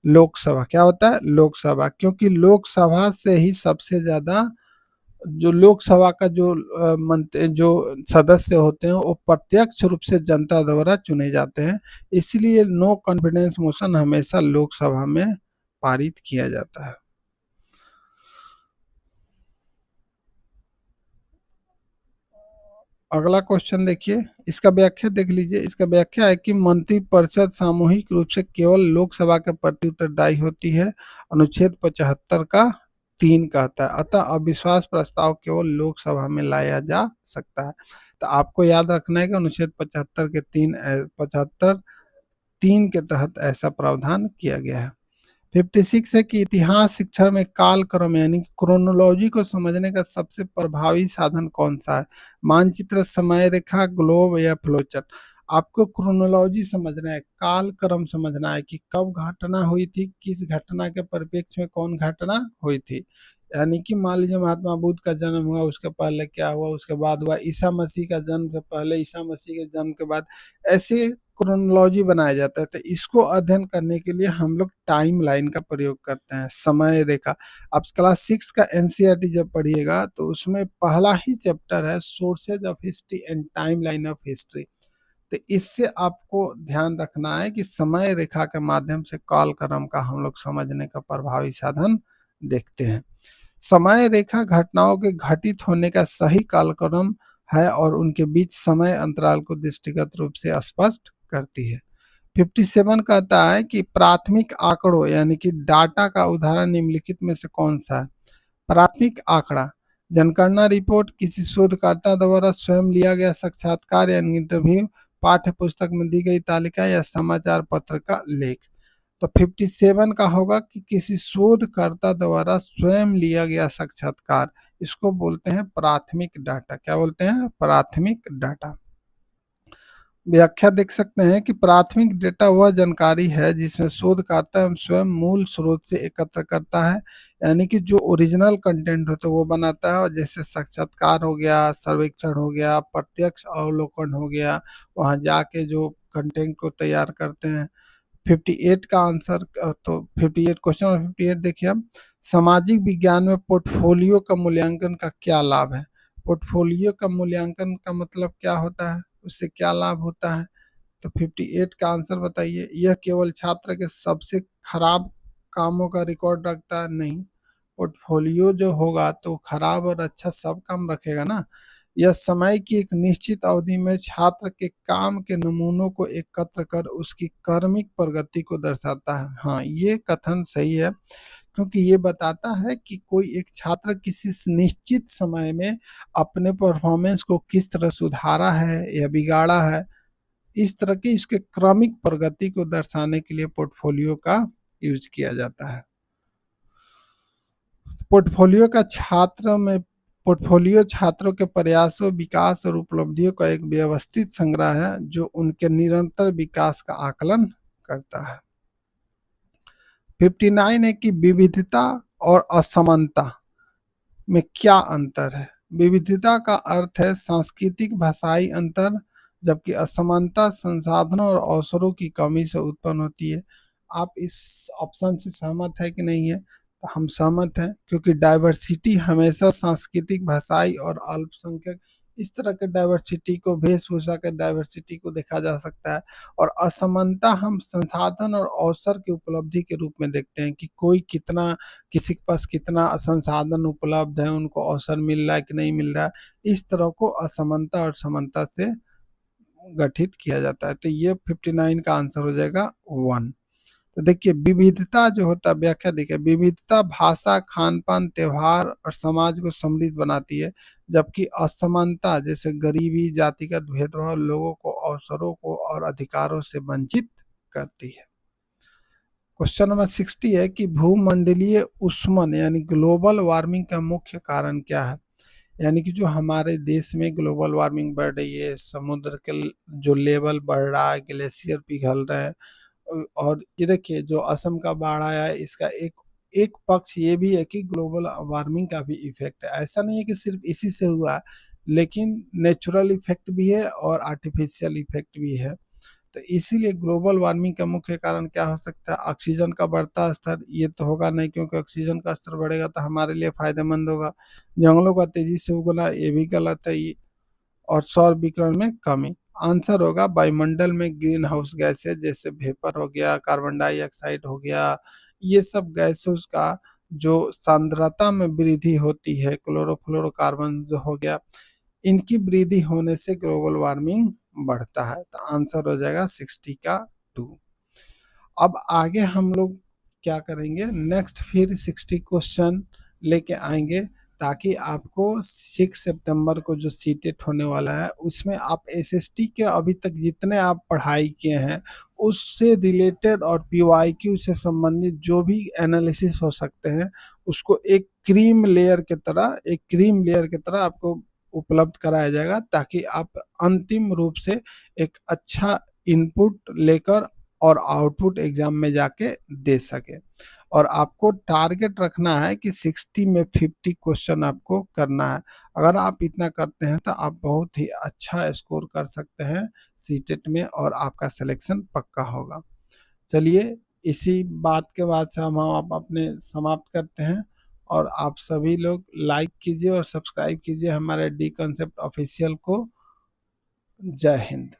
लोकसभा। क्या होता है? लोकसभा। क्योंकि लोकसभा से ही सबसे ज्यादा जो लोकसभा का जो सदस्य होते हैं वो प्रत्यक्ष रूप से जनता द्वारा चुने जाते हैं। इसलिए नो कॉन्फिडेंस मोशन हमेशा लोकसभा में पारित किया जाता है। अगला क्वेश्चन देखिए, इसका व्याख्या देख लीजिए। इसका व्याख्या है कि मंत्रिपरिषद सामूहिक रूप से केवल लोकसभा के प्रति उत्तरदायी होती है। अनुच्छेद 75 का 3 कहता है, अतः अविश्वास प्रस्ताव केवल लोकसभा में लाया जा सकता है। तो आपको याद रखना है कि अनुच्छेद 75 के 3 के तहत ऐसा प्रावधान किया गया है। 56 है कि इतिहास शिक्षा में कालक्रम यानी क्रोनोलॉजी को समझने का सबसे प्रभावी साधन कौन सा है? मानचित्र, समय रेखा, ग्लोब या फ्लोचार्ट? आपको क्रोनोलॉजी समझना है, कालक्रम समझना है कि कब घटना हुई थी, किस घटना के परिप्रेक्ष्य में कौन घटना हुई थी। यानी कि मान लीजिए महात्मा बुद्ध का जन्म हुआ, उसके पहले क्या हुआ, उसके बाद हुआ, ईसा मसीह का जन्म के पहले, ईसा मसीह के जन्म के बाद, ऐसे क्रोनोलॉजी बनाया जाता है। तो इसको अध्ययन करने के लिए हम लोग टाइम लाइन का प्रयोग करते हैं, समय रेखा। आप क्लास 6 का एनसीईआरटी जब पढ़िएगा तो उसमें पहला ही चैप्टर है sources of history and time line of history. तो इससे आपको ध्यान रखना है कि समय रेखा के माध्यम से कालक्रम का हम लोग समझने का प्रभावी साधन देखते हैं। समय रेखा घटनाओं के घटित होने का सही कालक्रम है और उनके बीच समय अंतराल को दृष्टिगत रूप से स्पष्ट करती है। 57 कहता है कि प्राथमिक आंकड़ों यानी कि डाटा का उदाहरण निम्नलिखित में से कौन सा है? प्राथमिक आंकड़ा, जनगणना रिपोर्ट, किसी शोधकर्ता द्वारा स्वयं लिया गया साक्षात्कार यानी इंटरव्यू, पाठ्य पुस्तक में दी गई तालिका या समाचार पत्र का लेख। तो 57 का होगा कि किसी शोधकर्ता द्वारा स्वयं लिया गया साक्षात्कार, इसको बोलते हैं प्राथमिक डाटा। क्या बोलते हैं? प्राथमिक डाटा। व्याख्या देख सकते हैं कि प्राथमिक डेटा वह जानकारी है जिसमें शोधकर्ता स्वयं मूल स्रोत से एकत्र करता है, यानी कि जो ओरिजिनल कंटेंट होता है वो बनाता है, और जैसे साक्षात्कार हो गया, सर्वेक्षण हो गया, प्रत्यक्ष अवलोकन हो गया, वहां जाके जो कंटेंट को तैयार करते हैं। 58 का आंसर, तो 58 क्वेश्चन और 58 देखिए अब, सामाजिक विज्ञान में पोर्टफोलियो का मूल्यांकन का क्या लाभ है? पोर्टफोलियो का मूल्यांकन का मतलब क्या होता है, उससे क्या लाभ होता है? तो 58 का आंसर बताइए। यह केवल छात्र के सबसे खराब कामों का रिकॉर्ड रखता है? नहीं, पोर्टफोलियो जो होगा तो खराब और अच्छा सब काम रखेगा ना। यह समय की एक निश्चित अवधि में छात्र के काम के नमूनों को एकत्र कर उसकी कर्मिक प्रगति को दर्शाता है। हाँ, ये कथन सही है, क्योंकि ये बताता है कि कोई एक छात्र किसी निश्चित समय में अपने परफॉर्मेंस को किस तरह सुधारा है या बिगाड़ा है। इस तरह की इसके क्रमिक प्रगति को दर्शाने के लिए पोर्टफोलियो का यूज किया जाता है। पोर्टफोलियो छात्रों के प्रयासों, विकास और उपलब्धियों का एक व्यवस्थित संग्रह है जो उनके निरंतर विकास का आकलन करता है। 59 है कि विविधता और असमानता में क्या अंतर है? विविधता का अर्थ है सांस्कृतिक भाषाई अंतर, जबकि असमानता संसाधनों और अवसरों की कमी से उत्पन्न होती है। आप इस ऑप्शन से सहमत है कि नहीं है? तो हम सहमत हैं, क्योंकि डाइवर्सिटी हमेशा सांस्कृतिक, भाषाई और अल्पसंख्यक, इस तरह के डाइवर्सिटी को, वेशभूषा के डाइवर्सिटी को देखा जा सकता है। और असमानता हम संसाधन और अवसर की उपलब्धि के रूप में देखते हैं कि कोई कितना, किसी के पास कितना संसाधन उपलब्ध है, उनको अवसर मिल रहा है कि नहीं मिल रहा है। इस तरह को असमानता और समानता से गठित किया जाता है। तो ये 59 का आंसर हो जाएगा 1। तो देखिए, विविधता जो होता है, व्याख्या देखिए, विविधता भाषा, खान पान, त्योहार और समाज को समृद्ध बनाती है, जबकि असमानता जैसे गरीबी, जातिगत भेदभाव लोगों को अवसरों को और अधिकारों से वंचित करती है। क्वेश्चन नंबर 60 है कि भूमंडलीय उष्मन यानी ग्लोबल वार्मिंग का मुख्य कारण क्या है? यानी कि जो हमारे देश में ग्लोबल वार्मिंग बढ़ रही है, समुद्र के जो लेवल बढ़ रहा है, ग्लेशियर पिघल रहे हैं, और ये देखिए जो असम का बाढ़ आया है, इसका एक एक पक्ष ये भी है कि ग्लोबल वार्मिंग का भी इफेक्ट है। ऐसा नहीं है कि सिर्फ इसी से हुआ, लेकिन नेचुरल इफेक्ट भी है और आर्टिफिशियल इफेक्ट भी है। तो इसीलिए ग्लोबल वार्मिंग का मुख्य कारण क्या हो सकता है? ऑक्सीजन का बढ़ता स्तर, ये तो होगा नहीं, क्योंकि ऑक्सीजन का स्तर बढ़ेगा तो हमारे लिए फायदेमंद होगा। जंगलों का तेजी से उगना, ये भी गलत है। और सौर विकिरण में कमी। आंसर होगा वायुमंडल में ग्रीन हाउस गैसेज जैसे वेपर हो गया, कार्बन डाइऑक्साइड हो गया, ये सब गैसों का जो सांद्रता में वृद्धि होती है, क्लोरोफ्लोरोकार्बन जो हो गया, इनकी वृद्धि होने से ग्लोबल वार्मिंग बढ़ता है। तो आंसर हो जाएगा 60 का 2। अब आगे हम लोग क्या करेंगे, नेक्स्ट फिर 60 क्वेश्चन लेके आएंगे, ताकि आपको 6 सितंबर को जो सीटेट होने वाला है उसमें आप एसएसटी के अभी तक जितने आप पढ़ाई किए हैं उससे रिलेटेड और पीवाईक्यू से संबंधित जो भी एनालिसिस हो सकते हैं, उसको एक क्रीम लेयर की तरह आपको उपलब्ध कराया जाएगा, ताकि आप अंतिम रूप से एक अच्छा इनपुट लेकर और आउटपुट एग्जाम में जाके दे सके। और आपको टारगेट रखना है कि 60 में 50 क्वेश्चन आपको करना है। अगर आप इतना करते हैं तो आप बहुत ही अच्छा स्कोर कर सकते हैं सीटेट में, और आपका सिलेक्शन पक्का होगा। चलिए, इसी बात के बाद से हम आप अपने समाप्त करते हैं, और आप सभी लोग लाइक कीजिए और सब्सक्राइब कीजिए हमारे डी कॉन्सेप्ट ऑफिशियल को। जय हिंद।